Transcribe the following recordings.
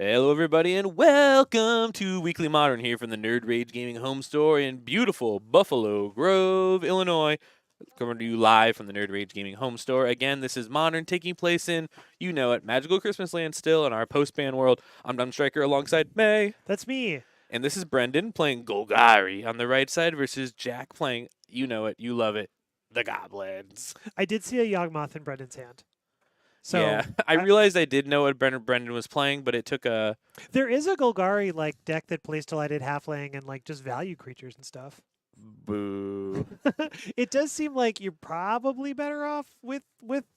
Hello, everybody, and welcome to Weekly Modern here from the Nerd Rage Gaming home store in beautiful Buffalo Grove, Illinois. Coming to you live from the Nerd Rage Gaming home store. Again, this is Modern, taking place in, you know it, Magical Christmas Land still in our post-ban world. I'm Dumb Striker alongside May. That's me. And this is Brendan playing Golgari on the right side versus Jack playing, you know it, you love it, the Goblins. I did see a Yawgmoth in Brendan's hand. So Yeah, I realized I did know what Brendan was playing, but it took a... there is a Golgari deck that plays delighted halfling and just value creatures and stuff. Boo. It does seem like you're probably better off with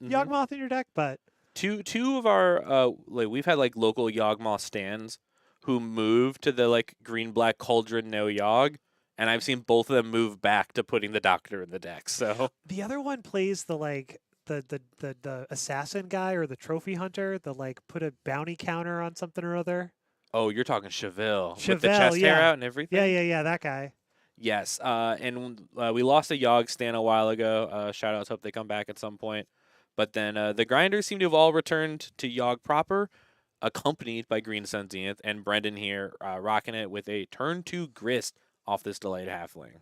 Yawgmoth in your deck, but Two of our we've had local Yawgmoth stands who moved to the green black cauldron no Yawg, and I've seen both of them move back to putting the doctor in the deck. So the other one plays the assassin guy or the trophy hunter, put a bounty counter on something or other. oh, you're talking Chevelle with the Chevelle, chest hair yeah. out and everything. Yeah, that guy. Yes, and we lost a Yawg stand a while ago. Shout outs, hope they come back at some point. But then the grinders seem to have all returned to Yawg proper, accompanied by Green Sun Zenith, and Brendan here rocking it with a turn 2 Grist off this delayed halfling.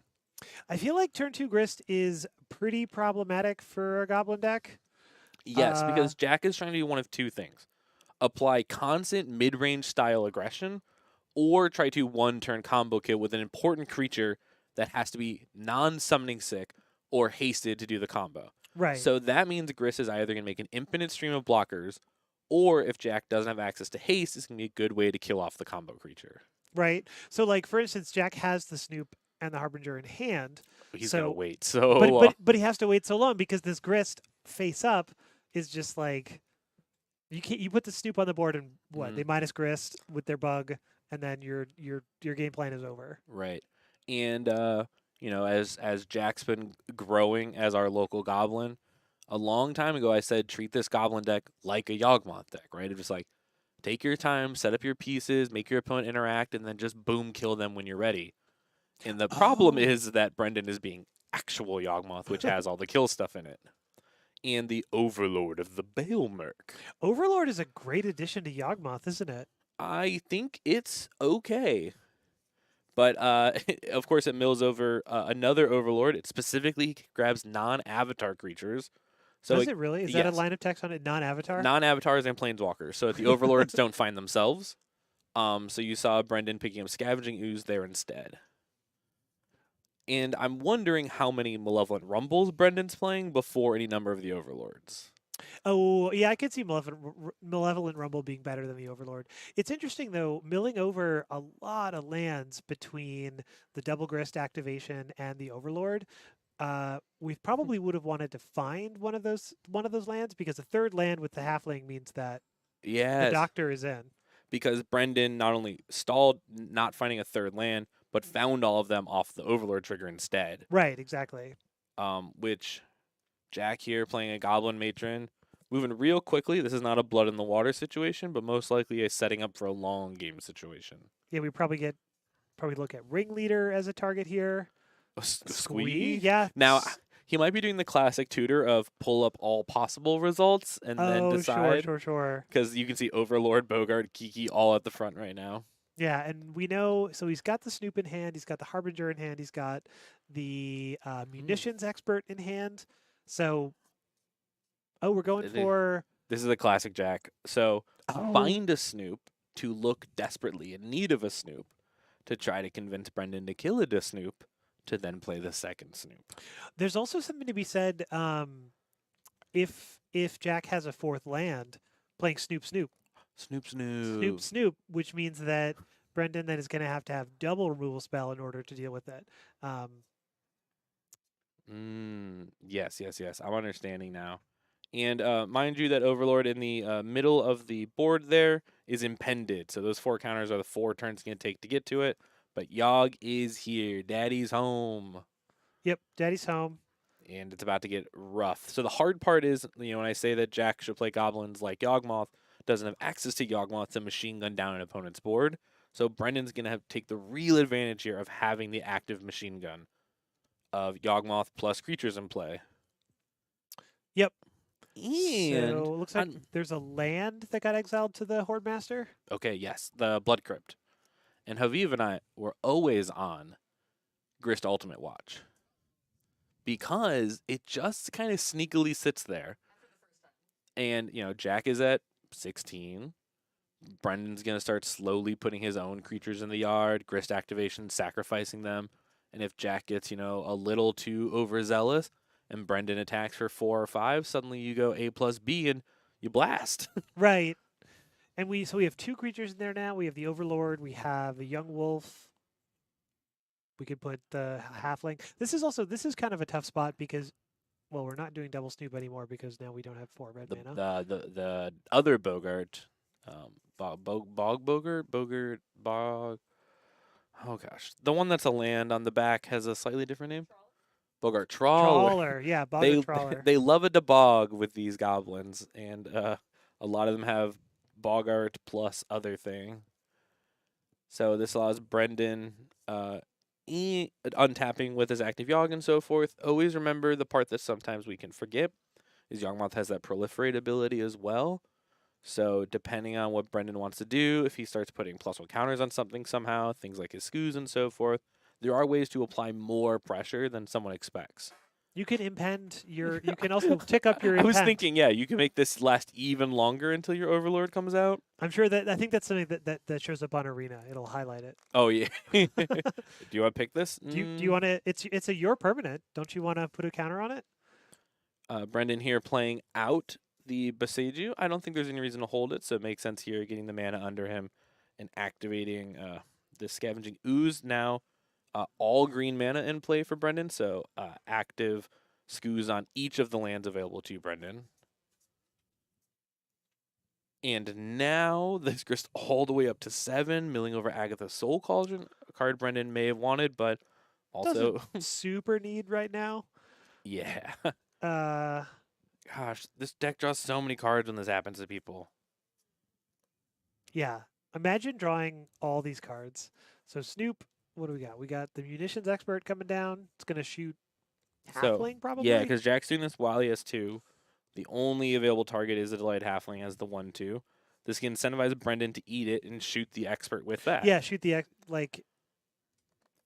I feel like turn 2 Grist is pretty problematic for a Goblin deck. Yes, because Jack is trying to do one of two things. Apply constant mid-range style aggression, or try to one-turn combo kill with an important creature that has to be non-summoning sick or hasted to do the combo. Right. So that means Grist is either going to make an infinite stream of blockers, or if Jack doesn't have access to haste, it's going to be a good way to kill off the combo creature. Right. So, for instance, Jack has the Snoop and the Harbinger in hand. He's going to wait so long. But he has to wait so long because this Grist face up is just you put the Snoop on the board and what? They minus Grist with their bug, and then your game plan is over. Right. And as Jack's been growing as our local goblin, a long time ago I said treat this goblin deck like a Yawgmoth deck, right? It's just take your time, set up your pieces, make your opponent interact, and then just boom, kill them when you're ready. And the problem is that Brendan is being actual Yawgmoth, which has all the kill stuff in it. And the Overlord of the Balemerc. Overlord is a great addition to Yawgmoth, isn't it? I think it's okay. But, of course, it mills over another Overlord. It specifically grabs non-avatar creatures. So Does it really? Is that a line of text on it? Non-avatar? Non-avatars and planeswalkers. So that the Overlords don't find themselves. So you saw Brendan picking up Scavenging Ooze there instead. And I'm wondering how many Malevolent Rumbles Brendan's playing before any number of the Overlords. Oh, yeah, I could see Malevolent Rumble being better than the Overlord. It's interesting, though, milling over a lot of lands between the Double Grist activation and the Overlord. We probably would have wanted to find one of those lands because the third land with the halfling means that the doctor is in. Because Brendan not only stalled not finding a third land, but found all of them off the Overlord trigger instead. Right, exactly. Which Jack here playing a Goblin Matron, moving real quickly. This is not a blood in the water situation, but most likely a setting up for a long game situation. Yeah, we probably look at Ringleader as a target here. Squee? Yeah. Now, he might be doing the classic tutor of pull up all possible results and then decide. Sure. Because you can see Overlord, Bogart, Kiki all at the front right now. Yeah, and we know, so he's got the Snoop in hand, he's got the Harbinger in hand, he's got the munitions expert in hand. So, we're going for... This is a classic Jack. So, find a Snoop to look desperately in need of a Snoop to try to convince Brendan to kill a Snoop to then play the second Snoop. There's also something to be said if Jack has a fourth land, playing Snoop. Snoop, which means that Brendan then is going to have double removal spell in order to deal with it. Yes. I'm understanding now. And mind you that Overlord in the middle of the board there is impended. So those 4 counters are the 4 turns it's going to take to get to it. But Yawg is here. Daddy's home. Yep, Daddy's home. And it's about to get rough. So the hard part is, when I say that Jack should play goblins like Yawgmoth, doesn't have access to Yawgmoth to machine gun down an opponent's board. So Brendan's going to have to take the real advantage here of having the active machine gun of Yawgmoth plus creatures in play. Yep. And So it looks like there's a land that got exiled to the Horde Master. okay, yes, the Blood Crypt. And Haviv and I were always on Grist Ultimate Watch because it just kind of sneakily sits there. And, Jack is at 16. Brendan's going to start slowly putting his own creatures in the yard, Grist activation, sacrificing them. And if Jack gets, a little too overzealous and Brendan attacks for 4 or 5, suddenly you go A plus B and you blast. Right. And we have 2 creatures in there now. We have the Overlord. We have a Young Wolf. We could put the Halfling. This is kind of a tough spot because, well, we're not doing double Snoop anymore because now we don't have 4 red the, mana. the other Bogart, Bogart, Bog. Oh gosh, the one that's a land on the back has a slightly different name. Bogart Trawler. Trawler, yeah, They Bogart Trawler. they love a debog with these goblins, and a lot of them have Bogart plus other thing. So this allows Brendan untapping with his active Yogg and so forth. Always remember the part that sometimes we can forget is Yawgmoth has that proliferate ability as well. So depending on what Brendan wants to do, if he starts putting +1 counters on something somehow, things like his scoos and so forth, there are ways to apply more pressure than someone expects. You can impend your. You can also tick up your. I was impend. thinking, yeah, you can make this last even longer until your Overlord comes out. I'm sure I think that's something that shows up on Arena. It'll highlight it. Oh yeah. Do you want to pick this? Do you want to? It's a your permanent. Don't you want to put a counter on it? Brendan here playing out the Boseiju. I don't think there's any reason to hold it, so it makes sense here getting the mana under him and activating the Scavenging Ooze. Now, all green mana in play for Brendan, so active scoos on each of the lands available to you, Brendan. And now this grist all the way up to 7, milling over Agatha's Soul Cauldron, a card Brendan may have wanted, but also doesn't super need right now. Yeah. Uh, Gosh, this deck draws so many cards when this happens to people. Yeah. Imagine drawing all these cards. So Snoop, what do we got? We got the Munitions Expert coming down. It's going to shoot Halfling, probably? Yeah, because Jack's doing this while he has 2. The only available target is the Delayed Halfling as the 1/2. This can incentivize Brendan to eat it and shoot the Expert with that. Yeah, shoot the,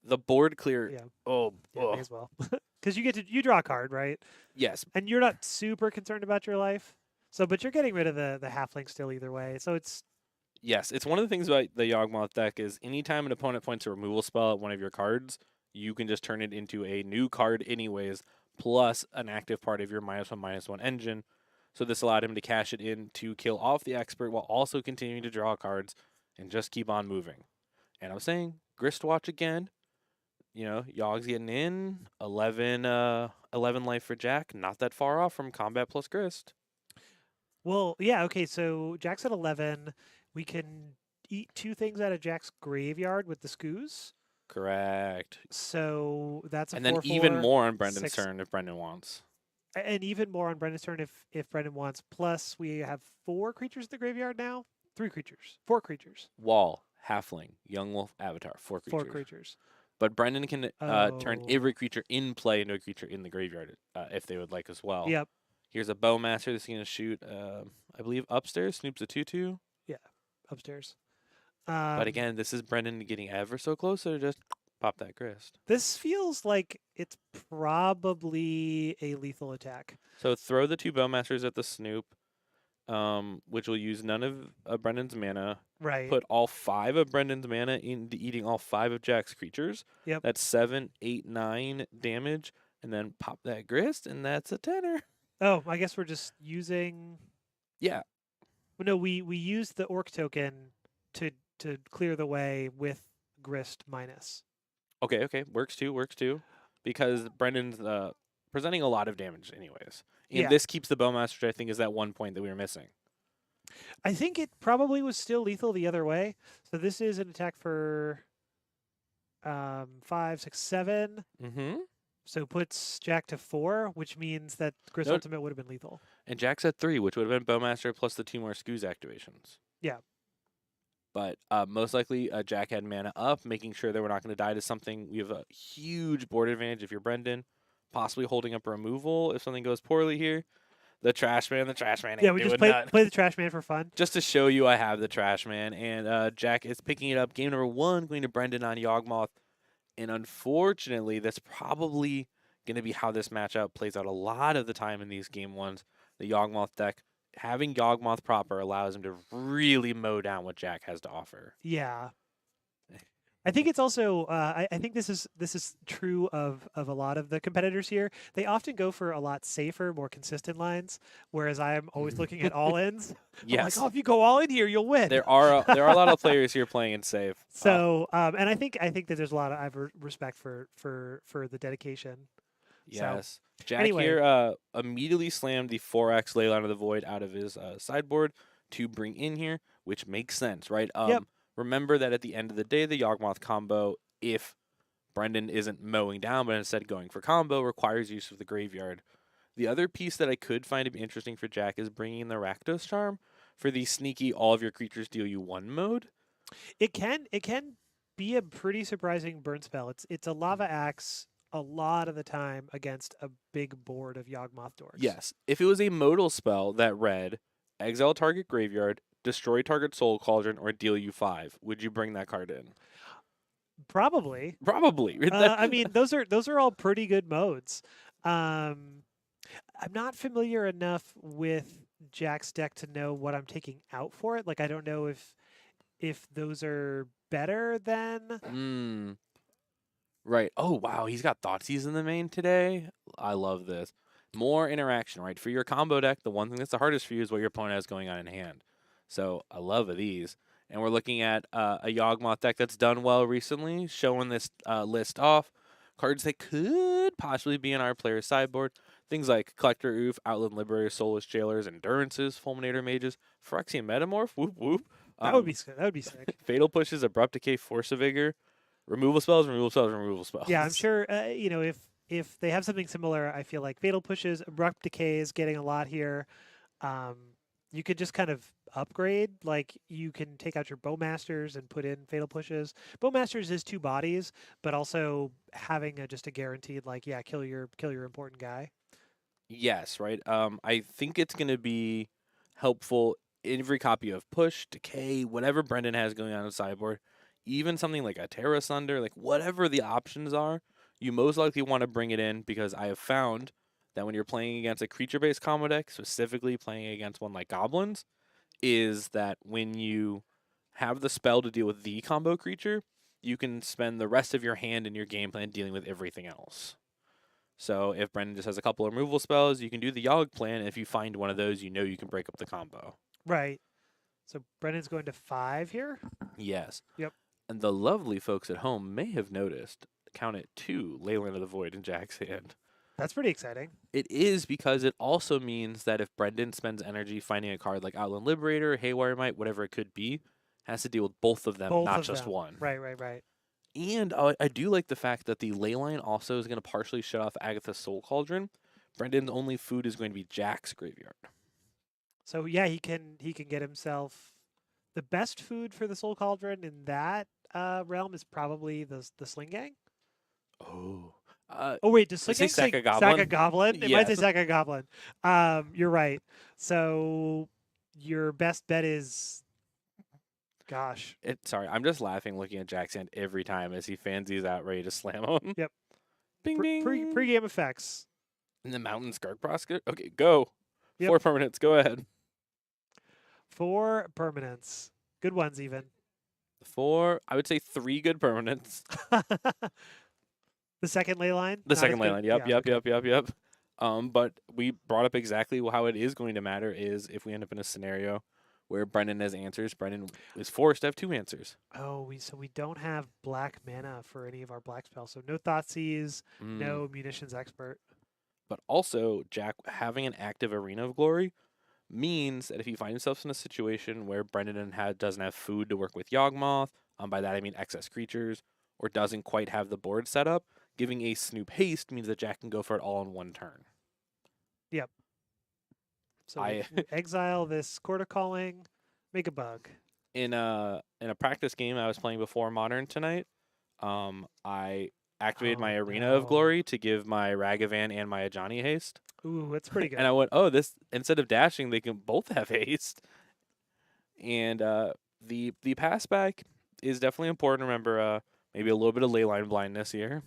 the board clear. Yeah. Oh, yeah, may as well. Because you draw a card, right? Yes. And you're not super concerned about your life. So, but you're getting rid of the Halfling still either way. So it's... Yes, it's one of the things about the Yawgmoth deck is anytime an opponent points a removal spell at one of your cards, you can just turn it into a new card anyways, plus an active part of your -1/-1 engine. So this allowed him to cash it in to kill off the Expert while also continuing to draw cards and just keep on moving. And I was saying, Grist Watch again. Yogg's getting in. 11 life for Jack. Not that far off from Combat plus Grist. Well, yeah, okay, so Jack's at 11. We can eat 2 things out of Jack's graveyard with the scoos. Correct. So that's a 4/4. And then even more on Brendan's turn if Brendan wants. And even more on Brendan's turn if Brendan wants. Plus, we have 4 creatures in the graveyard now. 3 creatures. 4 creatures. Wall, Halfling, Young Wolf, Avatar. 4 creatures. 4 creatures. But Brendan can turn every creature in play into a creature in the graveyard if they would like as well. Yep. Here's a Bowmaster that's going to shoot, I believe, upstairs. Snoop's a 2/2. Yeah, upstairs. But again, this is Brendan getting ever so close to just pop that Grist. This feels like it's probably a lethal attack. So throw the 2 Bowmasters at the Snoop, which will use none of Brendan's mana. Right. Put all 5 of Brendan's mana into eating all 5 of Jack's creatures. Yep. That's 7, 8, 9 damage, and then pop that Grist, and that's a tenner. Oh, I guess we're just using... Yeah. No, we used the Orc token to clear the way with Grist minus. Okay. Works too. Because Brendan's presenting a lot of damage anyways. And this keeps the Bowmaster, which I think is that 1 point that we were missing. I think it probably was still lethal the other way. So this is an attack for 5, 6, 7. Mm-hmm. So puts Jack to 4, which means that Grist Ultimate would have been lethal. And Jack's at 3, which would have been Bowmaster plus the 2 more Scoos activations. Yeah. But most likely Jack had mana up, making sure that we're not going to die to something. We have a huge board advantage if you're Brendan, possibly holding up a removal if something goes poorly here. The trash man. The trash man Yeah, ain't we just doing play nothing. play the trash man for fun. Just to show you, I have the trash man, and Jack is picking it up. Game number 1, going to Brendan on Yawgmoth, and unfortunately, that's probably going to be how this matchup plays out a lot of the time in these game ones. The Yawgmoth deck, having Yawgmoth proper allows him to really mow down what Jack has to offer. Yeah. I think it's also I think this is true of a lot of the competitors here. They often go for a lot safer, more consistent lines, whereas I'm always looking at all ins. I'm like, Yes, oh, if you go all in here, you'll win. there are a lot of players here playing it safe. So, and I think that there's a lot of I have respect for the dedication. So Yes. Jack anyway, here immediately slammed the 4x Leyline of the Void out of his sideboard to bring in here, which makes sense, right? yep, Remember that at the end of the day, the Yawgmoth combo, if Brendan isn't mowing down but instead going for combo, requires use of the graveyard. The other piece that I could find to be interesting for Jack is bringing in the Rakdos Charm for the sneaky all of your creatures deal you 1 mode. it can be a pretty surprising burn spell. It's a lava axe a lot of the time against a big board of Yawgmoth dorks. Yes. If it was a modal spell that read exile target graveyard, destroy target soul cauldron, or deal you 5, would you bring that card in? Probably. Probably. I mean, those are all pretty good modes. Um, I'm not familiar enough with Jack's deck to know what I'm taking out for it. Like, I don't know if those are better than. Hmm. Right. Oh, wow. He's got Thoughtseize in the main today. I love this. More interaction, right? For your combo deck, the one thing that's the hardest for you is what your opponent has going on in hand. So I love these. And we're looking at a Yawgmoth deck that's done well recently, showing this list off. Cards that could possibly be in our player's sideboard. Things like Collector Oof, Outland Liberator, Soulless Jailers, Endurances, Fulminator Mages, Phyrexian Metamorph, whoop whoop. That would be that would be sick. Fatal Pushes, Abrupt Decay, Force of Vigor. Removal spells, removal spells, removal spells. Yeah, I'm sure. If they have something similar, I feel like Fatal Pushes, Abrupt Decay is getting a lot here. Um, you could just kind of upgrade. Like you can take out your Bowmasters and put in Fatal Pushes. Bowmasters is 2 bodies, but also having just a guaranteed yeah, kill your important guy. Yes, right. I think it's going to be helpful in every copy of Push, Decay, whatever Brendan has going on the sideboard. Even something like a Terra Sunder, like whatever the options are, you most likely want to bring it in because I have found that when you're playing against a creature-based combo deck, specifically playing against one like Goblins, is that when you have the spell to deal with the combo creature, you can spend the rest of your hand in your game plan dealing with everything else. So if Brendan just has a couple of removal spells, you can do the Yogg plan. And if you find one of those, you know you can break up the combo. Right. So Brennan's going to 5 here. Yes. Yep. And the lovely folks at home may have noticed, count it 2, Leyland of the Void in Jack's hand. That's pretty exciting. It is because it also means that if Brendan spends energy finding a card like Outland Liberator, Haywire Might, whatever it could be, has to deal with both of them, Both not of just them. one. Right. And I do like the fact that the Leyline also is going to partially shut off Agatha's Soul Cauldron. Brendan's only food is going to be Jack's graveyard. So yeah, he can get himself the best food for the Soul Cauldron in that realm is probably the Sling Gang. Oh. Oh wait, does They Sling say Gang say Sack a Goblin? Sack a Goblin? It might say Yes. Sack a Goblin. You're right. So your best bet is, gosh, Sorry, I'm just laughing looking at Jack's hand every time as he fans these out ready to slam him. Yep. Bing, bing. Pre-game effects. And the Mountain Skark Prosket? Okay, go. Yep. 4 permanents, go ahead. 4 permanents. Good ones even. 4, I would say 3 good permanents. The second ley line. The Not second as ley good? line, Yeah. yep. But we brought up exactly how it is going to matter is if we end up in a scenario where Brendan has answers, Brendan is forced to have 2 answers. Oh, we don't have black mana for any of our black spells. So no Thoughtseize, no Munitions Expert. But also, Jack having an active Arena of Glory means that if he finds himself in a situation where Brendan doesn't have food to work with Yawgmoth, by that I mean excess creatures, or doesn't quite have the board set up, giving a Snoop haste means that Jack can go for it all in one turn. Yep. So we exile this Quarter Calling, make a bug. In a practice game I was playing before Modern tonight, I activated my Oh Arena of no. Glory to give my Ragavan and my Ajani haste. Ooh, that's pretty And I good. went, oh, this instead of dashing, they can both have haste. And the pass back is definitely important. Remember, maybe a little bit of leyline blindness here.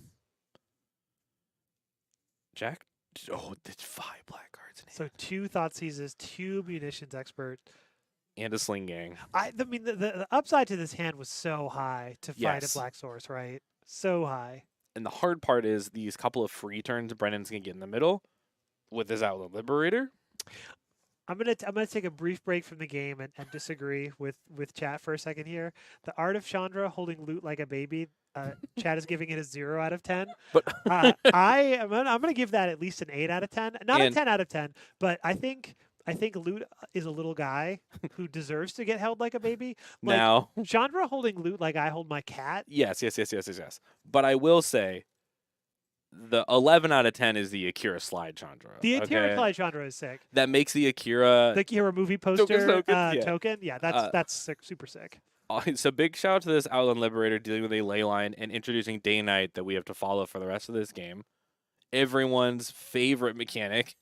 Jack, oh, that's 5 black cards in So hand 2 thought seizes, 2 munitions expert. and a sling gang. I mean, the upside to this hand was so high to fight a Yes. black source, right? So high. And the hard part is these couple of free turns Brennan's gonna get in the middle with his Outland Liberator. I'm gonna take a brief break from the game and disagree with chat for a second here. The art of Chandra holding loot like a baby. Chat is giving it a 0 out of 10. But I'm gonna give that at least an 8 out of 10. Not a and 10 out of 10, but I think Loot is a little guy who deserves to get held like a baby. Like now, Chandra holding Loot like I hold my cat. yes. But I will say the 11 out of 10 is the Akira slide Chandra. The Akira Okay, Chandra is sick. that makes the Akira The Akira movie poster tokens, yeah. token, yeah, that's sick, super sick. So big shout out to this Outland Liberator dealing with a ley line and introducing Day Night that we have to follow for the rest of this game. Everyone's favorite mechanic,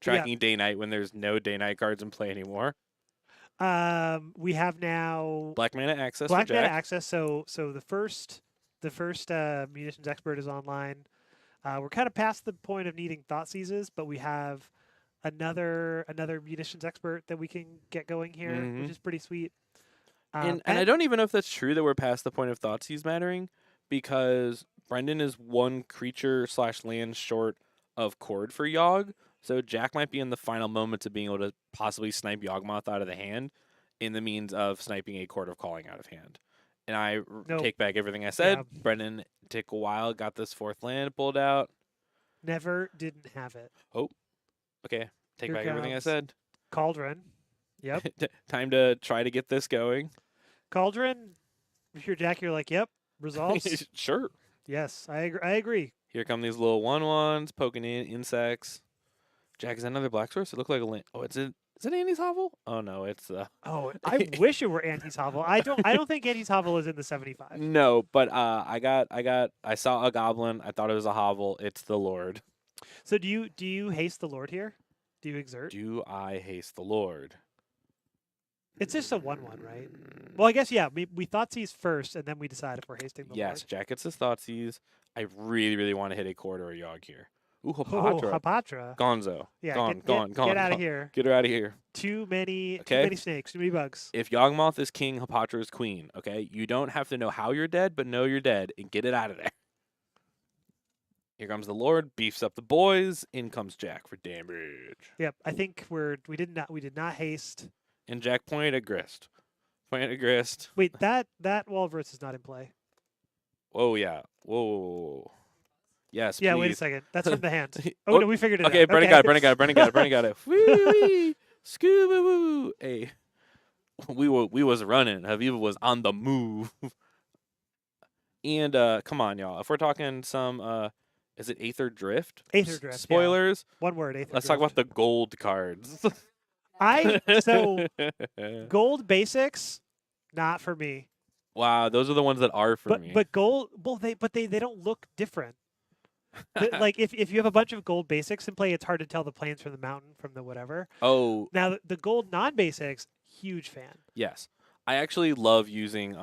tracking Day Night when there's no Day Night cards in play anymore. We have now Black mana access Black for Mana Jack. access. So the first munitions expert is online. We're kind of past the point of needing thought seizes, but we have another munitions expert that we can get going here, Mhm. which is pretty sweet. And I don't even know if that's true that we're past the point of Thoughtseize mattering, because Brendan is 1 creature / land short of Chord for Yogg, so Jack might be in the final moments of being able to possibly snipe Yawgmoth out of the hand in the means of sniping a Chord of Calling out of hand. And I Nope. take back everything I said. Yeah. Brendan took a while, got this 4th land pulled out. Never didn't have it. Okay, take Here back everything I comes said. Cauldron. Yep. Time to try to get this going. Cauldron. If you're Jack, you're like, yep, resolves. Sure. Yes, I agree. Here come these little 1/1s poking in insects. Jack, is that another black source? It looked like a land. Oh, is it Andy's Hovel? Oh no, it's Oh, I wish it were Anti's Hovel. I don't think Anti's Hovel is in the 75. no, but I saw a goblin. I thought it was a hovel. It's the Lord. So do you haste the Lord here? Do you exert? Do I haste the Lord? It's just a 1/1, right? Well, I guess yeah. We thought seize first, and then we decide if we're hasting the Yes, Lord. Jack gets his Thoughtseize. I really, really want to hit a Chord or a Yogg here. Ooh, Oh, Hapatra. Hapatra. Gonzo. Yeah, Gone. get out of here. Get her out of here. Too many Okay. snakes, too many bugs. If Yawgmoth is king, Hapatra is queen. Okay, you don't have to know how you're dead, but know you're dead and get it out of there. Here comes the Lord, beefs up the boys. In comes Jack for damage. Yep, I think we did not haste. And Jack pointed at Grist. Pointed at Grist. Wait, that Walrus is not in play. Whoa, yeah. Whoa. Yes, Yeah, please. wait a second. That's from the hand. Oh, Oh, no, we figured it Okay, out. Brennan got it. Brennan got it. Wee-wee. Scooby-woo. Hey. We was running. Haviva was on the move. And come on, y'all. If we're talking some is it Aether Drift? Aether Drift, yeah. Spoilers. One word, Aether Let's Drift. talk about the gold cards. So gold basics, not for me. Wow, those are the ones that are for me. But gold, well, they don't look different. Like if you have a bunch of gold basics in play, it's hard to tell the plains from the mountain from the whatever. Oh, Now the gold non-basics, huge fan. yes. I actually love using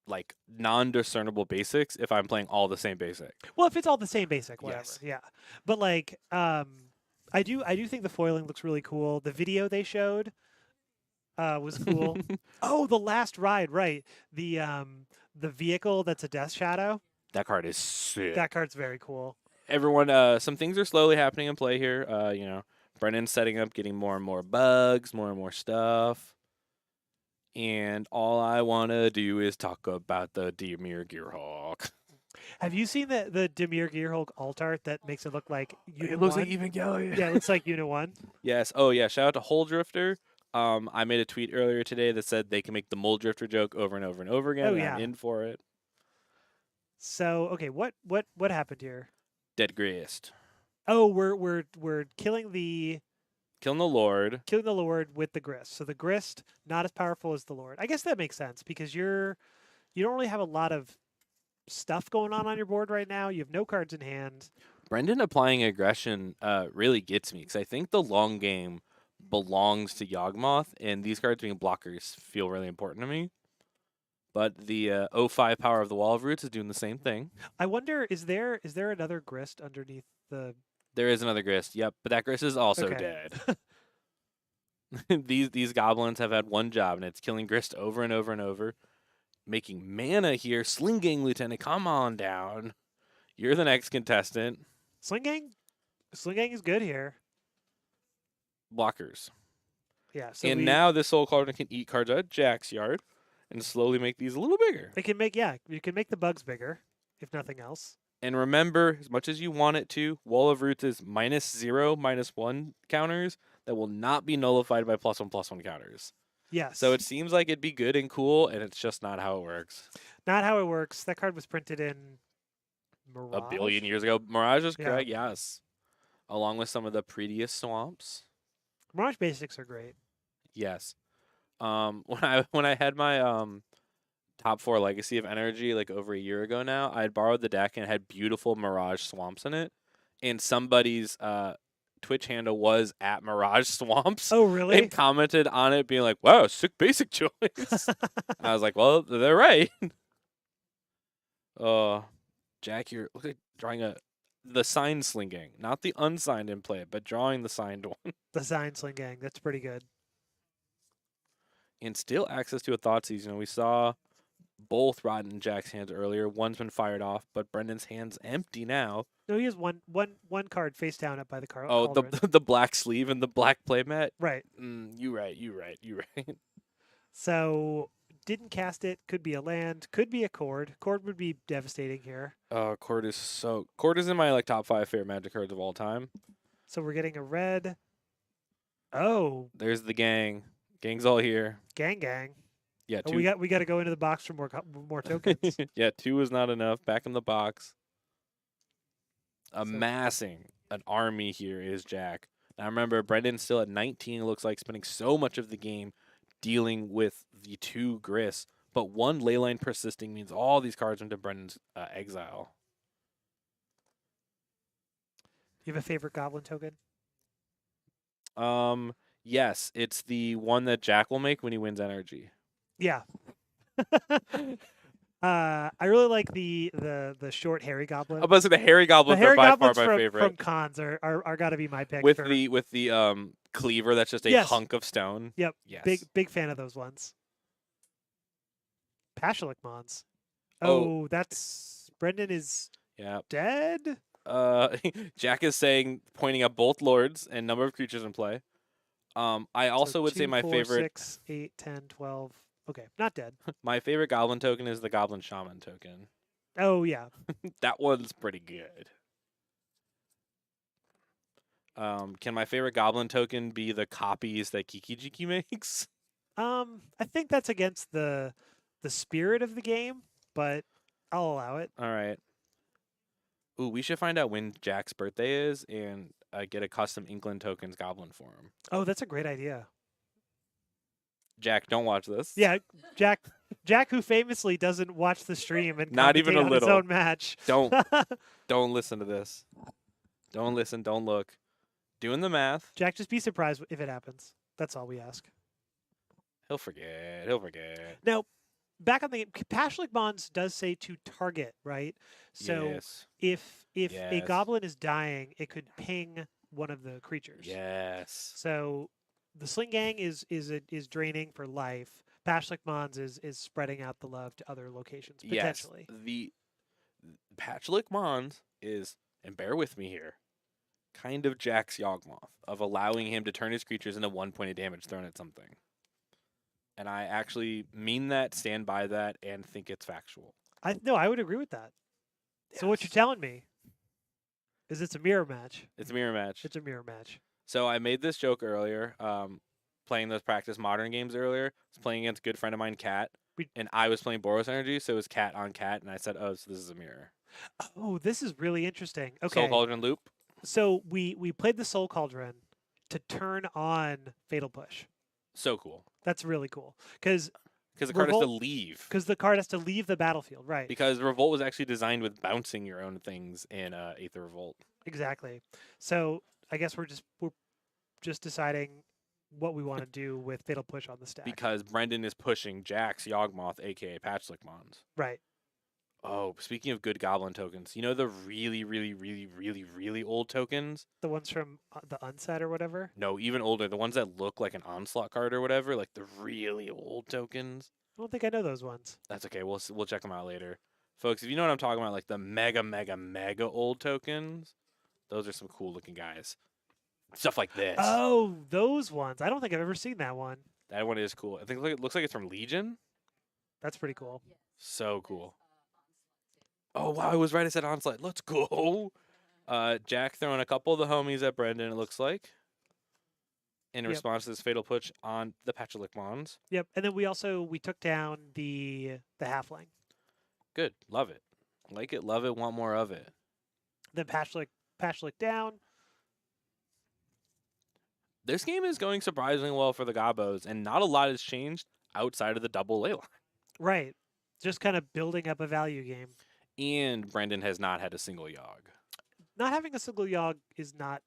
like non-discernible basics if I'm playing all the same basic. Well, if it's all the same basic, whatever. Yes. Yeah. But like I do think the foiling looks really cool. The video they showed was cool. Oh, the last ride, right. The vehicle that's a Death Shadow. That card is sick. That card's very cool. Everyone, some things are slowly happening in play here. Brennan's setting up, getting more and more bugs, more and more stuff. And all I want to do is talk about the Demir Gearhawk. Have you seen the Demir Gearhulk alt art that makes it look like Unit It looks 1? like Evangelion. Yeah, it looks like Unit 1. Yes. Oh, yeah. Shout out to Hole Drifter. I made a tweet earlier today that said they can make the Mole Drifter joke over and over and over again. Oh, and yeah. I'm in for it. So, okay, what happened here? Dead Grist. Oh, we're killing the Killing the Lord. Lord with the Grist. So the Grist not as powerful as the Lord. I guess that makes sense because you're You don't really have a lot of stuff going on your board right now. You have no cards in hand. Brendan applying aggression really gets me because I think the long game belongs to Yawgmoth, and these cards being blockers feel really important to me. But the 05 power of the Wall of Roots is doing the same thing. I wonder, is there another grist underneath the? There is another Grist, yep, but that Grist is also Okay. dead. These goblins have had one job, and it's killing Grist over and over and over. Making mana here. Sling Gang Lieutenant, come on down. You're the next contestant. Sling Gang is good here. Blockers. Yeah. So And now this Soul Cauldron can eat cards out of Jack's yard and slowly make these a little bigger. you can make the bugs bigger, if nothing else. And remember, as much as you want it to, Wall of Roots is -0, -1 counters that will not be nullified by +1/+1 counters. Yes. So it seems like it'd be good and cool, and it's just not how it works. Not how it works. That card was printed in Mirage. A billion years ago, Mirage is Yeah. correct, yes. Along with some of the prettiest swamps. Mirage basics are great. Yes. When I had my top 4 Legacy of Energy like over a year ago now, I had borrowed the deck and it had beautiful Mirage swamps in it. And somebody's Twitch handle was at Mirage Swamps Oh, really? and commented on it being like, wow, sick basic choice. I was like, well, they're right. Jack, you're look like drawing the signed Sling Gang, not the unsigned in play, but drawing the signed one. The Sign Sling Gang. That's pretty good. And still access to a Thoughtseize. We saw both rot in Jack's hands earlier. One's been fired off, but Brendan's hand's empty now. No, he has one card face down up by the card. Oh, the black sleeve and the black playmat. Right. You right. So didn't cast it. Could be a land. Could be a Cord. Cord would be devastating here. Cord is in my top 5 favorite Magic cards of all time. So we're getting a red. Oh, There's the gang. Gang's all here. gang. Yeah, Oh, two. we got to go into the box for more tokens. Yeah, 2 is not enough. Back in the box. So- Amassing an army here is Jack. Now remember, Brendan's still at 19. It looks like spending so much of the game dealing with the 2 Grists, but 1 Leyline persisting means all these cards into Brendan's exile. You have a favorite goblin token? Yes, it's the one that Jack will make when he wins energy. Yeah. I really like the short hairy goblin. I was about to say the hairy goblins the hairy are by goblins far my from, favorite. from cons are got to be my pick. with for, the cleaver that's just a Yes. hunk of stone. Yep. Yes. Big fan of those ones. Pashalik Mons. Oh. Oh, that's Brendan is Yeah. dead. Jack is pointing at both lords and number of creatures in play. I also So would say 2, my 4, favorite 6, 8, 10, 12. Okay, not dead. my favorite goblin token is the goblin shaman token. Oh yeah. That one's pretty good. Can my favorite goblin token be the copies that Kiki Jiki makes? I think that's against the spirit of the game, but I'll allow it. All right. Ooh, we should find out when Jack's birthday is and get a custom Inkland tokens goblin for him. Oh, that's a great idea. Jack, don't watch this. Yeah, Jack, who famously doesn't watch the stream and Not even commentate a on his little. own match. Don't listen to this. Don't listen. Don't look. Doing the math. Jack, just be surprised if it happens. That's all we ask. He'll forget. He'll forget. Now, back on the game, Pashlik Bonds does say to target, right? So yes. if a Yes. goblin is dying, it could ping one of the creatures. Yes. So the Sling Gang is draining for life. Pashlik Mons is spreading out the love to other locations potentially. Yes. The Patchlick Mons is, and bear with me here, kind of Jack's Yawgmoth of allowing him to turn his creatures into 1 point of damage thrown at something. And I actually mean that, stand by that, and think it's factual. I would agree with that. So what you're telling me is it's a mirror match. It's a mirror match. It's a mirror match. So I made this joke earlier, playing those practice modern games earlier. I was playing against a good friend of mine, Kat, and I was playing Boros Energy, so it was Cat on Cat, and I said, oh, so this is a mirror. Oh, this is really interesting. Okay. Soul Cauldron Loop. So we played the Soul Cauldron to turn on Fatal Push. So cool. That's really cool because Because the card has to Revolt, leave. because the card has to leave the battlefield, right? Because Revolt was actually designed with bouncing your own things in Aether Revolt. Exactly. So I guess we're just deciding what we want to do with Fatal Push on the stack. Because Brendan is pushing Jax Yawgmoth, aka Patchlick Mons. Right. Oh, speaking of good goblin tokens, you know the really, really, really, really, really old tokens? The ones from the Unset or whatever? No, even older. The ones that look like an Onslaught card or whatever, like the really old tokens. I don't think I know those ones. That's okay. We'll check them out later. Folks, if you know what I'm talking about, like the mega, mega, mega old tokens, those are some cool looking guys. Stuff like this. Oh, those ones. I don't think I've ever seen that one. That one is cool. I think it looks like it's from Legion. That's pretty cool. So cool. Oh, wow. I was right. I said Onslaught. Let's go. Jack throwing a couple of the homies at Brendan, it looks like, in response to this Fatal Push on the Patchlick Mons. Yep. And then we took down the halfling. Good. Love it. Like it, love it, want more of it. Then Patchlick down. This game is going surprisingly well for the Gobos, and not a lot has changed outside of the double ley line. Right. Just kind of building up a value game. And Brendan has not had a single Yogg. Not having a single Yogg is not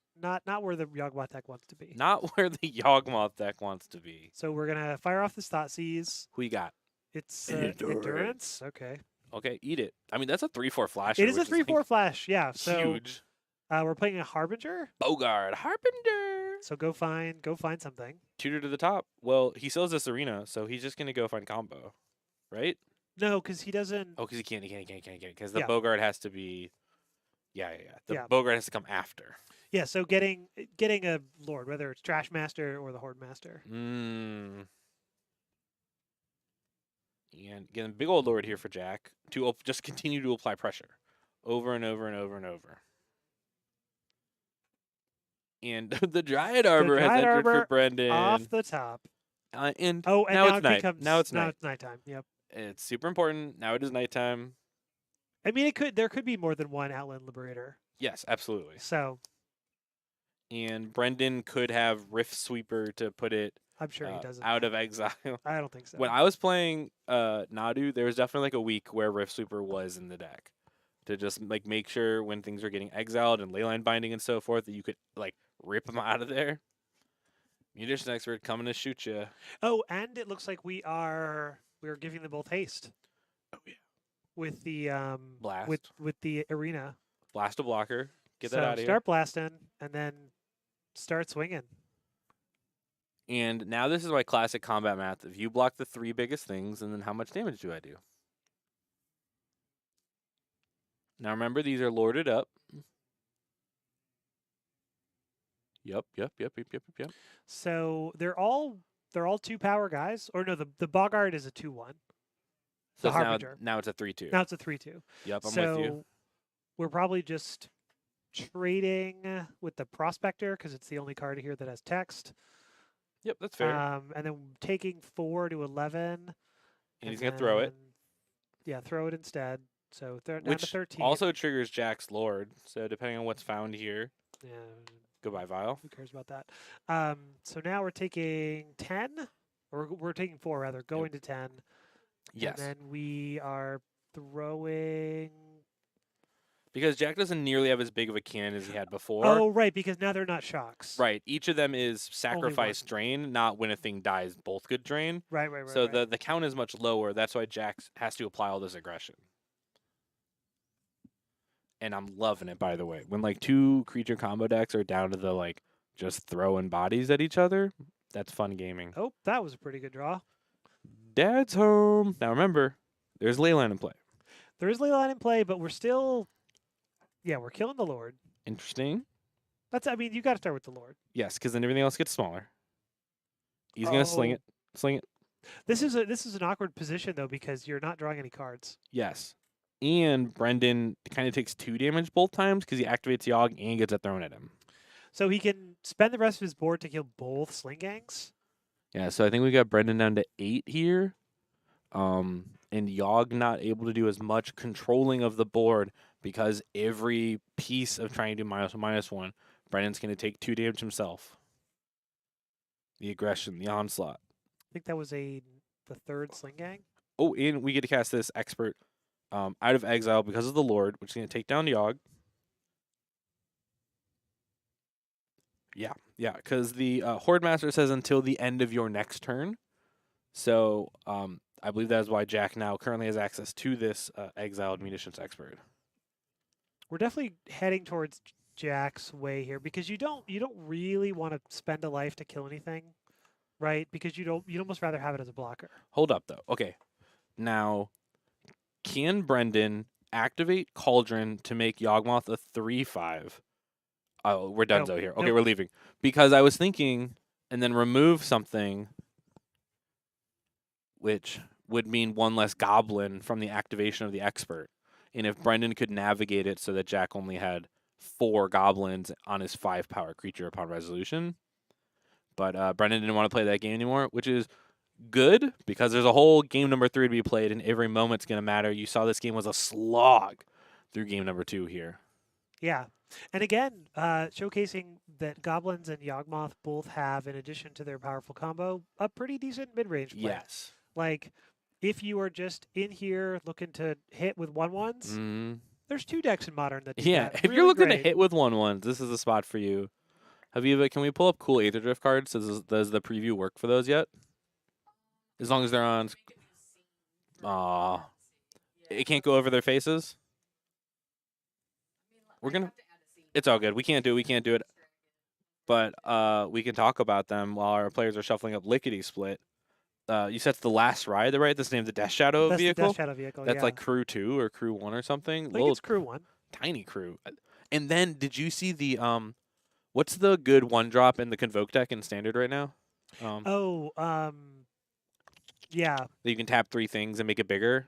where the Yawgmoth deck wants to be. Not where the Yawgmoth deck wants to be. So we're gonna fire off this Thoughtseize. Who you got? It's endurance. Okay. Okay, eat it. I mean, that's a 3/4 flash. It is a 3/4 flash. Yeah. So huge. we're playing a Harbinger. Bogard Harbinger. So go find something. Tutor to the top. Well, he sells this arena, so he's just gonna go find combo, right? No, because he doesn't. Oh, because he can't. Because the Yeah. Bogard has to be. Yeah. The Yeah. Bogard has to come after. Yeah. So getting a Lord, whether it's Trash Master or the Horde Master. And getting a big old Lord here for Jack to just continue to apply pressure over and over and over and over. And the Dryad Arbor has entered for Brendan. Off the top. And now it's it night. becomes Now it's nighttime. Yep. It's super important. Now it is nighttime. I mean, there could be more than one Outland Liberator. Yes, absolutely. So. And Brendan could have Rift Sweeper to put it. I'm sure he doesn't. Out of exile. I don't think so. When I was playing Nadu, there was definitely like a week where Rift Sweeper was in the deck to just like make sure when things were getting exiled and leyline binding and so forth that you could like rip them out of there. Munition expert coming to shoot you. Oh, and it looks like we're giving them both haste. Oh yeah. With the blast with the arena. Blast a blocker. Get that out of here. Start blasting and then start swinging. And now this is my classic combat math. If you block the 3 biggest things, and then how much damage do I do? Now remember, these are lorded up. Yep. So they're all 2 power guys. Or no, the Bogard is a 2/1. So now it's a 3/2. Now it's a 3/2. Yep, I'm with you. So we're probably just trading with the Prospector because it's the only card here that has text. Yep, that's fair. And then taking 4 to 11. And he's going to throw it. Yeah, throw it instead. So down to 13. Also triggers Jack's Lord. So depending on what's found here. Yeah. Goodbye, Vial. Who cares about that? So now we're taking 10. Or we're taking 4, rather. Going to 10. Yes. And then we are throwing... Because Jack doesn't nearly have as big of a cannon as he had before. Oh, right, because now they're not shocks. Right. Each of them is sacrifice drain, not when a thing dies, both good drain. Right. So the count is much lower. That's why Jack has to apply all this aggression. And I'm loving it, by the way. When like 2 creature combo decks are down to the like just throwing bodies at each other, that's fun gaming. Oh, that was a pretty good draw. Dad's home. Now remember, there's Leyline in play. There is Leyline in play, but we're still... Yeah, we're killing the Lord. Interesting. You got to start with the Lord. Yes, because then everything else gets smaller. He's gonna sling it. This is an awkward position though because you're not drawing any cards. Yes, and Brendan kind of takes 2 damage both times because he activates Yogg and gets it thrown at him. So he can spend the rest of his board to kill both Sling Gangs. Yeah, so I think we got Brendan down to 8 here, and Yogg not able to do as much controlling of the board. Because every piece of trying to do -1/-1, Brendan's going to take 2 damage himself. The aggression, the onslaught. I think that was a the third Sling Gang. Oh, and we get to cast this expert out of exile because of the Lord, which is going to take down Yogg. Yeah, because the Horde Master says until the end of your next turn. So I believe that is why Jack now currently has access to this exiled munitions expert. We're definitely heading towards Jack's way here because you don't really want to spend a life to kill anything, right? Because you'd almost rather have it as a blocker. Hold up, though. Okay, now can Brendan activate Cauldron to make Yawgmoth a 3/5? Oh, we're Nope. donezo here. Okay, Nope. we're leaving because I was thinking, and then remove something, which would mean one less goblin from the activation of the expert. And if Brendan could navigate it so that Jack only had 4 goblins on his 5-power creature upon resolution. But Brendan didn't want to play that game anymore, which is good because there's a whole game number 3 to be played, and every moment's going to matter. You saw this game was a slog through game number 2 here. Yeah. And again, showcasing that Goblins and Yawgmoth both have, in addition to their powerful combo, a pretty decent mid-range play. Yes. Like, if you are just in here looking to hit with 1/1s, Mm-hmm. there's 2 decks in Modern that do Yeah, that if really you're looking great. to hit with 1/1s, this is the spot for you. Can we pull up cool Aether Drift cards? Does the preview work for those yet? As long as they're on. Aw. It can't go over their faces? We're gonna. It's all good. We can't do it. But we can talk about them while our players are shuffling up Lickety Split. You said it's the last ride, right? That's the name of the Death Shadow That's vehicle? the Death Shadow vehicle, That's yeah. like crew 2 or crew 1 or something. I think it's crew 1. Tiny crew. And then did you see the what's the good 1-drop in the Convoke deck in standard right now? Yeah. That you can tap 3 things and make it bigger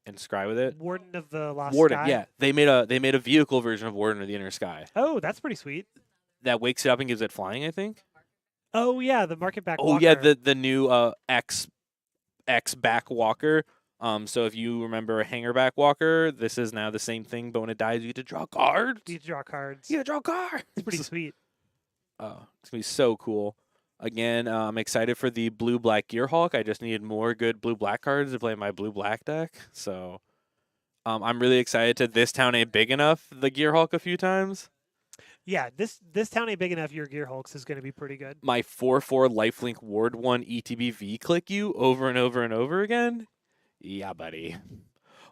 and scry with it. Warden of the Lost Warden, Sky. yeah. They made a vehicle version of Warden of the Inner Sky Oh, that's pretty sweet. that wakes it up and gives it flying, I think. Oh yeah, the Market Back Oh Walker. yeah, the new X back walker. So if you remember a hanger back walker, this is now the same thing, but when it dies, you get to draw cards. You draw cards. You get to draw cards. It's pretty sweet. Oh, it's gonna be so cool. Again, I'm excited for the blue-black Gearhulk. I just needed more good blue-black cards to play my blue-black deck. So I'm really excited to this town ain't big enough the Gearhulk a few times. Yeah, this town ain't big enough. Your Gear Hulks is going to be pretty good. My 4/4 lifelink ward 1 ETBV click you over and over and over again. Yeah, buddy.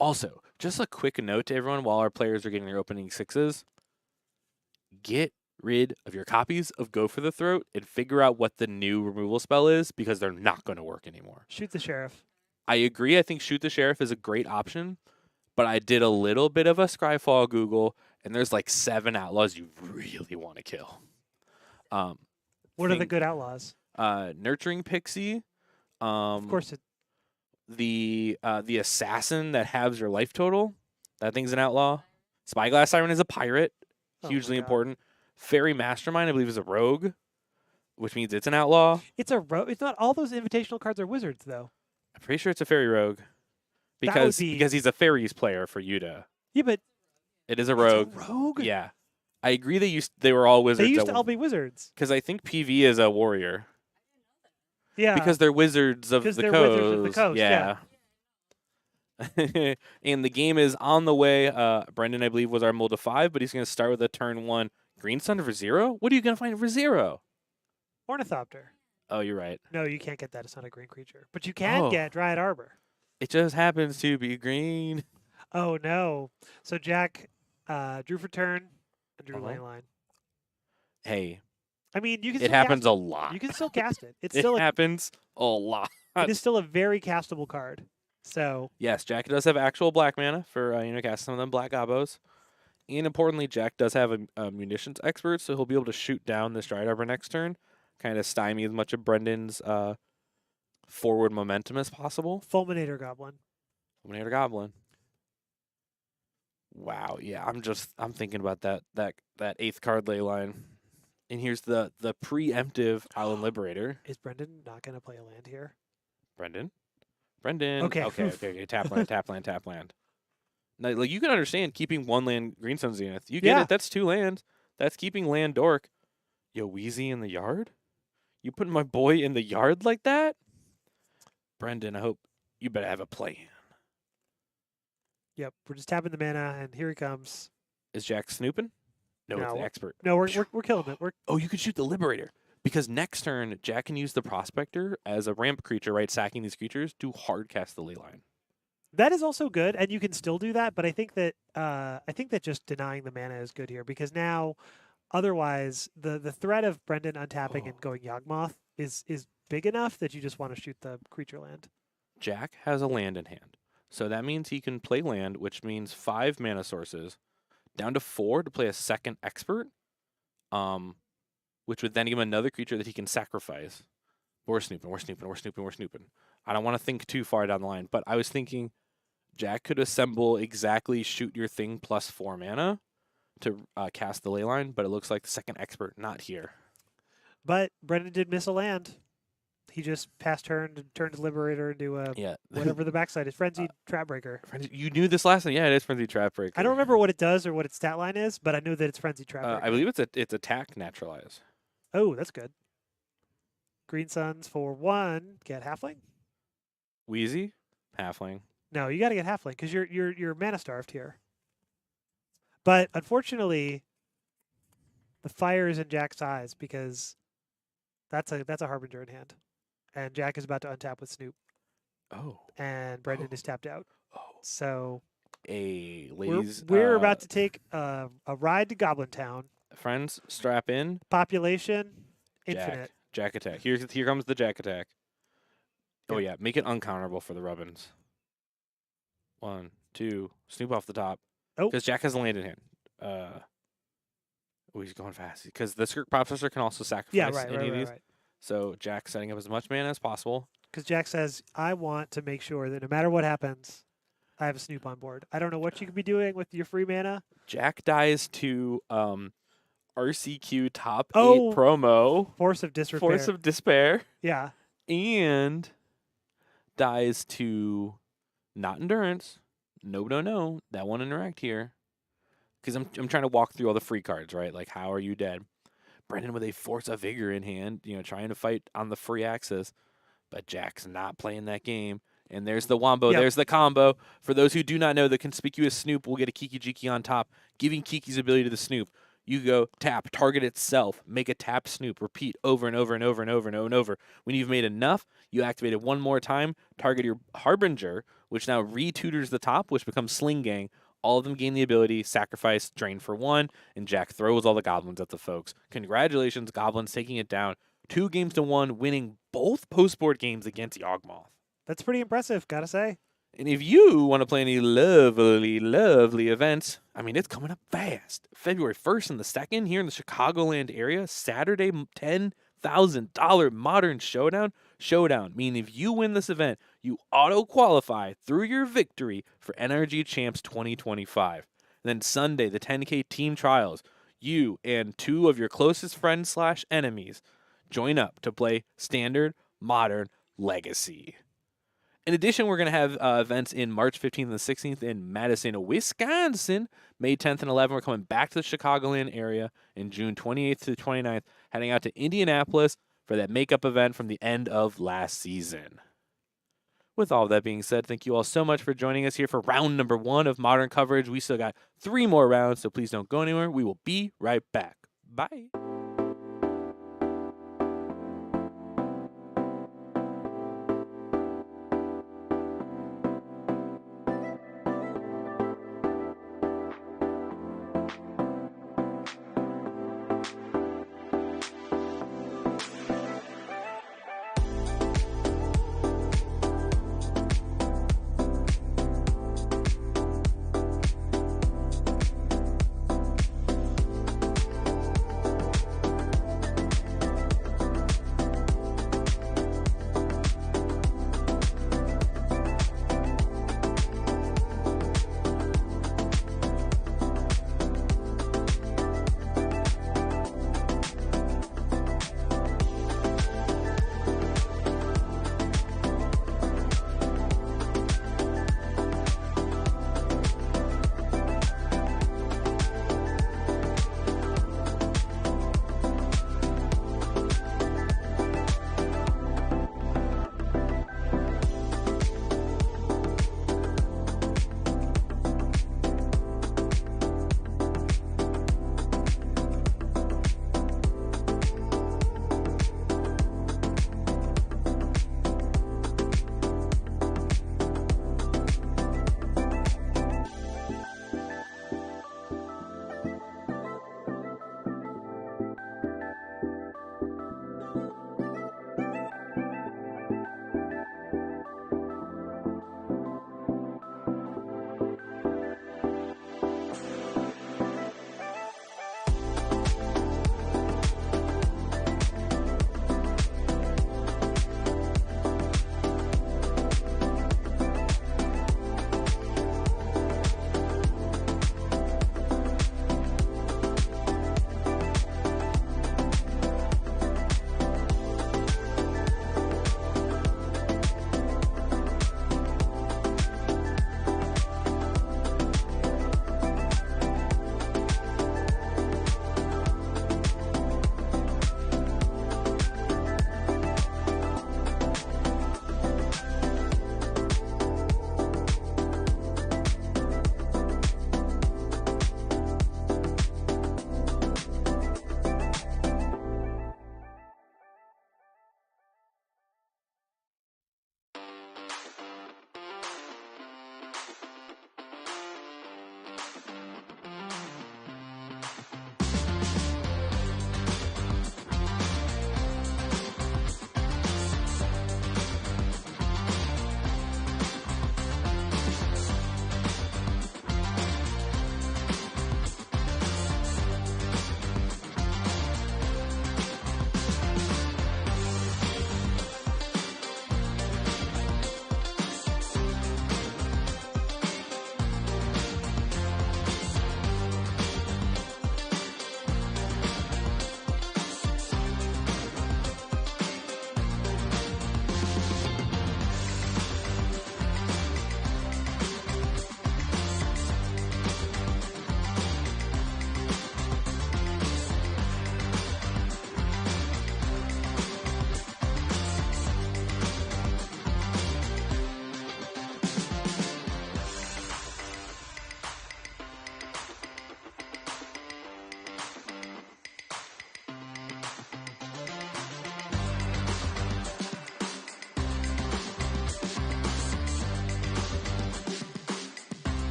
Also, just a quick note to everyone while our players are getting their opening 6s. Get rid of your copies of Go for the Throat and figure out what the new removal spell is because they're not going to work anymore. Shoot the Sheriff. I agree. I think Shoot the Sheriff is a great option, but I did a little bit of a Scryfall Google, and there's like 7 outlaws you really want to kill. What are the good outlaws? Nurturing Pixie. Of course, the assassin that halves your life total. That thing's an outlaw. Spyglass Siren is a pirate. Hugely important. Fairy Mastermind, I believe, is a rogue, which means it's an outlaw. It's a rogue. It's not all those invitational cards are wizards, though. I'm pretty sure it's a fairy rogue because he's a fairies player for Yuta. Yeah, but it is a rogue. It's a rogue. Yeah, I agree. They were all wizards. They used to all be wizards. Because I think PV is a warrior. Yeah. Because they're wizards of the Wizards of the coast. Yeah. And the game is on the way. Brendan, I believe, was our mold of 5, but he's going to start with a turn 1 Green Sun for 0. What are you going to find for 0? Ornithopter. Oh, you're right. No, you can't get that. It's not a green creature. But you can get Dryad Arbor. It just happens to be green. Oh, no. So Jack drew for turn and drew lane line. Hey. I mean, you can. It happens a lot. You can still cast it. It happens a lot. It is still a very castable card. So yes, Jack does have actual black mana for cast some of them black gobos. And importantly, Jack does have a munitions expert, so he'll be able to shoot down this Dryad Arbor next turn, kind of stymie as much of Brendan's forward momentum as possible. Fulminator Goblin. Fulminator Goblin. Wow, yeah, I'm thinking about that 8th card ley line. And here's the preemptive Island Liberator. Is Brendan not going to play a land here? Brendan. Okay. Tap land. Now, like, you can understand keeping 1 land Green Sun Zenith. You get it. That's 2 lands. That's keeping land Dork. Yo, Wheezy in the yard? You putting my boy in the yard like that? Brendan, I hope you better have a plan. Yep, we're just tapping the mana, and here he comes. Is Jack snooping? No, it's the No, expert. no, we're killing it. We're Oh, you could shoot the Liberator. Because next turn, Jack can use the Prospector as a ramp creature, right? Sacking these creatures to hard cast the Leyline. That is also good, and you can still do that. But I think that just denying the mana is good here because now, otherwise, the threat of Brendan untapping and going Yawgmoth is big enough that you just want to shoot the creature land. Jack has a land in hand. So that means he can play land, which means 5 mana sources, down to 4 to play a second expert, which would then give him another creature that he can sacrifice. We're snooping. I don't want to think too far down the line, but I was thinking Jack could assemble exactly shoot your thing plus 4 mana to cast the Leyline, but it looks like the second expert not here. But Brendan did miss a land. He just passed turn and turned the Liberator into a whatever the backside is. Frenzied Trapbreaker. You knew this last time. Yeah, it is Frenzied Trapbreaker. I don't remember what it does or what its stat line is, but I know that it's Frenzied Trapbreaker. I believe it's attack naturalize. Oh, that's good. Green Suns for 1. Get Halfling? Wheezy, Halfling. No, you got to get Halfling because you're mana starved here. But unfortunately, the fire is in Jack's eyes because that's a Harbinger in hand. And Jack is about to untap with Snoop. Oh. And Brendan is tapped out. Oh. So ladies, we're about to take a ride to Goblin Town. Friends, strap in. Population, infinite. Jack attack. Here comes the Jack attack. Oh yeah, make it uncounterable for the Rubbins. 1, 2, Snoop off the top. Oh. Because Jack has a land in hand. He's going fast. Because the Skirk Processor can also sacrifice any of these. Right. So Jack's setting up as much mana as possible. Because Jack says, I want to make sure that no matter what happens, I have a Snoop on board. I don't know what you could be doing with your free mana. Jack dies to RCQ top 8 promo. Force of Despair. Yeah. And dies to not Endurance. No. That won't interact here. Because I'm trying to walk through all the free cards, right? Like, how are you dead? Brendan with a Force of Vigor in hand, trying to fight on the free axis. But Jack's not playing that game. And there's the Wombo. Yep. There's the combo. For those who do not know, the conspicuous Snoop will get a Kiki Jiki on top, giving Kiki's ability to the Snoop. You go tap, target itself, make a tap Snoop, repeat over and over and over and over and over and over. When you've made enough, you activate it one more time, target your Harbinger, which now re-tutors the top, which becomes Sling Gang. All of them gain the ability, sacrifice, drain for 1, and Jack throws all the goblins at the folks. Congratulations, goblins taking it down 2-1, winning both post-board games against Yawgmoth. That's pretty impressive, gotta say. And if you want to play any lovely, lovely events, I mean, it's coming up fast. February 1st and the 2nd here in the Chicagoland area, Saturday, $10,000 Modern Showdown, meaning if you win this event, you auto-qualify through your victory for NRG Champs 2025. And then Sunday, the 10K Team Trials, you and 2 of your closest friends/enemies join up to play Standard, Modern, Legacy. In addition, we're going to have events in March 15th and the 16th in Madison, Wisconsin. May 10th and 11th, we're coming back to the Chicagoland area. In June 28th to the 29th, heading out to Indianapolis for that makeup event from the end of last season. With all that being said, thank you all so much for joining us here for round number 1 of Modern coverage. We still got 3 more rounds, so please don't go anywhere. We will be right back. Bye.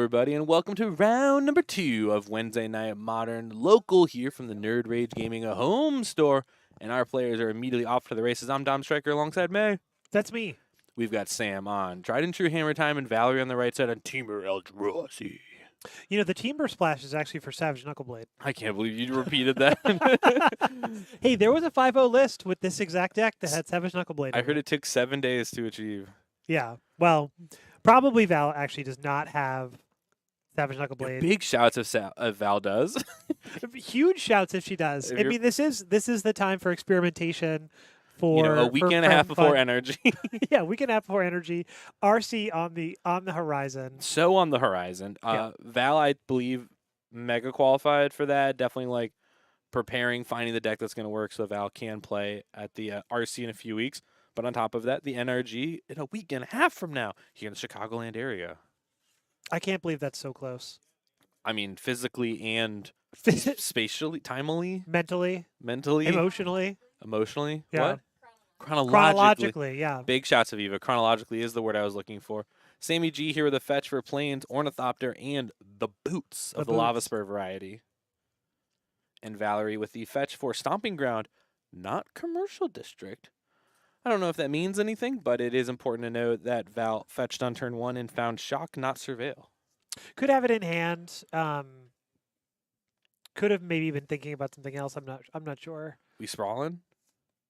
everybody, and welcome to round number 2 of Wednesday Night Modern, local here from the Nerd Rage Gaming a home store. And our players are immediately off to the races. I'm Dom Stryker alongside May. That's me. We've got Sam on Tried and True Hammer Time and Valerie on the right side on Teamer Eldrazi. You know, the Timber Splash is actually for Savage Knuckleblade. I can't believe you repeated that. Hey, there was a 5-0 list with this exact deck that had Savage Knuckleblade. I heard it took 7 days to achieve. Yeah. Well, probably Val actually does not have Savage Knuckleblade. Big shouts if Val does. Huge shouts if she does. If I you're- mean, this is the time for experimentation. For a week for and a half before fun. energy. Yeah, week and a half before energy. RC on the horizon. So on the horizon. Yeah. Val, I believe, mega qualified for that. Definitely like preparing, finding the deck that's going to work so Val can play at the RC in a few weeks. But on top of that, the NRG in a week and a half from now here in the Chicagoland area. I can't believe that's so close. I mean, physically and spatially, timely, Mentally, mentally, emotionally. Yeah. What? Chronologically, yeah. Big shots of Eva. Chronologically is the word I was looking for. Sammy G here with a fetch for Plains, Ornithopter, and the boots of the Lava boots. Spur variety. And Valerie with the fetch for Stomping Ground, not Commercial District. I don't know if that means anything, but it is important to know that Val fetched on turn 1 and found Shock, not Surveil. Could have it in hand. Could have maybe been thinking about something else. I'm not sure. We sprawling?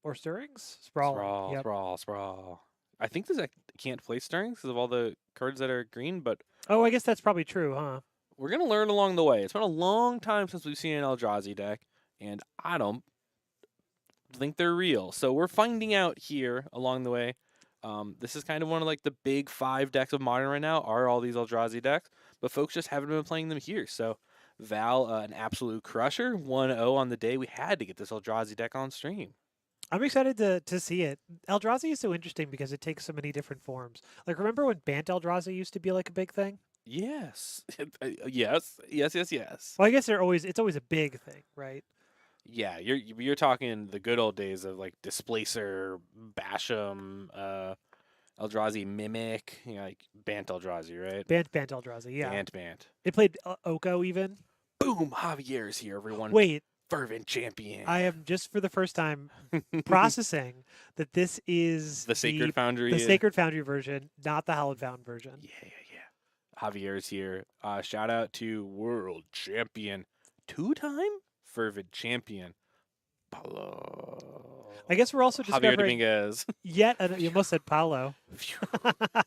Or stirrings? Sprawl. Yep. Sprawl. I think this deck can't play stirrings because of all the cards that are green, but Oh, I guess that's probably true, huh? we're going to learn along the way. It's been a long time since we've seen an Eldrazi deck, and I don't think they're real. So we're finding out here along the way. This is kind of one of like the big 5 decks of Modern right now are all these Eldrazi decks, but folks just haven't been playing them here. So Val, an absolute crusher, 1-0 on the day. We had to get this Eldrazi deck on stream. I'm excited to see it. Eldrazi is so interesting because it takes so many different forms. Like, remember when Bant Eldrazi used to be like a big thing? Yes. Yes. Well, I guess it's always a big thing, right? Yeah, you're talking the good old days of like Displacer, Basham, Eldrazi Mimic, like Bant Eldrazi, right? Bant Eldrazi, yeah. Bant. They played Oko even. Boom! Javier's here, everyone. Wait, Fervent champion. I am just for the first time processing that this is the Sacred Foundry. The Sacred Foundry version, not the Hallowed Found version. Yeah. Javier's here. Shout out to world champion, 2-time fervent champion, Paulo. I guess we're also Javier discovering Dominguez. you almost said Paulo.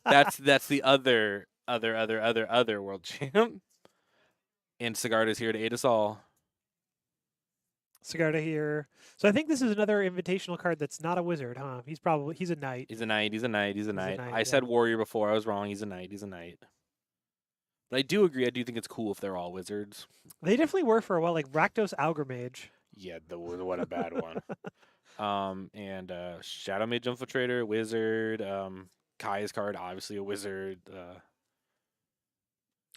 That's the other world champ. And Sigarda's here to aid us all. Sigarda here. So I think this is another invitational card that's not a wizard, huh? He's a knight. He's a knight. I yeah. said warrior before. I was wrong. He's a knight. But I do agree. I do think it's cool if they're all wizards. They definitely were for a while, like Rakdos Algrimage. Yeah, what a bad one. And Shadow Mage Infiltrator, wizard. Kai's card, obviously a wizard.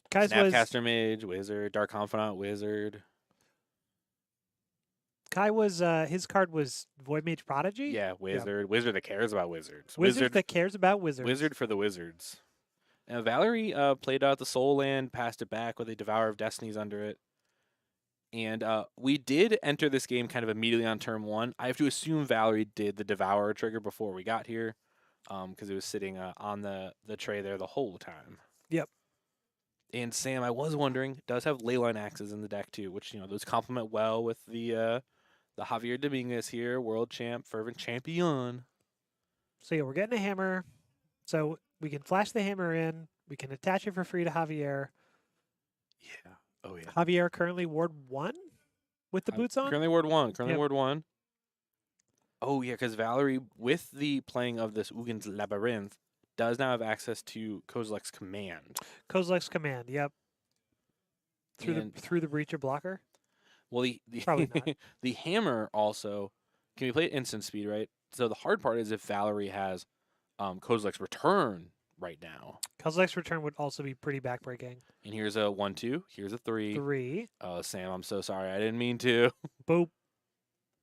Kai's Snapcaster Mage, wizard. Dark Confidant, wizard. Kai was his card was Void Mage Prodigy. Yeah, wizard. Yep. Wizard that cares about wizards. Wizard that cares about wizards. Wizard for the wizards. Now Valerie played out the Soul Land, passed it back with a Devourer of Destinies under it. And we did enter this game kind of immediately on turn 1. I have to assume Valerie did the Devourer trigger before we got here, because it was sitting on the tray there the whole time. Yep. And Sam, I was wondering, does have Leyline Axes in the deck too, which those complement well with the Javier Dominguez here, world champ, fervent champion. So yeah, we're getting a hammer. So we can flash the hammer in. We can attach it for free to Javier. Yeah. Oh yeah. Javier currently Ward 1 with the boots on. Currently Ward 1. Ward 1. Oh yeah, because Valerie, with the playing of this Ugin's Labyrinth, does now have access to Kozilek's Command. Kozilek's Command. Yep. Through the Breacher blocker. Well, Probably not. The hammer also can be played at instant speed, right? So the hard part is if Valerie has Kozilek's Return right now. Kozilek's Return would also be pretty backbreaking. And here's a 1-2. Here's a 3. 3. Oh, Sam, I'm so sorry. I didn't mean to. Boop.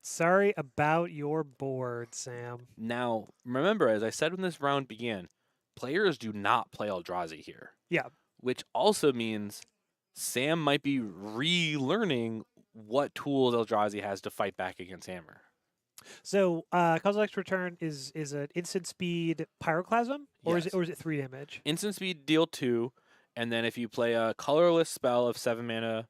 Sorry about your board, Sam. Now, remember, as I said when this round began, players do not play Eldrazi here. Yeah. which also means Sam might be relearning what tools Eldrazi has to fight back against Hammer. So, Kozilek's Return is an instant speed Pyroclasm, or Yes. is it 3 damage? Instant speed, deal 2, and then if you play a colorless spell of 7 mana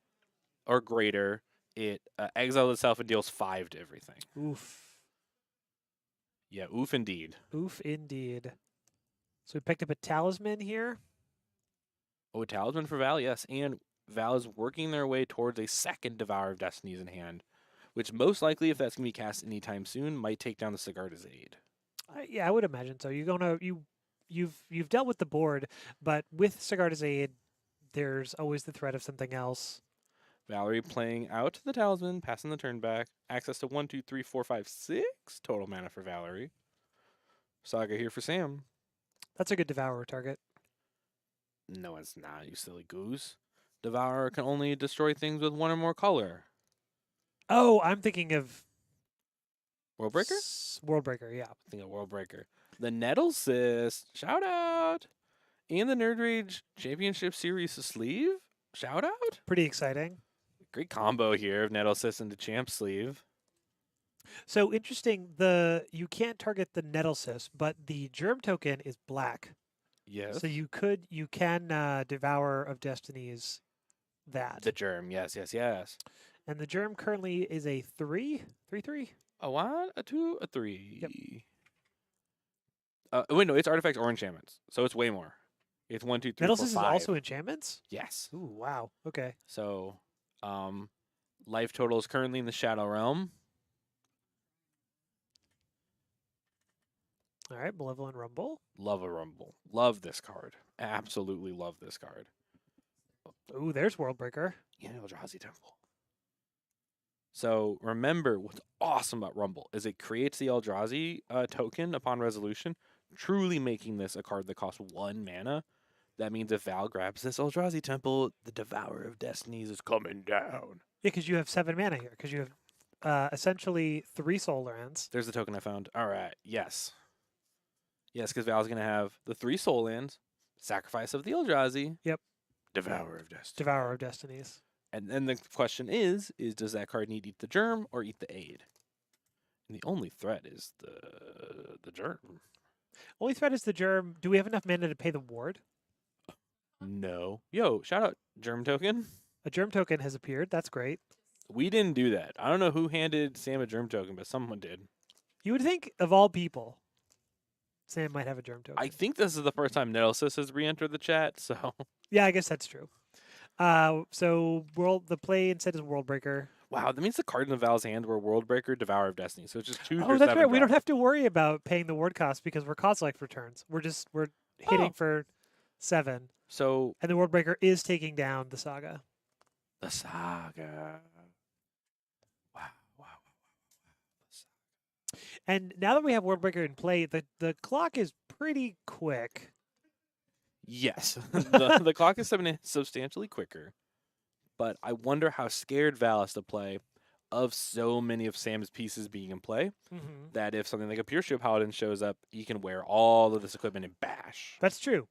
or greater, it exiles itself and deals 5 to everything. Oof. Yeah, oof indeed. Oof, indeed. So we picked up a Talisman here. Oh, a Talisman for Val, yes. And Val is working their way towards a second Devourer of Destinies in hand, which most likely, if that's going to be cast anytime soon, might take down the Sigarda's Aid. Yeah, I would imagine so. You've dealt with the board, but with Sigarda's Aid, there's always the threat of something else. Valerie playing out the Talisman, passing the turn back. Access to 1, 2, 3, 4, 5, 6 total mana for Valerie. Saga here for Sam. That's a good Devourer target. No, it's not, you silly goose. Devourer can only destroy things with 1 or more color. Oh, I'm thinking of Worldbreaker? Worldbreaker, yeah. I think of Worldbreaker. The Nettle Cyst, shout out. And the Nerd Rage Championship Series sleeve, shout out. Pretty exciting. Great combo here of Nettle Cyst into Champ Sleeve. So interesting. You can't target the Nettlecyst, but the Germ token is black. Yes. So you can Devourer of Destinies that. The Germ, yes. And the Germ currently is a 3. A 1, a 2, a 3. Yep. Wait, no, it's artifacts or enchantments, so it's way more. It's 1, 2, 3, 4, 5. Nettlecyst is also enchantments? Yes. Ooh, wow. Okay. So, life total is currently in the Shadow Realm. All right, Malevolent Rumble. Love a Rumble. Love this card. Absolutely love this card. Ooh, there's Worldbreaker. And Eldrazi Temple. So remember, what's awesome about Rumble is it creates the Eldrazi token upon resolution, truly making this a card that costs 1 mana. That means if Val grabs this Eldrazi Temple, the Devourer of Destinies is coming down. Yeah, because you have 7 mana here. Because you have essentially 3 Soul Lands. There's the token I found. All right, yes. Yes, because Val's going to have the 3 Soul Lands, Sacrifice of the Eldrazi. Yep. Devourer of Destinies. Devourer of Destinies. And then the question is does that card need to eat the Germ or eat the Aid? And the only threat is the Germ. Only threat is the Germ. Do we have enough mana to pay the ward? No. Yo, shout out Germ token. A Germ token has appeared. That's great. We didn't do that. I don't know who handed Sam a Germ token, but someone did. You would think, of all people, Sam might have a Germ token. I think this is the first time Nettlesis has re-entered the chat, so... Yeah, I guess that's true. So the play instead is Worldbreaker. Wow, that means the cards in Val's hand were Worldbreaker, Devourer of Destiny, so it's just 2 Oh, for that's 7 right. We drop. don't have to worry about paying the ward cost because we're Kozilek returns. We're hitting for 7. So... And the Worldbreaker is taking down the Saga. The Saga... Wow. And now that we have Worldbreaker in play, the clock is pretty quick. Yes, the clock is substantially quicker, but I wonder how scared Val has to play of so many of Sam's pieces being in play Mm-hmm. that if something like a Pure Steel Paladin shows up, you can wear all of this equipment and bash. That's true.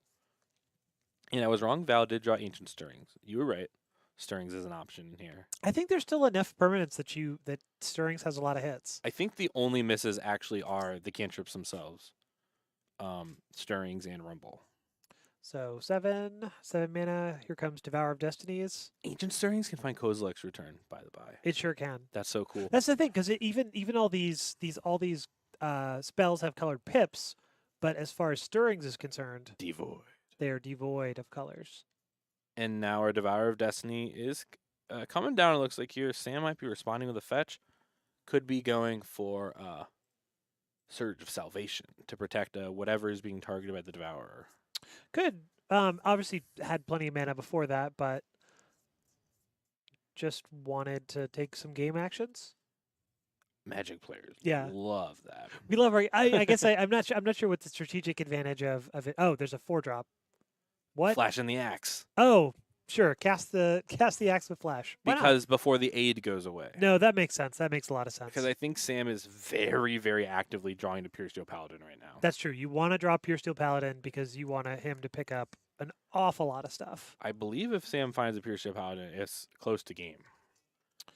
And I was wrong. Val did draw Ancient Stirrings. You were right. Stirrings is an option here. I think there's still enough permanents that Stirrings has a lot of hits. I think the only misses actually are the cantrips themselves, Stirrings and Rumble. So 7 mana. Here comes Devourer of Destinies. Ancient Stirrings can find Kozilek's Return, by the by. It sure can. That's so cool. That's the thing, because even all these spells have colored pips, but as far as Stirrings is concerned, Devoid. they are devoid of colors. And now our Devourer of Destiny is coming down, it looks like here. Sam might be responding with a fetch. Could be going for Surge of Salvation to protect whatever is being targeted by the Devourer. Good. Obviously had plenty of mana before that, but just wanted to take some game actions. Magic players love that. We love our. I guess I'm not sure. I'm not sure what the strategic advantage of it. Oh, there's a 4-drop. What? Flash in the Axe. Oh, sure. Cast the axe with flash. Why not? Because before the aid goes away. No, that makes sense. That makes a lot of sense. Because I think Sam is very, very actively drawing to Pure Steel Paladin right now. That's true. You want to draw Pure Steel Paladin because you want him to pick up an awful lot of stuff. I believe if Sam finds a Pure Steel Paladin, it's close to game.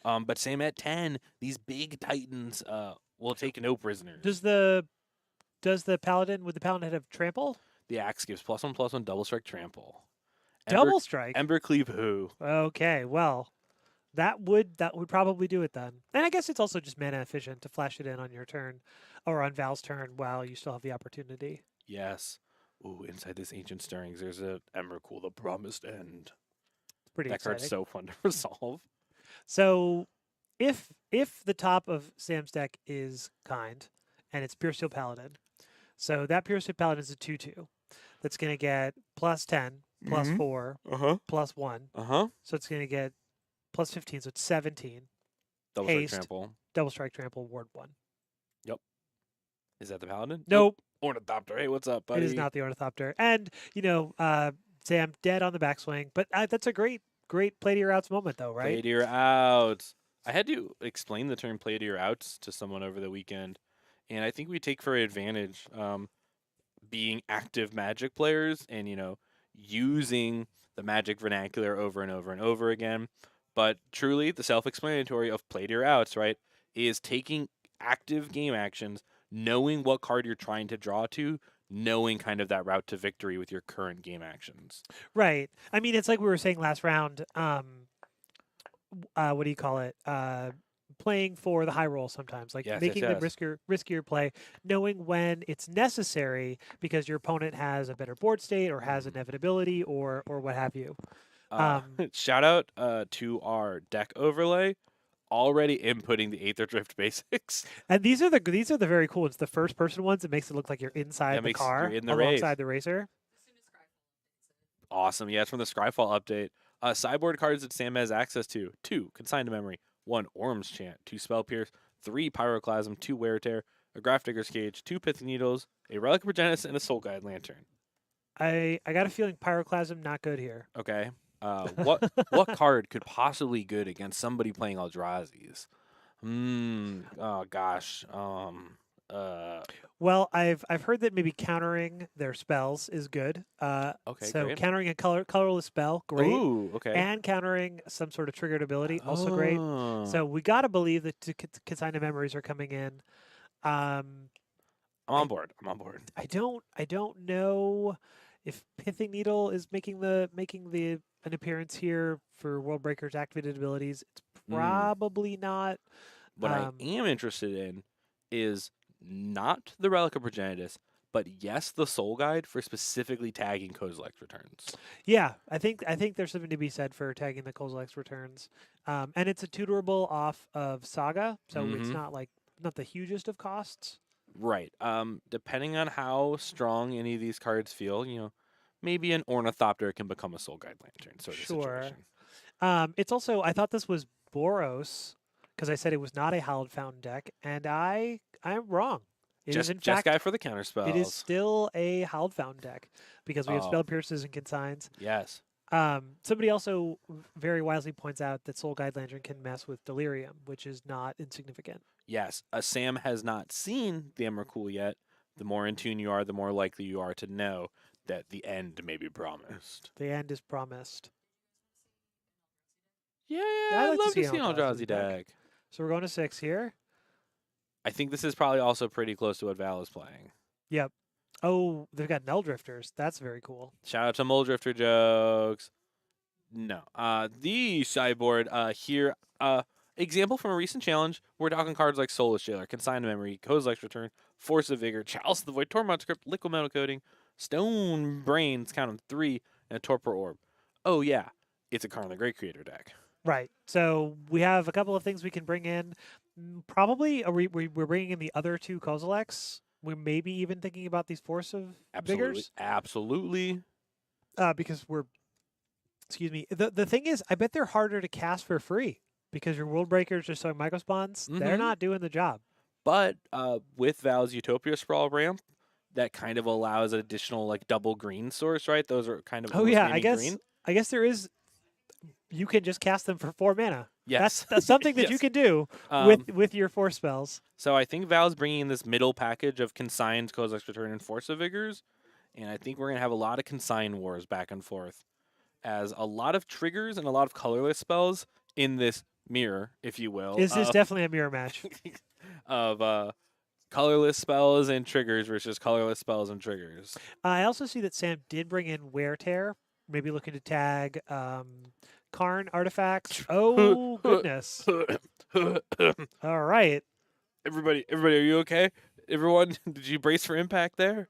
But Sam at 10, these big titans will take no prisoners. Does the paladin would the paladin have trample? The axe gives +1/+1 double strike trample. Double strike. Ember Cleave who? Okay, well, that would probably do it then. And I guess it's also just mana efficient to flash it in on your turn or on Val's turn while you still have the opportunity. Yes. Ooh, inside this Ancient Stirrings, there's a Emrakul, the Promised End. It's pretty That exciting. card's so fun to resolve. So if the top of Sam's deck is kind and it's Pure Steel Paladin, so that Pure Steel Paladin is a 2/2 that's going to get +10, +4, +1. So it's going to get +15, so it's 17. Double strike Haste. trample. Double strike trample, ward 1. Is that the Paladin? Nope. Ornithopter. Hey, what's up, buddy? It is not the Ornithopter. And, Sam dead on the backswing. But that's a great play to your outs moment, though, right? Play to your outs. I had to explain the term play to your outs to someone over the weekend. And I think we take for advantage being active Magic players and, using the Magic vernacular over and over and over again. But truly, the self-explanatory of play to your outs, right, is taking active game actions, knowing what card you're trying to draw to, knowing kind of that route to victory with your current game actions. Right. I mean, it's like we were saying last round. What do you call it? Playing for the high roll sometimes, like making the riskier play, knowing when it's necessary because your opponent has a better board state or has inevitability or what have you. Shout out to our deck overlay. Already inputting the Aether Drift basics. And these are the very cool ones. The first person ones, it makes it look like you're inside the car alongside the racer. Awesome. Yeah, it's from the Scryfall update. Sideboard cards that Sam has access to. 2, Consign to Memory. 1, Orm's Chant. 2, Spell Pierce. 3, Pyroclasm. 2, Wear Tear. A Graph Digger's Cage. 2, Pithing Needles. A Relic of Progenitus, and a Soul Guide Lantern. I got a feeling Pyroclasm not good here. Okay. What card could possibly good against somebody playing Eldrazi's? Oh gosh. Well, I've heard that maybe countering their spells is good. Okay. So great. countering a colorless spell, great. Ooh, okay. And countering some sort of triggered ability, also great. Oh. So we gotta believe that consign to memories are coming in. I'm on board. I don't know if Pithing Needle is making an appearance here for World Breaker's activated abilities. It's probably not. What I am interested in is not the Relic of Progenitus, but yes, the Soul Guide for specifically tagging Kozilek's returns. Yeah, I think there's something to be said for tagging the Kozilek's returns, and it's a tutorable off of Saga, so it's not the hugest of costs. Right. Depending on how strong any of these cards feel, maybe an Ornithopter can become a Soul Guide Lantern sort of situation. It's also, I thought this was Boros because I said it was not a Hallowed Fountain deck, and I'm wrong. It is in fact guy for the counter spells. It is still a Hallowed Fountain deck because we have Spell Pierces and Consigns. Yes. Somebody also very wisely points out that Soul Guide Lantern can mess with Delirium, which is not insignificant. Yes. Sam has not seen the Emrakul yet. The more in tune you are, the more likely you are to know that the end may be promised. The end is promised. Yeah, I'd love to see an Eldrazi deck. So we're going to 6 here. I think this is probably also pretty close to what Val is playing. Yep. Oh, they've got Null Drifters. That's very cool. Shout out to Mull Drifter jokes. No. The sideboard here, example from a recent challenge, we're talking cards like Soulless Jailer, Consign to Memory, Kozilek's Return, Force of Vigor, Chalice of the Void, Tormod Script, Liquid Metal Coating, Stone Brains, count them 3, and a Torpor Orb. Oh yeah, it's a Karn the Great Creator deck. Right. So we have a couple of things we can bring in. Probably we're bringing in the other 2 Kozileks. We may be even thinking about these Force of Vigors. Absolutely. Because excuse me. The thing is, I bet they're harder to cast for free because your World Breakers are so Microspawns. They're not doing the job. But with Val's Utopia Sprawl ramp, that kind of allows an additional double green source, right? Those are kind of I green. guess there is. You can just cast them for 4 mana. Yes. That's something that you can do with your Force spells. So I think Val's bringing in this middle package of Consigned, Kozilek's Return, and Force of Vigors. And I think we're gonna have a lot of consign wars back and forth, as a lot of triggers and a lot of colorless spells in this mirror, if you will, Is this definitely a mirror match? of colorless spells and triggers versus colorless spells and triggers. I also see that Sam did bring in Wear Tear, maybe looking to tag Karn artifacts. Oh goodness! All right, Everybody, are you okay? Everyone, did you brace for impact there?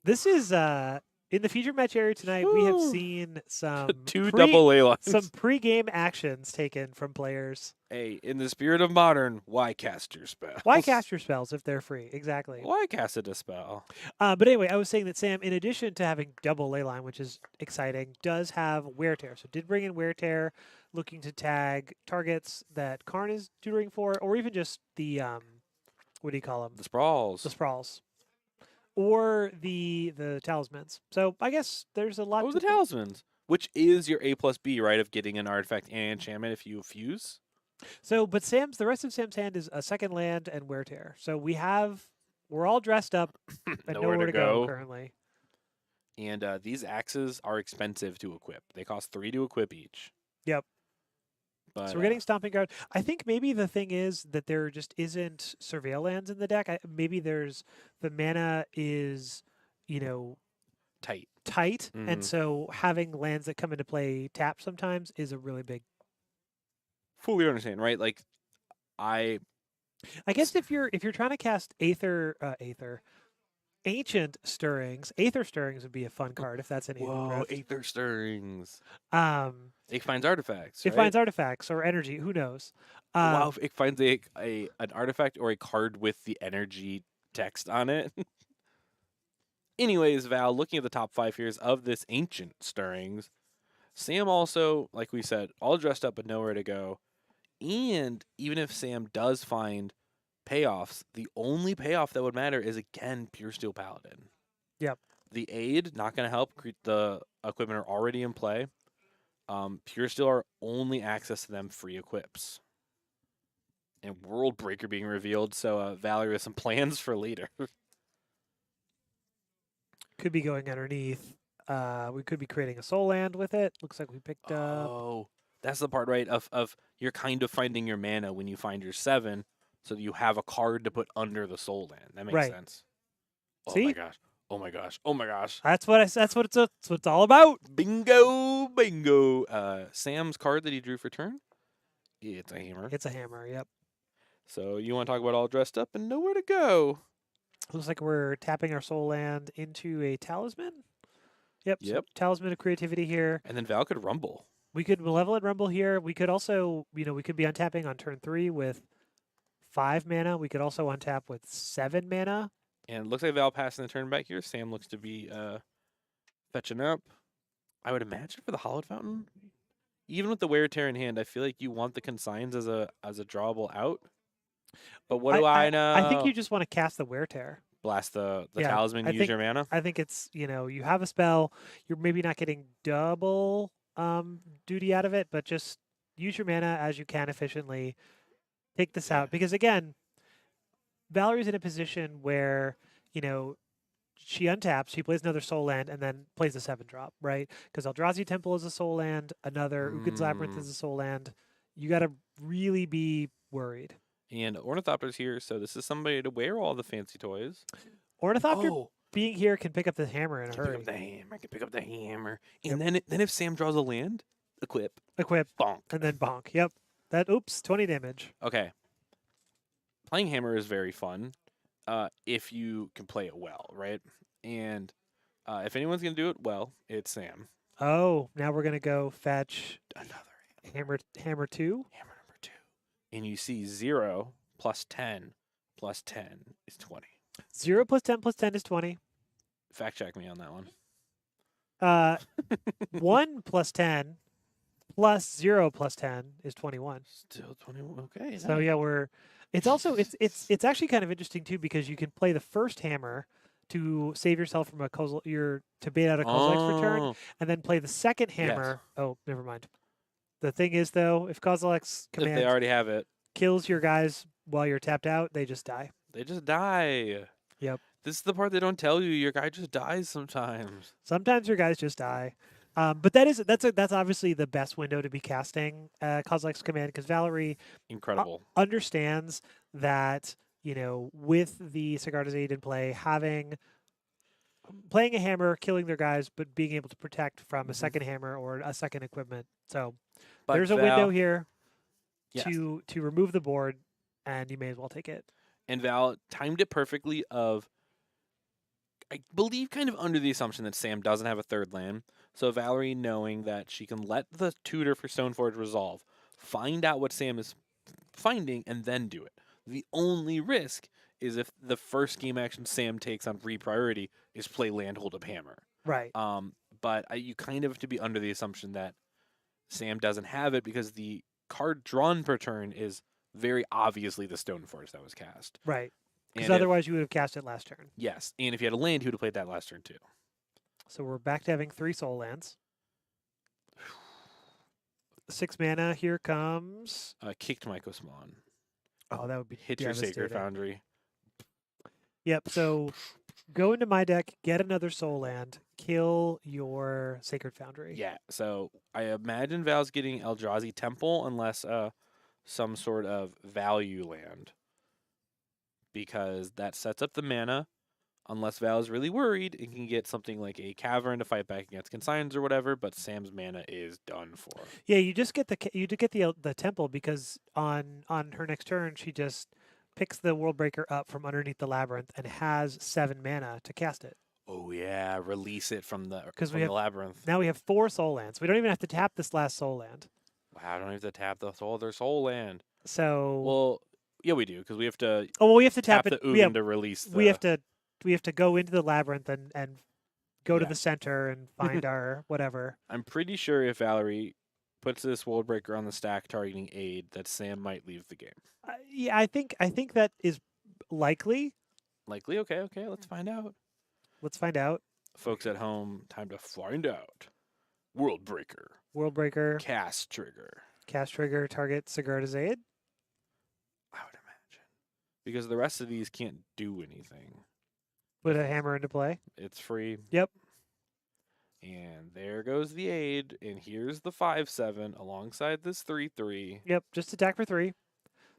this is in the feature match area tonight. We have seen some Two double ley lines. pre-game actions taken from players. Hey, in the spirit of modern, why cast your spell? Why cast your spells if they're free? Exactly. Why cast a spell? But anyway, I was saying that Sam, in addition to having double ley line, which is exciting, does have Wear Tear. So did bring in Wear Tear, looking to tag targets that Karn is tutoring for, or even just the what do you call them? The sprawls. The sprawls, or the talismans. So I guess there's a lot. Oh, to the talismans, which is your A plus B, right? Of getting an artifact and enchantment if you fuse. So, but the rest of Sam's hand is a second land and Wear Tear. So we're all dressed up and nowhere to go currently. And these axes are expensive to equip. They cost 3 to equip each. Yep. But, So we're getting Stomping Ground. I think maybe the thing is that there just isn't Surveil lands in the deck. Maybe the mana is, tight. and so having lands that come into play tap sometimes is a really big. Fully understand, right? Like, I guess if you're trying to cast Ancient Stirrings, Aether Stirrings would be a fun card if that's an Aether Stirrings. It finds artifacts. It right? finds artifacts or energy. Who knows? Wow, if it finds an artifact or a card with the energy text on it. Anyways, Val, looking at the top 5 here of this Ancient Stirrings, Sam also, like we said, all dressed up but nowhere to go. And even if Sam does find payoffs, the only payoff that would matter is, again, Pure Steel Paladin. Yep. The aid, not going to help. The equipment are already in play. Pure Steel are only access to them free equips. And World Breaker being revealed, so Valerie with some plans for later. Could be going underneath. We could be creating a soul land with it. Looks like we picked up. Oh, that's the part, right? Of you're kind of finding your mana when you find your 7, so that you have a card to put under the soul land. That makes sense. Oh See? my gosh! Oh my gosh! Oh my gosh! That's what it's all about. Bingo! Bingo! Sam's card that he drew for turn. It's a hammer. It's a hammer. Yep. So you want to talk about all dressed up and nowhere to go? Looks like we're tapping our soul land into a talisman. Yep. Yep. So talisman of creativity here. And then Val could rumble. We could Malevolent Rumble here. We could also, we could be untapping on turn 3 with 5 mana. We could also untap with 7 mana. And it looks like Val passing the turn back here. Sam looks to be fetching up. I would imagine for the Hallowed Fountain, even with the Wear Tear in hand, I feel like you want the consigns as a drawable out. But what do I know? I think you just want to cast the Wear Tear. Blast the talisman, use your mana? I think it's, you have a spell. You're maybe not getting double duty out of it, but just use your mana as you can efficiently. Take this out. Because again, Valerie's in a position where, she untaps, she plays another soul land, and then plays a 7-drop, right? Because Eldrazi Temple is a soul land, another Ugin's Labyrinth is a soul land. You got to really be worried. And Ornithopter's here, so this is somebody to wear all the fancy toys. Ornithopter being here can pick up the hammer in a hurry. Can pick up the hammer. And then if Sam draws a land, equip, bonk. And then bonk. Yep. 20 damage. Okay. Playing hammer is very fun if you can play it well, right? And if anyone's going to do it well, it's Sam. Oh, now we're going to go fetch another hammer 2. Hammer number 2. And you see 0 plus 10 plus 10 is 20. 0 plus 10 plus 10 is 20. Fact check me on that one. 1 plus 10 plus 0 plus 10 is 21. Still 21. Okay. So yeah, it's actually kind of interesting too, because you can play the first hammer to save yourself from to bait out a Kozilek's return, and then play the second hammer. Yes. Oh, never mind. The thing is, though, if Kozilek's command, if they already have it, kills your guys while you're tapped out, they just die. They just die. Yep. This is the part they don't tell you. Your guy just dies sometimes. Sometimes your guys just die. But that's obviously the best window to be casting Kozilek's Command because Valerie Incredible. understands that with the Sigarda's Aid in play, playing a hammer, killing their guys, but being able to protect from a second hammer or a second equipment. So But there's a window Val, here yes. to remove the board, and you may as well take it. And Val timed it perfectly I believe kind of under the assumption that Sam doesn't have a third land. So Valerie, knowing that she can let the tutor for Stoneforge resolve, find out what Sam is finding, and then do it. The only risk is if the first game action Sam takes on repriority is play land, hold up, hammer. Right. But you kind of have to be under the assumption that Sam doesn't have it because the card drawn per turn is very obviously the Stoneforge that was cast. Right. Because And otherwise you would have cast it last turn. yes, and if you had a land, he would have played that last turn too. So we're back to having 3 soul lands. 6 mana. Here comes. Kicked Mycosmon. Oh, that would be Hit your Sacred devastating. Foundry. Yep. So go into my deck, get another soul land, kill your Sacred Foundry. Yeah, so I imagine Val's getting Eldrazi Temple unless some sort of value land. Because that sets up the mana, unless Val is really worried and can get something like a Cavern to fight back against Consigns or whatever, but Sam's mana is done for. Yeah, you just get the temple because on her next turn she just picks the World Breaker up from underneath the labyrinth and has 7 mana to cast it. Oh yeah, release it from the the labyrinth. Now we have 4 soul lands. We don't even have to tap this last soul land. Wow, I don't have to tap the other soul land. So well, yeah, we do because we have to. Oh, well, we have to tap the it. Ugin to release. We have to go into the labyrinth and go to Yeah. the center and find our whatever. I'm pretty sure if Valerie puts this World Breaker on the stack targeting aid, that Sam might leave the game. Yeah, I think that is likely. Likely? Okay, let's find out. Let's find out. Folks at home, time to find out. World Breaker. World Breaker. Cast trigger. Cast trigger. Target Sigarda's Aid. I would imagine. Because the rest of these can't do anything. Put a hammer into play. It's free. Yep. And there goes the aid. And here's the 5/7 alongside this 3/3. Yep. Just attack for 3.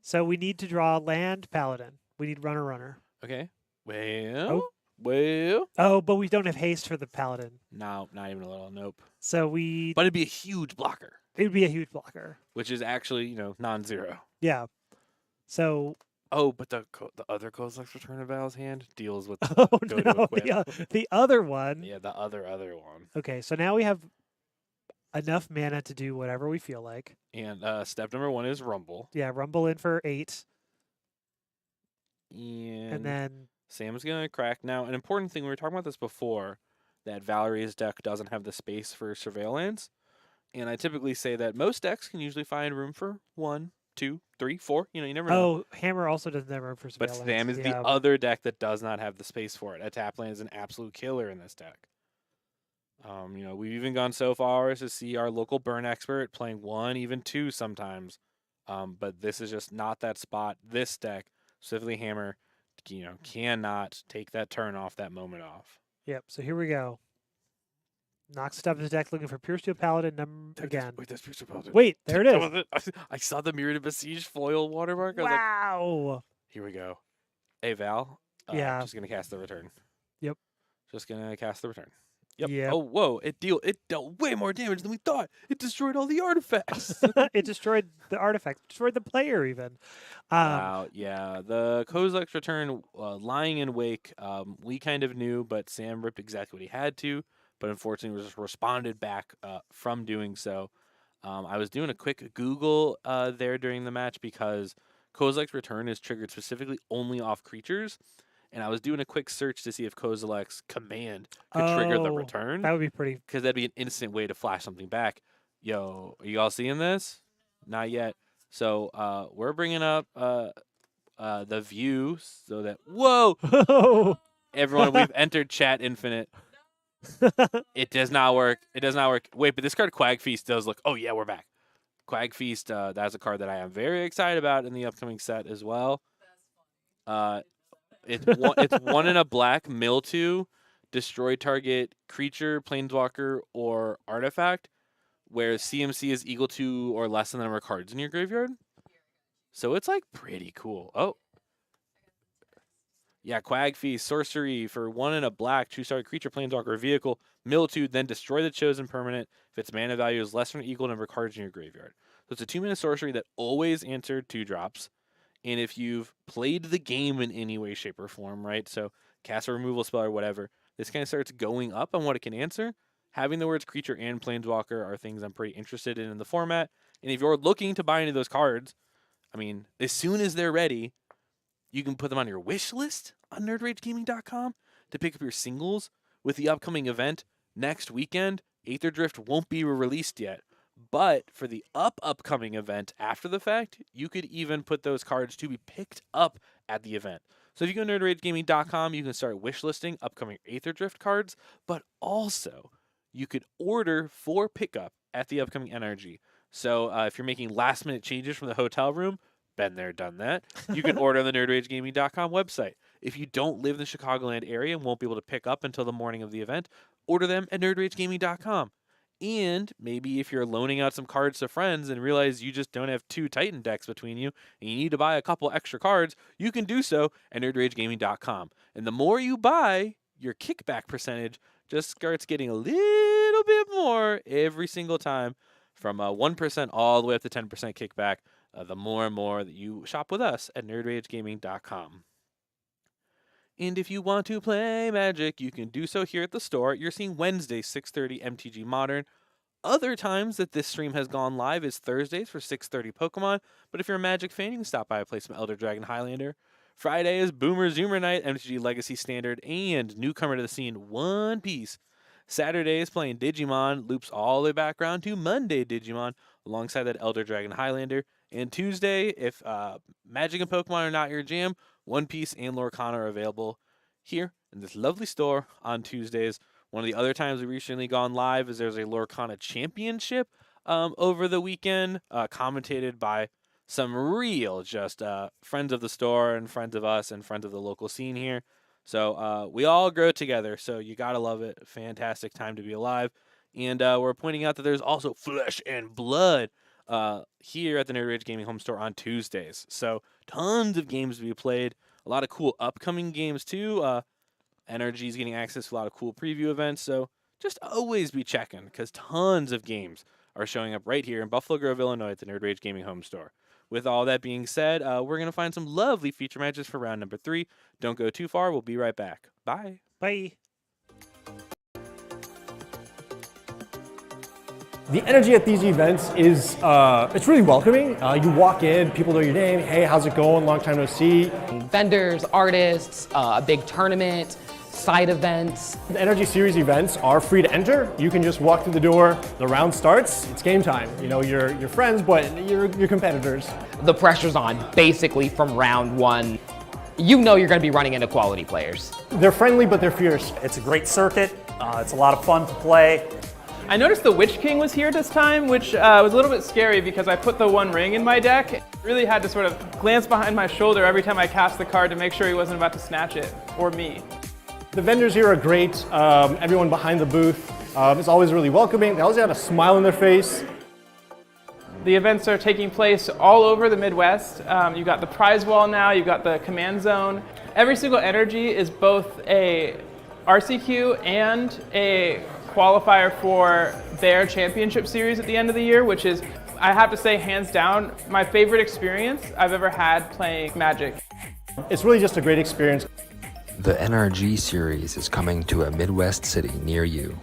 So we need to draw land paladin. We need runner. Okay. Well. Oh, but we don't have haste for the paladin. No, not even a little. Nope. So But it'd be a huge blocker. It would be a huge blocker. Which is actually, non-zero. Yeah. So. Oh, but the other Kozilek's Return of Val's hand deals with Oh go no, to equip. the other one. Yeah, the other one. Okay, so now we have enough mana to do whatever we feel like. And step number 1 is Rumble. Yeah, Rumble in for 8. And then Sam's going to crack. Now, an important thing, we were talking about this before, that Valerie's deck doesn't have the space for Surveillance. And I typically say that most decks can usually find room for 1, 2, 3, 4. You never know. Oh, Hammer also doesn't have room for But Surveillance. Sam is the other deck that does not have the space for it. A tap land is an absolute killer in this deck. We've even gone so far as to see our local burn expert playing 1, even 2 sometimes. But this is just not that spot. This deck, specifically Hammer, cannot take that turn off, that moment off. Yep, so here we go. Knocks it up his deck looking for Pure Steel Paladin again. Wait, that's Pure Steel Paladin. Wait, there it is. I saw the Myriad Besiege foil watermark. I was wow. Here we go. Hey, Val. Yeah. Just going to cast the return. Yep. Just going to cast the return. Yep. Yep. Oh, whoa. It dealt way more damage than we thought. It destroyed all the artifacts. It destroyed the artifact, destroyed the player even. Wow. Yeah. The Kozilek's Return, lying in wake, we kind of knew, but Sam ripped exactly what he had to. But unfortunately, was responded back from doing so. I was doing a quick Google there during the match because Kozilek's Return is triggered specifically only off creatures. And I was doing a quick search to see if Kozilek's Command could trigger the return. That would be pretty. Because that'd be an instant way to flash something back. Yo, are you all seeing this? Not yet. So we're bringing up the view so that... Whoa! Everyone, we've entered Chat Infinite. It does not work. It does not work. Wait, but this card, Quag Feast, does look... Oh, yeah, we're back. Quag Feast, that's a card that I am very excited about in the upcoming set as well. It's 1 in a black, mill 2, destroy target creature, planeswalker, or artifact, where CMC is equal to or less than the number of cards in your graveyard. So it's like pretty cool. Oh, yeah, Quag Feast, sorcery for 1 in a black, choose target creature, planeswalker, or vehicle, mill 2, then destroy the chosen permanent if its mana value is less than or equal to the number of cards in your graveyard. So it's a 2-mana sorcery that always answered 2-drops. And if you've played the game in any way, shape, or form, right? So cast a removal spell or whatever, this kind of starts going up on what it can answer. Having the words creature and planeswalker are things I'm pretty interested in the format. And if you're looking to buy any of those cards, I mean, as soon as they're ready, you can put them on your wish list on nerdragegaming.com to pick up your singles. With the upcoming event next weekend, Aether Drift won't be released yet. But for the upcoming event after the fact, you could even put those cards to be picked up at the event. So if you go to nerdragegaming.com, you can start wishlisting upcoming Aether Drift cards, but also you could order for pickup at the upcoming NRG. So if you're making last minute changes from the hotel room, been there, done that. You can order on the nerdragegaming.com website. If you don't live in the Chicagoland area and won't be able to pick up until the morning of the event, order them at nerdragegaming.com. And maybe if you're loaning out some cards to friends and realize you just don't have 2 Titan decks between you and you need to buy a couple extra cards, you can do so at nerdragegaming.com. And the more you buy, your kickback percentage just starts getting a little bit more every single time, from 1% all the way up to 10% kickback, the more and more that you shop with us at nerdragegaming.com. And if you want to play Magic, you can do so here at the store. You're seeing Wednesday, 6:30 MTG Modern. Other times that this stream has gone live is Thursdays for 6:30 Pokemon. But if you're a Magic fan, you can stop by and play some Elder Dragon Highlander. Friday is Boomer Zoomer Night, MTG Legacy Standard, and newcomer to the scene, One Piece. Saturday is playing Digimon, loops all the way back around to Monday Digimon, alongside that Elder Dragon Highlander. And Tuesday, if Magic and Pokemon are not your jam, One Piece and Lorcana are available here in this lovely store on Tuesdays. One of the other times we've recently gone live is there's a Lorcana Championship over the weekend, commentated by some real just friends of the store and friends of us and friends of the local scene here. So we all grow together, so you gotta love it. Fantastic time to be alive. And we're pointing out that there's also Flesh and Blood here at the Nerd Rage Gaming Home Store on Tuesdays. So tons of games to be played. A lot of cool upcoming games too. NRG is getting access to a lot of cool preview events. So just always be checking, because tons of games are showing up right here in Buffalo Grove, Illinois at the Nerd Rage Gaming Home Store. With all that being said, we're going to find some lovely feature matches for round number 3. Don't go too far. We'll be right back. Bye. Bye. The energy at these events is it's really welcoming. You walk in, people know your name. Hey, how's it going? Long time no see. Vendors, artists, a big tournament, side events. The Energy Series events are free to enter. You can just walk through the door, the round starts, it's game time. You know, you're friends, but you're competitors. The pressure's on basically from round 1. You know you're going to be running into quality players. They're friendly, but they're fierce. It's a great circuit. It's a lot of fun to play. I noticed the Witch King was here this time, which was a little bit scary because I put the One Ring in my deck. Really had to sort of glance behind my shoulder every time I cast the card to make sure he wasn't about to snatch it, or me. The vendors here are great. Everyone behind the booth is always really welcoming. They always have a smile on their face. The events are taking place all over the Midwest. You've got the prize wall now, you've got the command zone. Every single energy is both a RCQ and a qualifier for their championship series at the end of the year, which is, I have to say, hands down, my favorite experience I've ever had playing Magic. It's really just a great experience. The NRG series is coming to a Midwest city near you.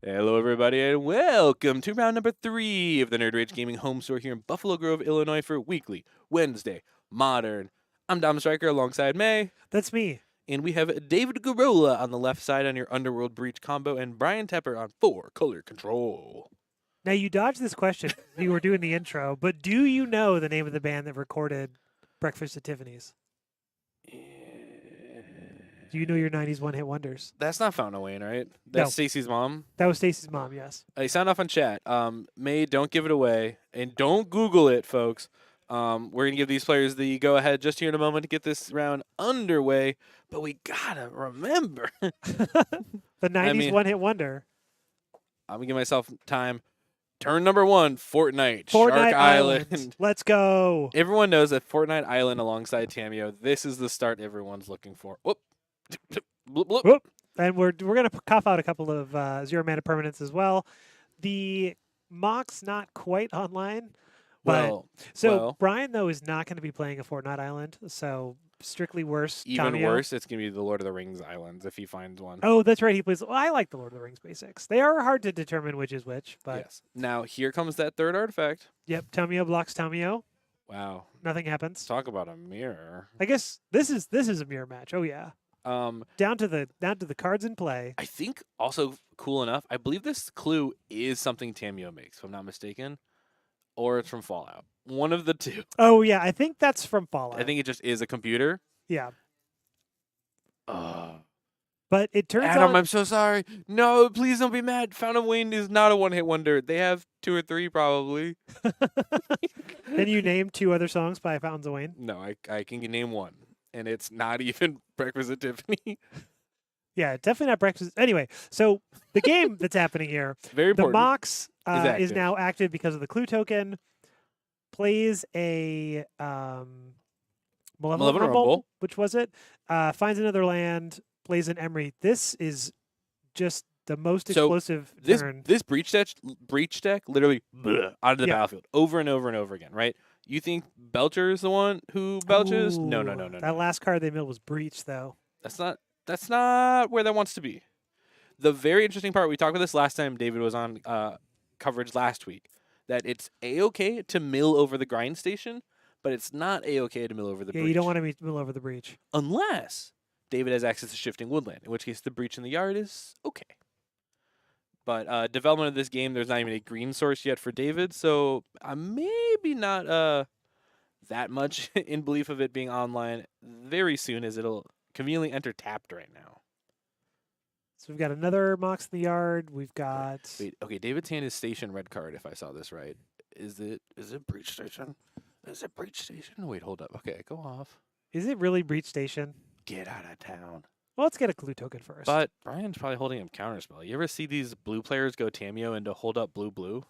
Hello, everybody, and welcome to round number 3 of the Nerd Rage Gaming Home Store here in Buffalo Grove, Illinois for weekly Wednesday Modern. I'm Dom Stryker alongside May, That's me. and we have David Garola on the left side on your Underworld Breach combo, and Brian Tepper on 4 Color Control. Now, you dodged this question. You were doing the intro, but do you know the name of the band that recorded Breakfast at Tiffany's? Do you know your 90s one-hit wonders? That's not Fountain of Wayne, right? That's No. Stacy's mom. That was Stacy's mom, yes. Hey, sound off on chat. May, don't give it away, and don't Google it, folks. We're going to give these players the go-ahead just here in a moment to get this round underway, but we got to remember. The 90s one-hit wonder. I'm going to give myself time. Turn number 1, Fortnite. Fortnite Shark Island. Island. Let's go. Everyone knows that Fortnite Island alongside Tameo, this is the start everyone's looking for. Whoop. Bloop, bloop. Whoop. And we're going to cough out a couple of zero-mana permanents as well. The mock's not quite online. But Brian, though, is not going to be playing a Fortnite Island, so strictly worse. Even Tameo. worse, it's going to be the Lord of the Rings Islands if he finds one. Oh, that's right. He plays. Well, I like the Lord of the Rings basics. They are hard to determine which is which, but Yes. Now, here comes that third artifact. yep, Tameo blocks Tameo. Wow. Nothing happens. Talk about a mirror. I guess this is a mirror match. Oh yeah, down to the cards in play. I think also cool enough, I believe this clue is something Tameo makes, if I'm not mistaken, or it's from Fallout. One of the two. Oh yeah, I think that's from Fallout. I think it just is a computer. Yeah, Uh, but it turns Adam, out I'm so sorry. No, please don't be mad. Fountain of Wayne is not a one-hit wonder. They have 2 or 3 probably. Can you name 2 other songs by Fountains of Wayne? No, I can name one, and it's not even Breakfast at Tiffany. Yeah, definitely not breakfast. Anyway, so the game that's happening here, Very the important. Mox is active. now active because of the clue token. Plays a Malevolent Rumble, which was it? Finds another land, plays an Emery. This is just the most explosive turn. This breach deck literally out of the Yeah. battlefield over and over and over again, right? You think Belcher is the one who belches? No. That last card they milled was Breach, though. That's not where that wants to be. The very interesting part, we talked about this last time David was on coverage last week, that it's A-okay to mill over the grind station, but it's not A-okay to mill over the breach. You don't want to mill over the Breach. Unless David has access to shifting woodland, in which case the breach in the yard is okay. But development of this game, there's not even a green source yet for David, so I'm maybe not that much in belief of it being online very soon, as it'll conveniently enter tapped right now. So we've got another Mox in the yard. We've got... Wait, okay, David's hand is station red card, if I saw this right. Is it breach station? Is it breach station? Wait, hold up. Okay, go off. Is it really Breach Station? Get out of town. Well, let's get a clue token first. But Brian's probably holding him counterspell. You ever see these blue players go Tameo into hold up blue?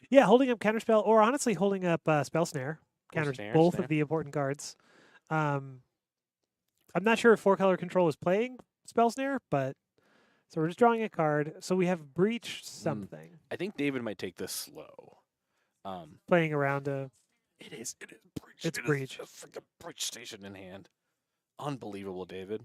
Yeah, holding up Counterspell, or honestly holding up Spell Snare. Counters Snare, both snare. of the important cards. I'm not sure if 4-color control is playing Spell Snare, but... So we're just drawing a card. So we have Breach something. I think David might take this slow. Playing around a... It is breach. It's It is breach. a freaking breach station in hand. Unbelievable, David.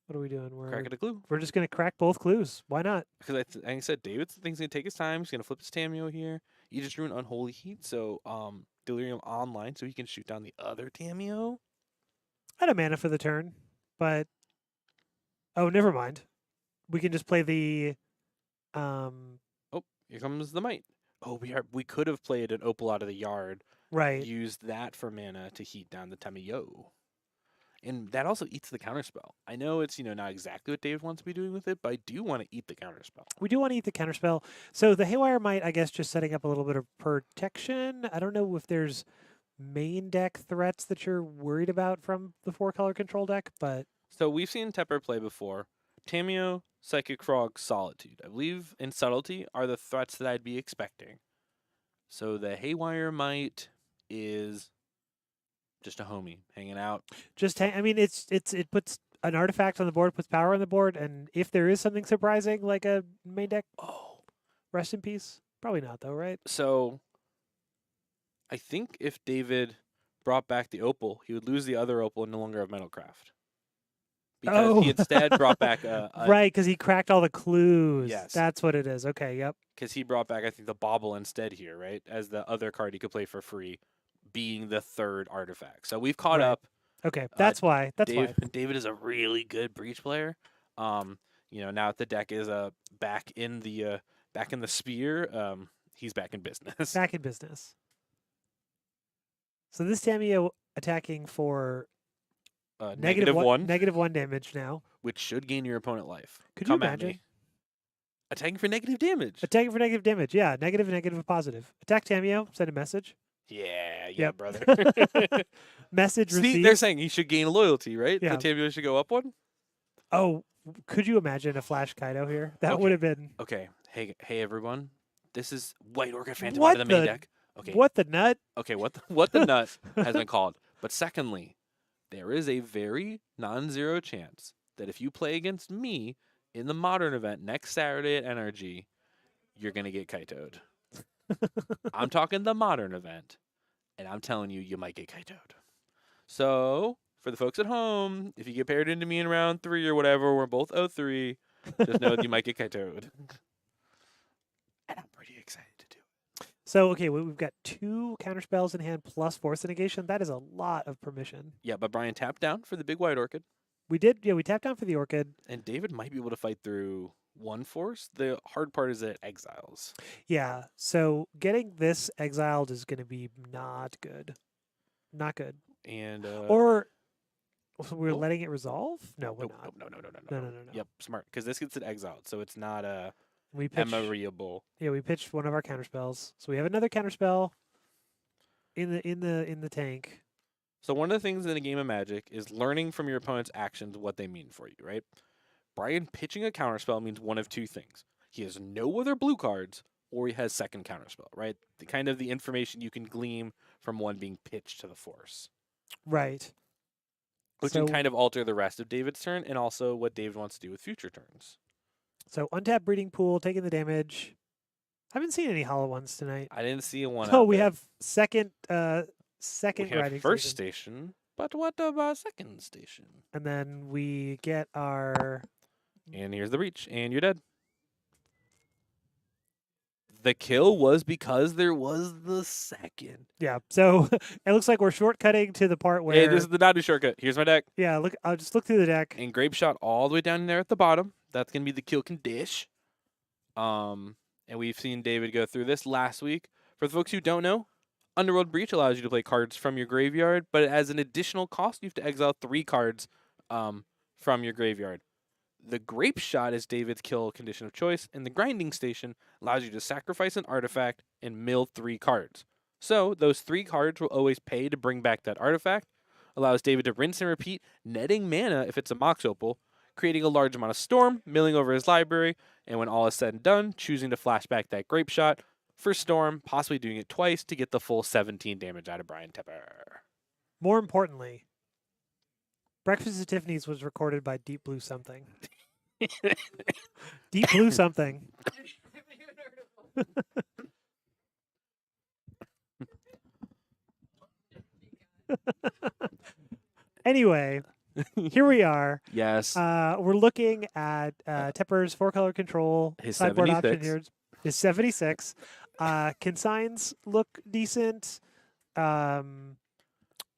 What are we doing? Crack it a clue. We're just going to crack both clues. Why not? Because like I said, David thinks he's going to take his time. He's going to flip his Tameo here. You just drew an Unholy Heat, so Delirium online so he can shoot down the other Tameo. I had a mana for the turn, but... Oh, never mind. We can just play the... Oh, here comes the Might. Oh, we could have played an Opal out of the yard. Right. Used that for mana to heat down the Tameo. And that also eats the counterspell. I know it's, not exactly what David wants to be doing with it, but I do want to eat the counterspell. We do want to eat the counterspell. So the Haywire Might, I guess, just setting up a little bit of protection. I don't know if there's main deck threats that you're worried about from the 4-color control deck, but... So we've seen Tepper play before. Tameo, Psychic Frog, Solitude. I believe in Subtlety are the threats that I'd be expecting. So the Haywire Might is just a homie hanging out. It puts an artifact on the board, puts power on the board, and if there is something surprising like a main deck, rest in peace. Probably not though, right? So I think if David brought back the Opal, he would lose the other Opal and no longer have Metalcraft. because he Oh. instead brought back Right, because he cracked all the clues. Yes. That's what it is. Okay, yep. because he brought back, I think, the bauble instead here, right? As the other card he could play for free, being the third artifact. So we've caught Right. up. Okay, that's why. That's why. David is a really good Breach player. Now that the deck is back in the spear, he's back in business. Back in business. So this Tamiyo attacking for -1, -1 damage now. which should gain your opponent life. Could you Come at imagine? me. Attacking for negative damage. Attacking for negative damage. Yeah, negative, negative, positive. Attack Tamiyo. Send a message. Yeah, Yep. brother. Message See, received. they're saying he should gain loyalty, right? Yeah. The Tamio should go up one. Oh, could you imagine a Flash Kaido here? That Okay. would have been Okay. Hey, everyone. This is White Orchid Phantom What out of the main the- deck. Okay. what the nut? Okay. What the nut has been called. But secondly, there is a very non-zero chance that if you play against me in the modern event next Saturday at NRG, you're gonna get Kaito'd. I'm talking the modern event, and I'm telling you, you might get Kaito'd. So for the folks at home, if you get paired into me in round 3 or whatever, we're both 0-3, just know that you might get Kaito'd. And I'm pretty excited to do it. So okay, we've got 2 counterspells in hand plus Force Negation. That is a lot of permission. Yeah, but Brian tapped down for the big White Orchid, We did. Yeah, we tapped down for the Orchid. and David might be able to fight through 1 force. The hard part is that exiles. Yeah. So getting this exiled is going to be not good. Not good. And Or so we're Nope. letting it resolve? No, we're nope, not. no. No. Yep, smart. Because this gets it exiled, so it's not We pitched. memorable. Yeah, we pitched one of our counterspells. So we have another counterspell in the tank. So one of the things in a game of Magic is learning from your opponent's actions what they mean for you, right? Brian pitching a counterspell means one of 2 things. He has no other blue cards, or he has second counterspell, right? The kind of the information you can glean from one being pitched to the force, Right. which So- can kind of alter the rest of David's turn and also what David wants to do with future turns. So untapped breeding pool, taking the damage. I haven't seen any hollow ones tonight. I didn't see one. Oh, out we there. have second we have riding first station. station, but what about second station? And then we get our And here's the breach, and you're dead. The kill was because there was the second. yeah. So it looks like we're shortcutting to the part where Hey, this is the Nadu shortcut. Here's my deck. yeah. Look, I'll just look through the deck. And Grape Shot all the way down there at the bottom. That's going to be the kill condition. And we've seen David go through this last week. For the folks who don't know, Underworld Breach allows you to play cards from your graveyard, but as an additional cost, you have to exile 3 cards from your graveyard. The Grape Shot is David's kill condition of choice, and the Grinding Station allows you to sacrifice an artifact and mill 3 cards. So those 3 cards will always pay to bring back that artifact, allows David to rinse and repeat, netting mana if it's a Mox Opal, creating a large amount of Storm, milling over his library, and when all is said and done, choosing to flash back that Grape Shot for Storm, possibly doing it twice to get the full 17 damage out of Brian Tepper. More importantly, Breakfast at Tiffany's was recorded by Deep Blue something. Deep Blue something. Anyway, here we are. Yes. We're looking at Tepper's 4-color control. His sideboard option 76. here is 76. Consigns look decent.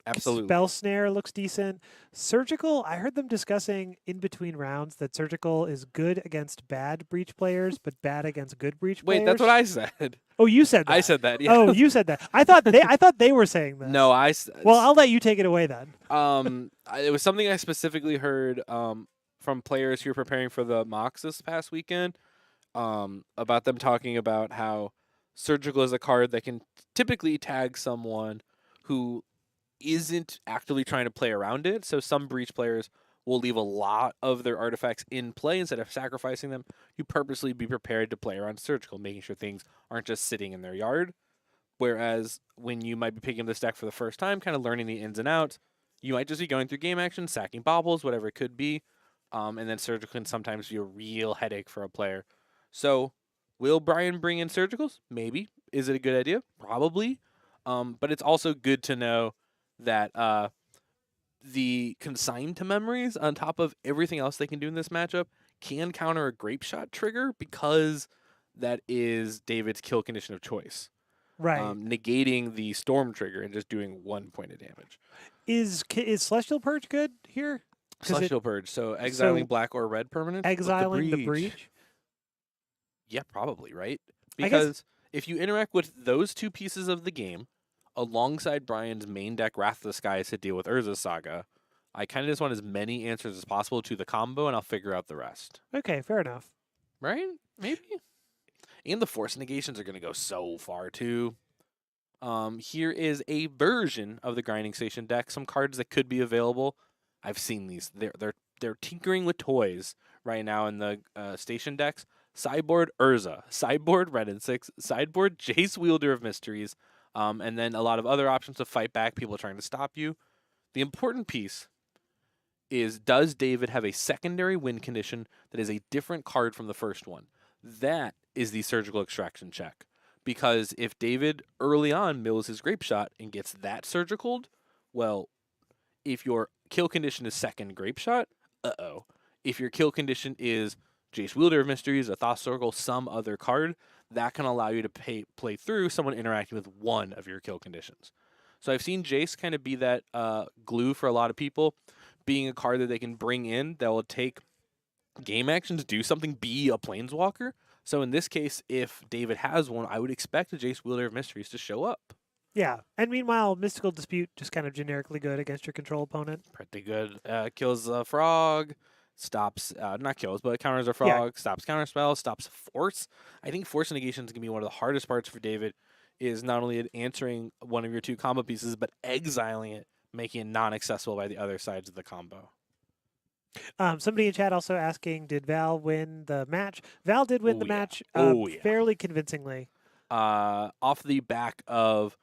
Absolutely. Spell Snare looks decent. Surgical, I heard them discussing in between rounds that Surgical is good against bad Breach players, but bad against good Breach players. Wait, that's what I said. Oh, you said that. I said that. Yeah. Oh, you said that. I thought they were saying that. No, Well, I'll let you take it away then. It was something I specifically heard from players who were preparing for the mocks this past weekend about them talking about how Surgical is a card that can typically tag someone who isn't actively trying to play around it. So some Breach players will leave a lot of their artifacts in play instead of sacrificing them. You purposely be prepared to play around Surgical, making sure things aren't just sitting in their yard. Whereas when you might be picking this deck for the first time, kind of learning the ins and outs, you might just be going through game action, sacking baubles, whatever it could be. And then Surgical can sometimes be a real headache for a player. So will Brian bring in Surgicals? Maybe. Is it a good idea? Probably. But it's also good to know that the consign to memories on top of everything else they can do in this matchup can counter a grape shot trigger because that is David's kill condition of choice. Right. Negating the storm trigger and just doing 1 point of damage. Is Celestial Purge good here? Celestial Purge, so exiling black or red permanents? Exiling the breach? Yeah, probably, right? I guess- Because if you interact with those two pieces of the game, alongside Brian's main deck Wrath of the Skies to deal with Urza's Saga, I kind of just want as many answers as possible to the combo, and I'll figure out the rest. Okay, fair enough. Right? Maybe? And the Force Negations are going to go so far, too. Here is a version of the Grinding Station deck. Some cards that could be available. I've seen these. They're tinkering with toys right now in the station decks. Sideboard Urza, sideboard Red and 6, sideboard Jace Wielder of Mysteries, and then a lot of other options to fight back people trying to stop you. The important piece is, does David have a secondary win condition that is a different card from the first one? That is the surgical extraction check. Because if David early on mills his grape shot and gets that surgicaled, well, if your kill condition is second grape shot, if your kill condition is Jace Wielder of Mysteries, a Thought Circle, some other card, that can allow you to play through someone interacting with one of your kill conditions. So I've seen Jace kind of be that glue for a lot of people, being a card that they can bring in that will take game actions, do something, be a Planeswalker. So in this case, if David has one, I would expect a Jace Wielder of Mysteries to show up. Yeah, and meanwhile, Mystical Dispute just kind of generically good against your control opponent. Pretty good. Kills a frog, stops, not kills, but counters a frog, stops counterspell, stops force. I think force negation is going to be one of the hardest parts for David, is not only answering one of your two combo pieces, but exiling it, making it non-accessible by the other sides of the combo. Somebody in chat also asking, did Val win the match? Val did win the match fairly convincingly. Off the back of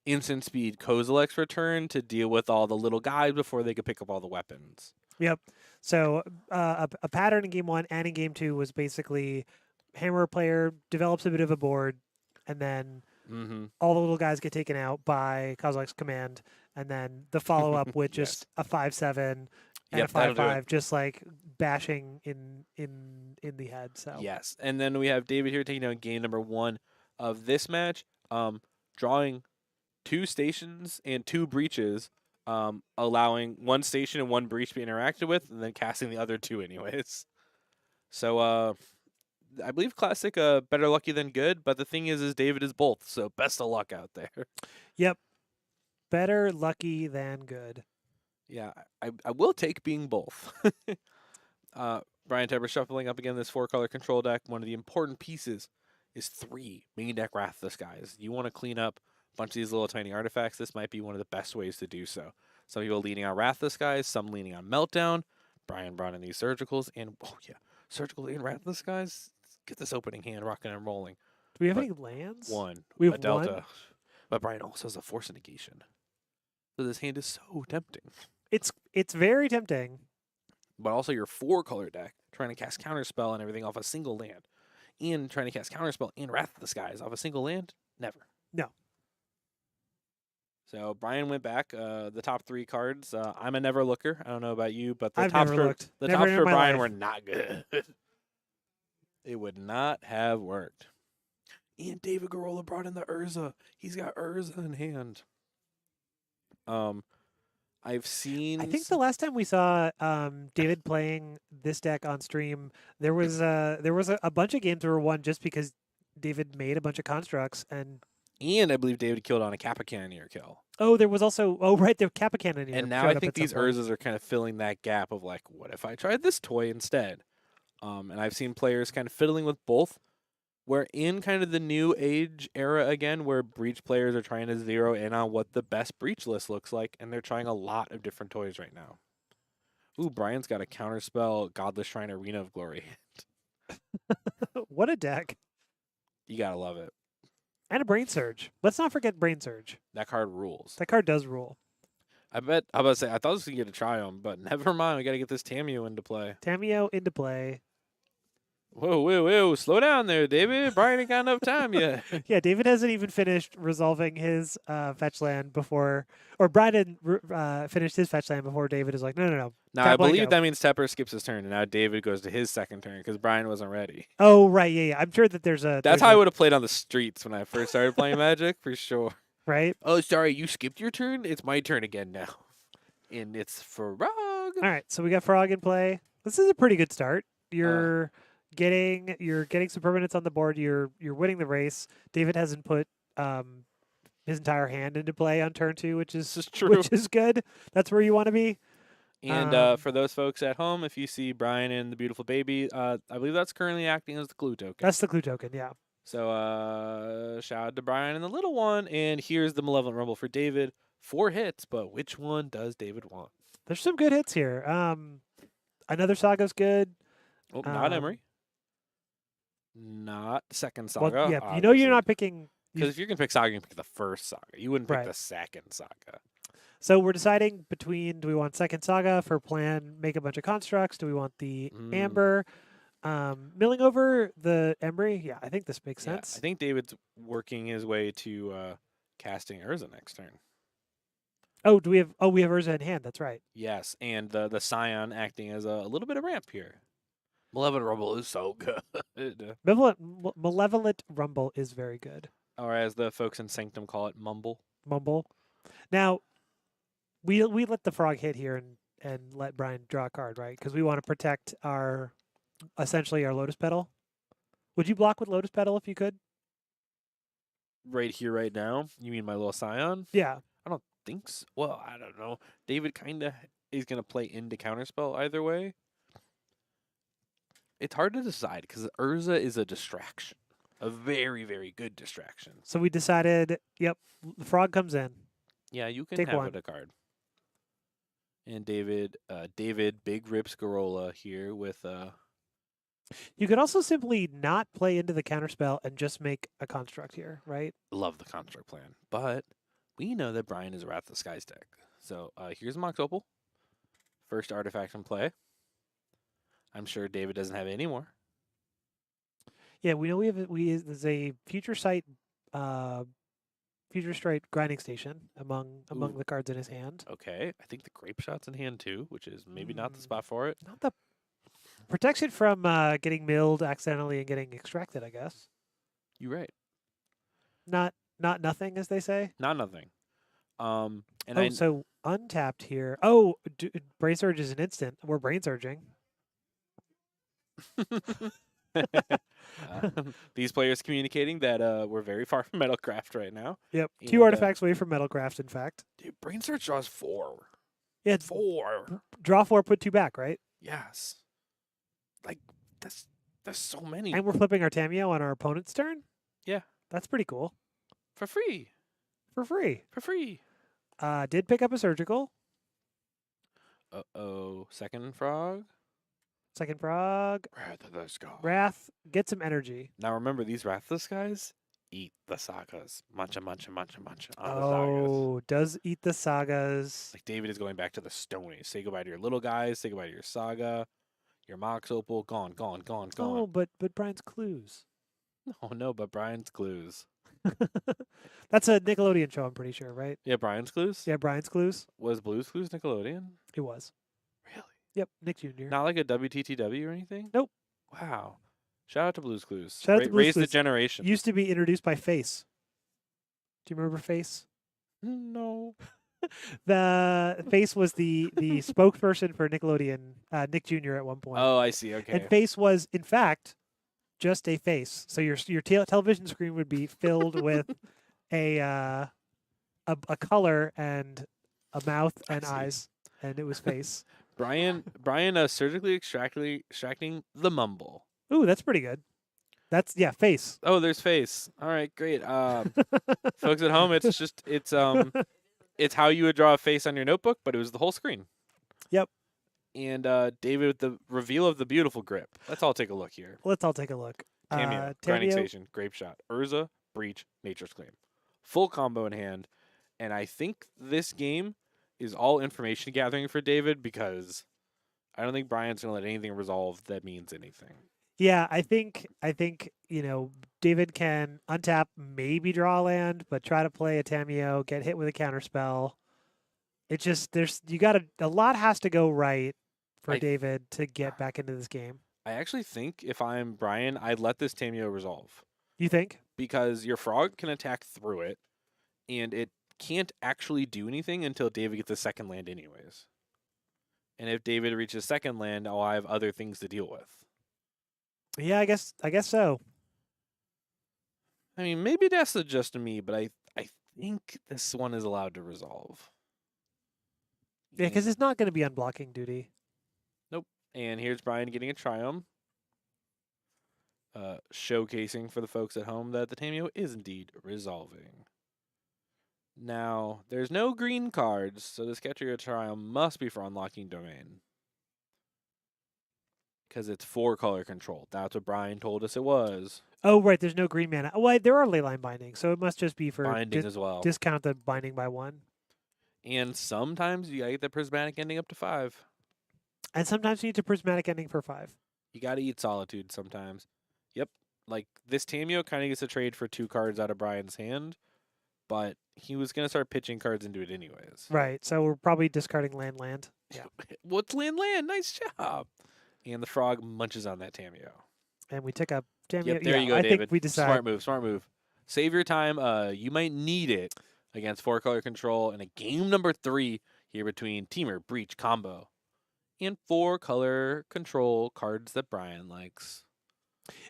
instant speed Kozilek's return to deal with all the little guys before they could pick up all the weapons. Yep. So a pattern in game 1 and in game 2 was basically Hammer player develops a bit of a board, and then all the little guys get taken out by Kozilek's command, and then the follow-up with just a 5/7 and a 5/5, just like bashing in the head. So yes, and then we have David here taking down game number 1 of this match, drawing 2 stations and 2 breaches, allowing 1 station and 1 breach to be interacted with, and then casting the other 2 anyways. So I believe classic better lucky than good, but the thing is David is both, so best of luck out there. Yep, better lucky than good. Yeah, I will take being both. Brian Tepper shuffling up again this 4-color control deck. One of the important pieces is 3 main deck Wrath of the Skies. You want to clean up a bunch of these little tiny artifacts. This might be one of the best ways to do so. Some people leaning on Wrath of the Skies, some leaning on Meltdown. Brian brought in these surgicals, and surgical and Wrath of the Skies. Let's get this opening hand rocking and rolling. Do we have any lands? One. We have a Delta. one? But Brian also has a Force negation. So this hand is so tempting. It's very tempting. But also your 4-color deck, trying to cast Counterspell and everything off a single land. And trying to cast Counterspell and Wrath of the Skies off a single land? Never. No. So Brian went back. The top 3 cards. I'm a never looker. I don't know about you, but the I've tops never for looked. the Never tops in for my Brian life. were not good. It would not have worked. And David Garola brought in the Urza. He's got Urza in hand. I've seen. I think the last time we saw David playing this deck on stream, there was a bunch of games that were won just because David made a bunch of constructs, and I believe David killed on a Kappa Cannoneer kill. oh, there was also the Kappa Cannoneer. And now I think these Urzas are kind of filling that gap of like, what if I tried this toy instead? And I've seen players kind of fiddling with both. We're in kind of the new age era again, where breach players are trying to zero in on what the best breach list looks like, and they're trying a lot of different toys right now. Ooh, Brian's got a Counterspell Godless Shrine Arena of Glory. What a deck. You gotta love it. And a Brain Surge. Let's not forget Brain Surge. That card rules. That card does rule. I bet, I was about to say, I thought I was going to get a Triumph, but never mind. We got to get this Tameo into play. Tameo into play. Whoa, whoa, whoa! Slow down there, David. Brian ain't got enough time yet. Yeah, David hasn't even finished resolving his fetch land before, or Brian didn't finished his fetch land before David is like, no. Now Tap I land, believe go. that means Tepper skips his turn, and now David goes to his second turn because Brian wasn't ready. Oh, right, yeah. I'm sure that there's a. That's how I would have played on the streets when I first started playing Magic, for sure. Right. Oh, sorry, you skipped your turn. It's my turn again now, and it's Frog. All right, so we got Frog in play. This is a pretty good start. You're getting some permanents on the board. You're winning the race. David hasn't put his entire hand into play on turn 2, which is true. which is good. That's where you want to be. And for those folks at home, if you see Brian and the beautiful baby, I believe that's currently acting as the clue token. That's the clue token, yeah. So shout out to Brian and the little one. And here's the Malevolent Rumble for David. 4 hits, but which one does David want? There's some good hits here. Another Saga's good. Oh, not Emery. Not Second Well, Saga. yeah, you know you're not picking. Because if you're going to pick Saga, you can pick the first Saga. You wouldn't pick Right. the second Saga. So we're deciding between, do we want Second Saga for plan, make a bunch of constructs? Do we want the Amber? Milling over the Embry? Yeah, I think this makes Yeah, sense. I think David's working his way to casting Urza next turn. Oh, we have Urza in hand. That's right. Yes, and the Scion acting as a little bit of ramp here. Malevolent Rumble is so good. Malevolent Rumble is very good. Or as the folks in Sanctum call it, Mumble. Mumble. Now, we let the frog hit here and let Brian draw a card, right? Because we want to protect essentially our Lotus Petal. Would you block with Lotus Petal if you could? Right here, right now? You mean my little Scion? Yeah. I don't think so. Well, I don't know. David kind of is going to play into Counterspell either way. It's hard to decide because Urza is a distraction. A very, very good distraction. So we decided, yep, the frog comes in. Yeah, you can Take have one. it a card. And David Big Rips Garola here with You could also simply not play into the counterspell and just make a construct here, right? love the construct plan. But we know that Brian is a Wrath of the Skies deck. So here's Mox Opal. First artifact in play. I'm sure David doesn't have any more. Yeah, we know there's a future sight grinding station among Ooh. the cards in his hand. Okay, I think the Grape Shot's in hand too, which is maybe not the spot for it. Not the protection from getting milled accidentally and getting extracted, I guess. You're right. Not nothing, as they say. Not nothing. And So untapped here. Oh, brain surge is an instant. We're brain surging. these players communicating that we're very far from Metalcraft right now. Yep. And, 2 artifacts away from Metalcraft, in fact. Dude, Brain Search draws 4. Yeah, 4. draw 4, put 2 back, right? Yes. Like that's so many. And we're flipping our Tameo on our opponent's turn? Yeah. That's pretty cool. For free. For free. For free. Did pick up a surgical. Uh-oh. Second frog. Second frog. Wrath of the Skies. Wrath. Get some energy. Now remember, these Wrath of the Skies eat the sagas. Muncha, muncha, muncha, muncha on the sagas. Oh, does eat the sagas. Like David is going back to the Stone Age. Say goodbye to your little guys. Say goodbye to your saga. Your Mox Opal. Gone, gone, gone, gone. Oh, but Brian's clues. Oh, no, but Brian's Clues. That's a Nickelodeon show, I'm pretty sure, right? Yeah, Brian's Clues? Yeah, Brian's clues. Was Blue's Clues Nickelodeon? It was. Really? Yep, Nick Jr. Not like a WTTW or anything? Nope. Wow. Shout out to Blue's Clues. Shout out to Blue's Raised Clues. the generation. Used to be introduced by Face. Do you remember Face? No. The Face was the spokesperson for Nickelodeon, Nick Jr. at one point. Oh, I see. Okay. And Face was, in fact, just a face. So your television screen would be filled with a color and a mouth and see. eyes, and it was Face. Brian surgically extracting the mumble. Ooh, that's pretty good. That's Face. Oh, there's face. All right, great. Folks at home, it's how you would draw a face on your notebook, but it was the whole screen. Yep. And David with the reveal of the beautiful grip. Let's all take a look here. Let's all take a look. Tameo, Grinding Station, Grape Shot, Urza, Breach, Nature's Claim. Full combo in hand. And I think this game is all information gathering for David because I don't think Brian's going to let anything resolve that means anything. Yeah, I think David can untap, maybe draw a land, but try to play a Tameo, get hit with a counterspell. It's just there's you got a lot has to go right for I David to get back into this game. I actually think if I'm Brian, I'd let this Tameo resolve You think? because your frog can attack through it, and it can't actually do anything until David gets a second land, anyways. And if David reaches second land, I have other things to deal with. Yeah, I guess so. I mean, maybe that's just me, but I think this one is allowed to resolve. Yeah, because it's not going to be unblocking duty. Nope. And here's Brian getting a triumph. Showcasing for the folks at home that the Tameo is indeed resolving. Now, there's no green cards, so this Catcher Triumph must be for unlocking domain. Because it's 4-color control. That's what Brian told us it was. Oh, right. There's no green mana. Oh, wait, there are leyline bindings, so it must just be for Binding as well. discount the binding by 1. And sometimes you gotta get the prismatic ending up to 5. And sometimes you need to prismatic ending for 5. You gotta eat solitude sometimes. Yep. Like this Tameo kind of gets a trade for 2 cards out of Brian's hand, but he was gonna start pitching cards into it anyways. Right. So we're probably discarding land. Yeah. What's land? Nice job. And the frog munches on that Tameo. And we took up Tameo. Yep, there yeah, you go, I David. think we decide. Smart move. Save your time. You might need it against 4-color control in a game number 3 here between Teamer, Breach, Combo, and 4-color control cards that Brian likes.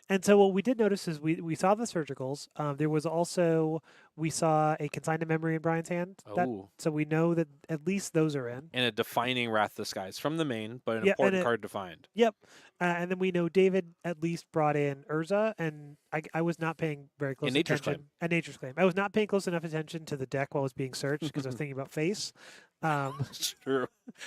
And so what we did notice is we saw the surgicals. There was also we saw a consigned to memory in Brian's hand. Oh. So we know that at least those are in. And a defining Wrath of the Skies from the main, but an Yeah, important card to find. Yep. And then we know David at least brought in Urza, and I was not paying very close Nature's attention. Claim. And Nature's Claim. I was not paying close enough attention to the deck while it was being searched because I was thinking about face. True.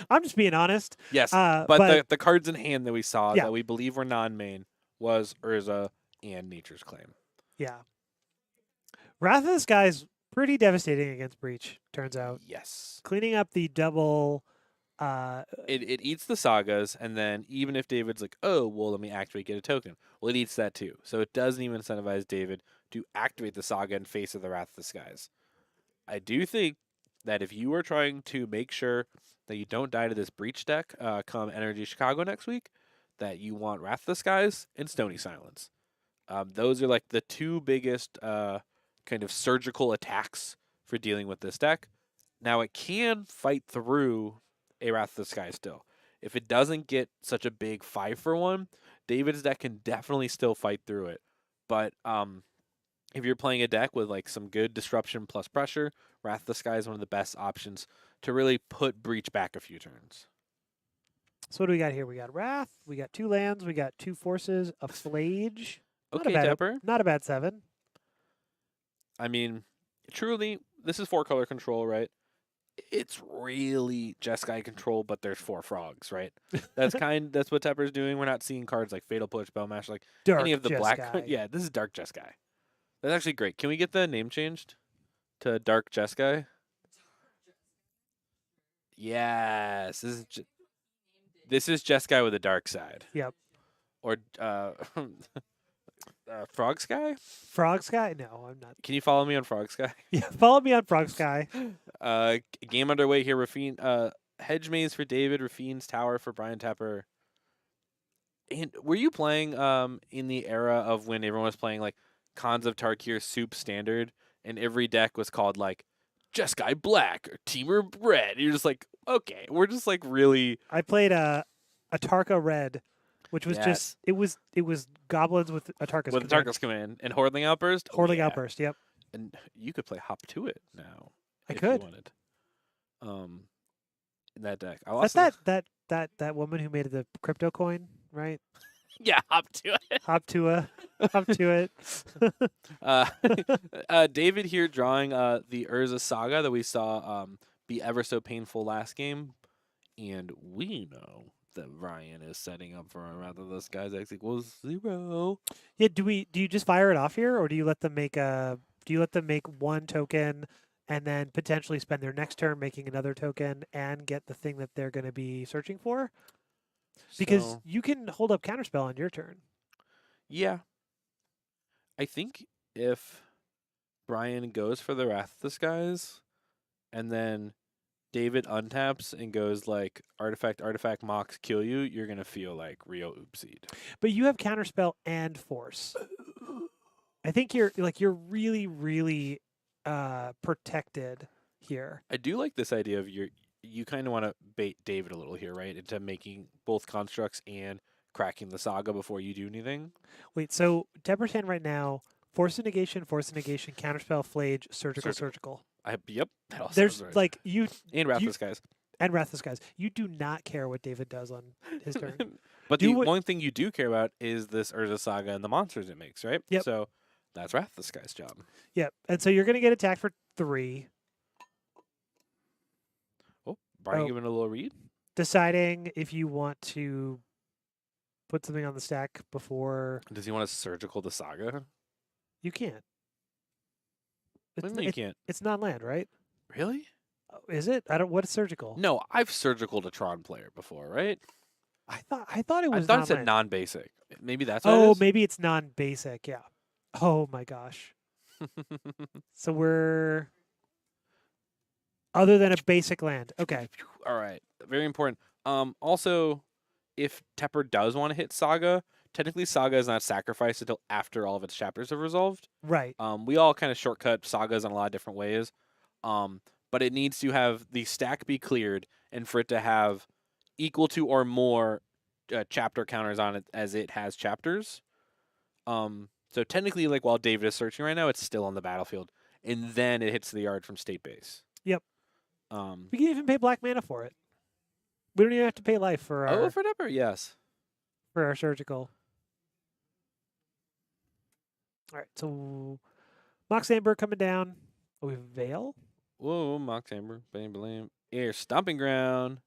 I'm just being honest. Yes, but the cards in hand that we saw that we believe were non-main was Urza and Nature's Claim. Yeah. Wrath of the Skies pretty devastating against Breach, turns out. Yes. Cleaning up the double It eats the sagas, and then even if David's like, oh, well, let me activate, get a token. Well, it eats that too. So it doesn't even incentivize David to activate the saga in face of the Wrath of the Skies. I do think that if you are trying to make sure that you don't die to this Breach deck come Energy Chicago next week, that you want Wrath of the Skies and Stony Silence. Those are like the 2 biggest kind of surgical attacks for dealing with this deck. Now, it can fight through a Wrath of the Sky still. If it doesn't get such a big 5-for-1, David's deck can definitely still fight through it. But if you're playing a deck with like some good disruption plus pressure, Wrath of the Sky is one of the best options to really put Breach back a few turns. So what do we got here? We got Wrath, we got 2 lands, we got 2 forces, a Flage. Okay, Tepper. Not a bad 7. I mean, truly, this is 4-color control, right? It's really Jeskai control, but there's 4 frogs, right? That's what Tepper's doing. We're not seeing cards like Fatal Push, Bellmash, like Dark any of the black. Jeskai. Yeah, this is Dark Jeskai. That's actually great. Can we get the name changed to Dark Jeskai? Yes, this is Jeskai with a dark side. Yep. Or Frog Sky? Frog Sky? No, I'm not. Can you follow me on Frog Sky? Yeah, follow me on Frog Sky. Game underway here. Rafine, Hedge Maze for David. Rafine's Tower for Brian Tepper. And were you playing in the era of when everyone was playing like Khans of Tarkir Soup Standard, and every deck was called like Jeskai Black or Teamer Red? You're just like, okay, we're just like really. I played a Tarka Red, which was Yes. just it was goblins with a Tarka's With the Tarkus command and Hordling Outburst. Oh, Hordling yeah. Outburst. Yep. And you could play Hop to it now. I if could. You wanted. In that deck. I lost That's that woman who made the crypto coin, right? Yeah, Hop to it. Hop to it. David here drawing the Urza Saga that we saw be ever so painful last game, and we know that Ryan is setting up for a rather this guy's X equals 0. Yeah. Do you just fire it off here, or do you let them make 1 token and then potentially spend their next turn making another token and get the thing that they're going to be searching for? Because So, you can hold up counterspell on your turn. Yeah. I think if Brian goes for the Wrath of the Skies, and then David untaps and goes like artifact, Mox, kill you, you're gonna feel like real oopsied. But you have counterspell and force. I think you're really, really protected here. I do like this idea of you kind of want to bait David a little here, right? Into making both constructs and cracking the saga before you do anything. Wait, so Deborah's hand right now, force of negation, counterspell, flage, surgical. Yep. That all There's sounds right. like you and Wrath of you- the Skies. and Wrath of the Skies. You do not care what David does on his turn. But Do the what- one thing you do care about is this Urza Saga and the monsters it makes, right? Yep. So that's Wrath of the Skies' job. Yep. And so you're going to get attacked for 3, Oh, Brian Oh. giving a little read. deciding if you want to put something on the stack before Does he want to surgical the saga? you can't. What do It's, you mean you can't? it's non-land, right? Really? Oh, is it? I don't. What is surgical? No, I've surgical a Tron player before, right? I thought it I was. thought it said non-land. non-basic. Maybe that's what it Oh, is? maybe it's non-basic. Yeah. Oh my gosh. So we're other than a basic land. Okay. All right. Very important. Also, if Tepper does want to hit Saga, technically Saga is not sacrificed until after all of its chapters have resolved. Right. We all kind of shortcut sagas in a lot of different ways. But it needs to have the stack be cleared and for it to have equal to or more chapter counters on it as it has chapters. So technically, like while David is searching right now, it's still on the battlefield, and then it hits the yard from state base. Yep. Um, We can even pay black mana for it. We don't even have to pay life for our for Tepper, yes. for our surgical. All right. So Mox Amber coming down. Oh, we have Veil. Whoa, Mock Chamber, bam, blam, air stomping ground.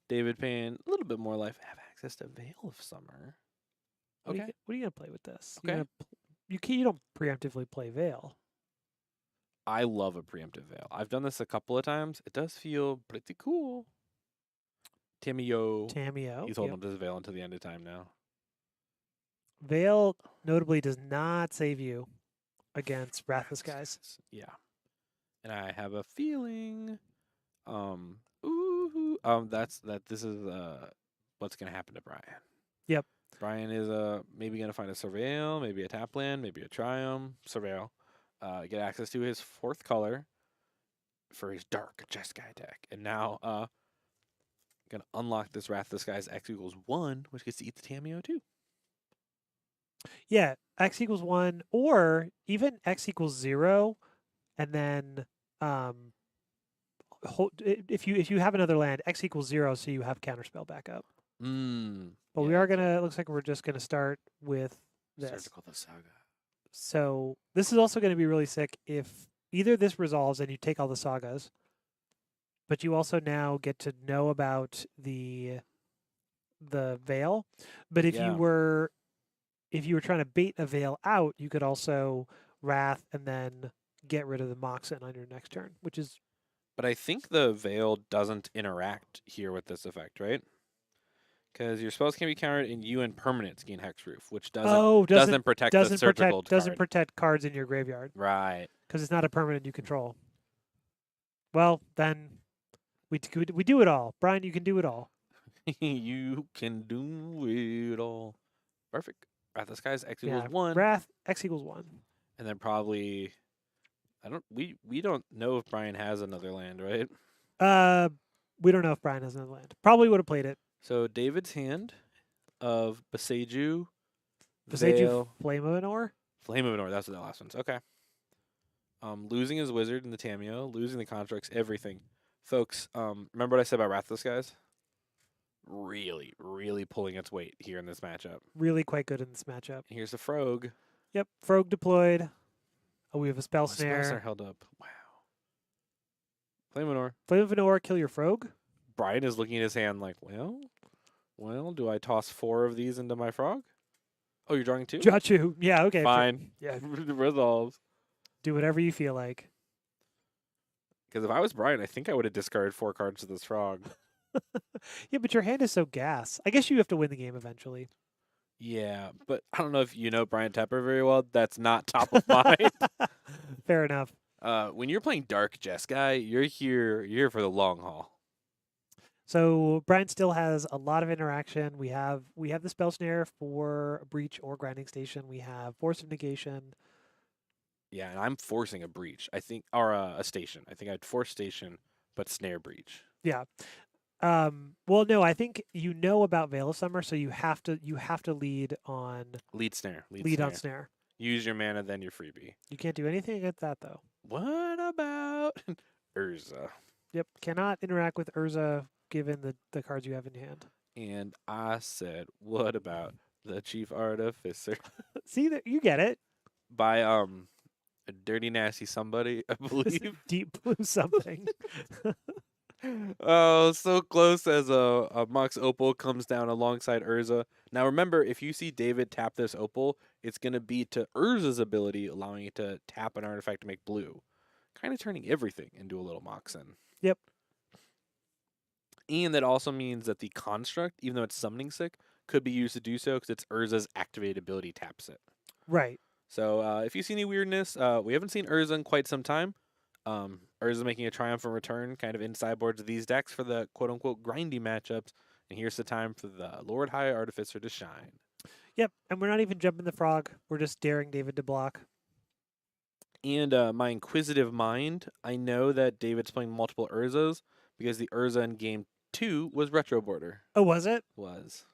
David paying a little bit more life. Have access to Veil of Summer. What Okay. are you gonna play with this? Okay. You don't preemptively play Veil. I love a preemptive Veil. I've done this a couple of times. It does feel pretty cool. Tamio. Tameo. He's holding up his Veil until the end of time now. Veil notably does not save you against Wrath of the Skies. Yeah. And I have a feeling this is what's gonna happen to Brian. Yep. Brian is maybe gonna find a Surveil, maybe a tap land, maybe a Triumph, Surveil. Get access to his 4th color for his dark Jeskai deck. And now gonna unlock this Wrath of the Skies X=1, which gets to eat the Tameo too. Yeah, X=1, or even X=0, and then if you have another land, X=0, so you have counterspell backup. But we yeah, are gonna. It looks like we're just gonna start with this. Surgical the Saga. So this is also going to be really sick if either this resolves and you take all the sagas, but you also now get to know about the Veil. But if Yeah. you were trying to bait a Veil out, you could also Wrath and then get rid of the Moxen on your next turn, which is But I think the Veil doesn't interact here with this effect, right? Because your spells can be countered and you and permanents gain Hexproof, which doesn't protect the surgical doesn't card. protect cards in your graveyard Right. because it's not a permanent you control. Well, then we do it all, Brian. You can do it all. You can do it all. Perfect. Wrath of the Skies X=1. Wrath X=1. And then probably we don't know if Brian has another land, right? We don't know if Brian has another land. Probably would have played it. So David's hand of Beseju, Beseju Veil, Flame of Anor. Flame of Anor, that's what that last one's. Okay. Losing his wizard in the Tameo, losing the constructs, everything. Folks, remember what I said about Wrath of the Skies? Really, really pulling its weight here in this matchup. Really quite good in this matchup. Here's the Frog. Yep. Frog deployed. Oh, we have a spell Oh, spell snare snare. held up. Wow. Flame of Anor. Flame of Anor, kill your Frog. Brian is looking at his hand like, well, do I toss 4 of these into my Frog? Oh, you're drawing 2? Got you. Yeah, okay. Fine. Yeah. Resolves. Do whatever you feel like. Because if I was Brian, I think I would have discarded 4 cards to this Frog. Yeah, but your hand is so gas. I guess you have to win the game eventually. Yeah, but I don't know if you know Brian Tepper very well. That's not top of mind. Fair enough. When you're playing Dark Jeskai, you're here for the long haul. So Brian still has a lot of interaction. We have the spell snare for breach or grinding station. We have force of negation. Yeah, and I'm forcing a breach. I think, or a station. I think I'd force station, but snare breach. Yeah. Well, no, I think you know about Veil of Summer, so you have to lead on Lead snare. lead on snare. Use your mana, then your freebie. You can't do anything against that though. What about Urza? Yep, cannot interact with Urza given the cards you have in hand. And I said, what about the Chief Artificer See that you get it. by a dirty nasty somebody, I believe. Deep blue something. Oh, so close as a Mox Opal comes down alongside Urza. Now remember, if you see David tap this Opal, it's going to be to Urza's ability, allowing it to tap an artifact to make blue. Kind of turning everything into a little Moxen. Yep. And that also means that the construct, even though it's summoning sick, could be used to do so because it's Urza's activated ability taps it. Right. So if you see any weirdness, we haven't seen Urza in quite some time. Urza making a triumphant return kind of in sideboards of these decks for the quote-unquote grindy matchups. And here's the time for the Lord High Artificer to shine. Yep. And we're not even jumping the frog. We're just daring David to block. And my inquisitive mind, I know that David's playing multiple Urzas because the Urza in game 2 was Retro Border. Oh, was it? Was.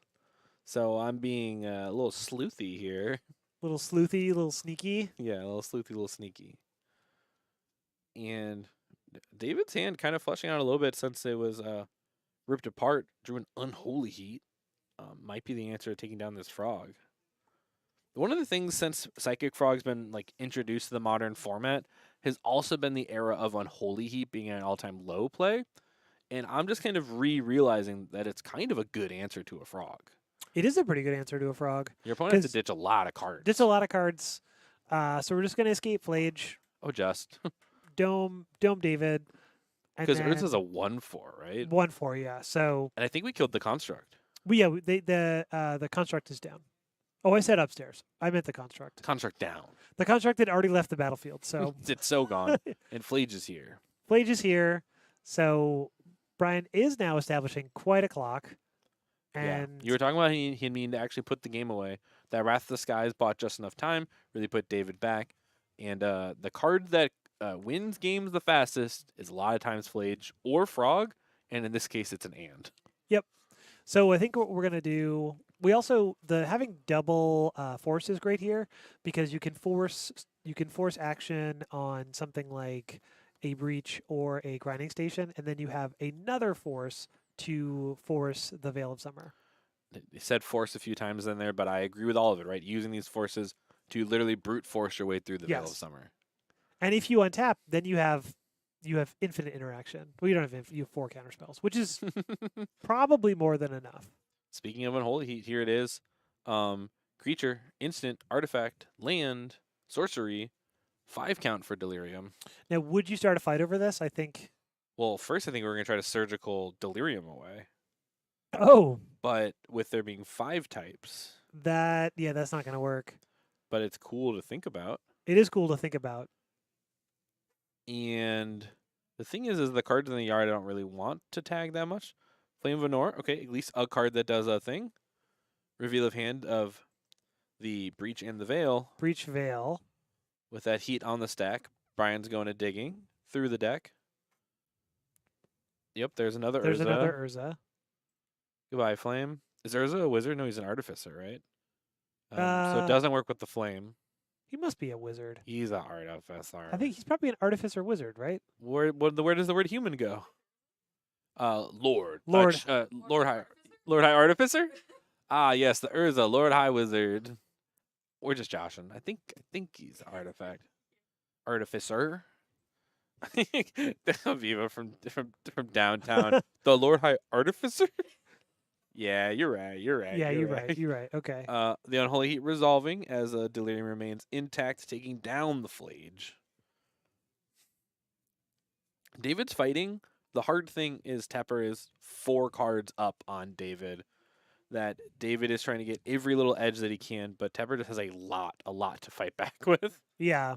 So I'm being a little sleuthy here. Little sleuthy, little sneaky. Yeah, a little sleuthy, a little sneaky. And David's hand kind of fleshing out a little bit since it was ripped apart, drew an Unholy Heat. Might be the answer to taking down this frog. One of the things since Psychic Frog's been like introduced to the modern format has also been the era of Unholy Heat being an all-time low play. And I'm just kind of realizing that it's kind of a good answer to a frog. It is a pretty good answer to a frog. Your opponent has to ditch a lot of cards. Ditch a lot of cards. So we're just going to escape Flage. Oh, just. Dome David. Because Urza's a 1/4, right? 1/4, yeah. So. And I think we killed the construct. The construct is down. Oh, I said upstairs. I meant the construct. Construct down. The construct had already left the battlefield, so. It's so gone. And Flage is here. Flage is here. So Brian is now establishing quite a clock. And yeah. You were talking about he mean to actually put the game away. That Wrath of the Skies bought just enough time, really put David back. And the card that wins games the fastest is a lot of times Flage or Frog, and in this case it's an and. Yep. So I think what we're gonna do, we also having double force is great here because you can force action on something like a breach or a grinding station, and then you have another force to force the Veil of Summer. They said force a few times in there, but I agree with all of it, right? Using these forces to literally brute force your way through the Veil of Summer. And if you untap, then you have infinite interaction. Well, you have 4 counter spells, which is probably more than enough. Speaking of Unholy Heat, here it is. Creature, instant, artifact, land, sorcery, 5 count for Delirium. Now, would you start a fight over this? I think. Well, first I think we're going to try to surgical Delirium away. Oh. But with there being 5 types. That's not going to work. But it's cool to think about. It is cool to think about. And the thing is the cards in the yard I don't really want to tag that much. Flame of Anor, okay, at least a card that does a thing. Reveal of hand of the Breach and the Veil. Breach Veil. With that heat on the stack, Brian's going to digging through the deck. Yep, there's another There's Urza. another Urza. Goodbye, Flame. Is Urza a wizard? No, he's an artificer, right? So it doesn't work with the Flame. He must be a wizard. He's an artificer. I think he's probably an artificer wizard, right? Where does the word human go? Lord High Artificer? Ah, yes, the Urza, Lord High Wizard. We're just joshing. I think he's artificer. Viva from downtown. The Lord High Artificer? Yeah, you're right. Yeah, you're right. Okay. The Unholy Heat resolving as Delirium remains intact, taking down the Flage. David's fighting. The hard thing is Tepper is 4 cards up on David. that David is trying to get every little edge that he can, but Tepper just has a lot to fight back with. Yeah.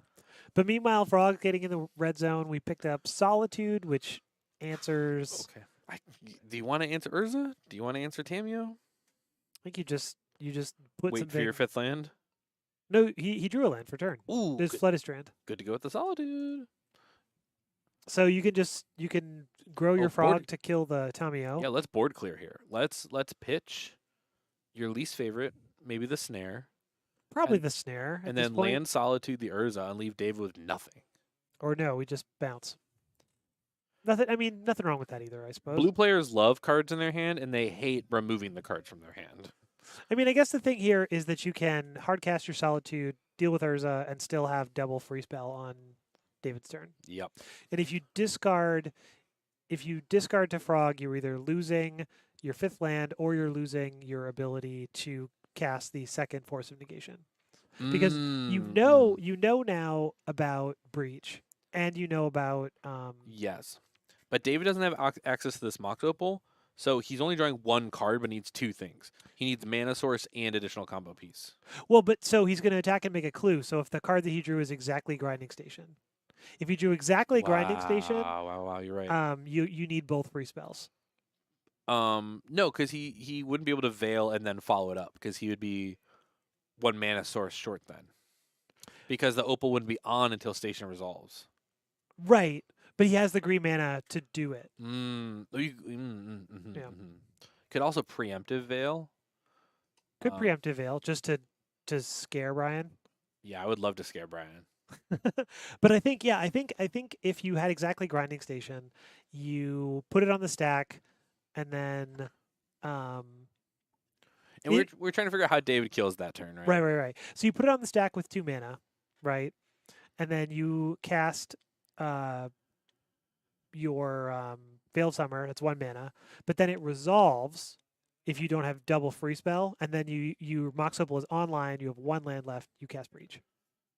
But meanwhile, Frog getting in the red zone, we picked up Solitude, which answers. Okay. Do you want to answer Urza? Do you want to answer Tamio? I think you just put Wait something. for your 5th land? No, he drew a land for turn. Ooh, There's Floodstrand. good to go with the Solitude. So you can grow your Oh, frog board- to kill the Tamio. Yeah, let's board clear here. Let's pitch your least favorite, maybe the Snare, Probably and- the snare. at and this then point. land Solitude the Urza and leave David with nothing. Or no, we just bounce. Nothing. I mean, nothing wrong with that either. I suppose. Blue players love cards in their hand, and they hate removing the cards from their hand. I mean, I guess the thing here is that you can hardcast your Solitude, deal with Urza, and still have double free spell on David's turn. Yep. And if you discard to Frog, you're either losing your 5th land or you're losing your ability to cast the second Force of Negation. Because you know now about Breach, and you know about Yes. But David doesn't have access to this Mox Opal, so he's only drawing one card but needs 2 things. He needs Mana Source and additional combo piece. well, but so he's going to attack and make a clue. So if the card that he drew is exactly Grinding Station, if he drew exactly Grinding Station, Wow, you're right. you need both free spells. No, because he wouldn't be able to Veil and then follow it up, because he would be 1 Mana Source short then. Because the Opal wouldn't be on until Station resolves. Right, but he has the green mana to do it. Yeah. Could also Preemptive Veil. Could preemptive veil just to scare Brian. Yeah, I would love to scare Brian. But I think if you had exactly Grinding Station, you put it on the stack, and then And we're trying to figure out how David kills that turn, right? right. So you put it on the stack with 2 mana, right? And then you cast your Veiled Summer. That's 1 mana, but then it resolves if you don't have double free spell, and then your Mox Opal is online. You have 1 land left. You cast Breach.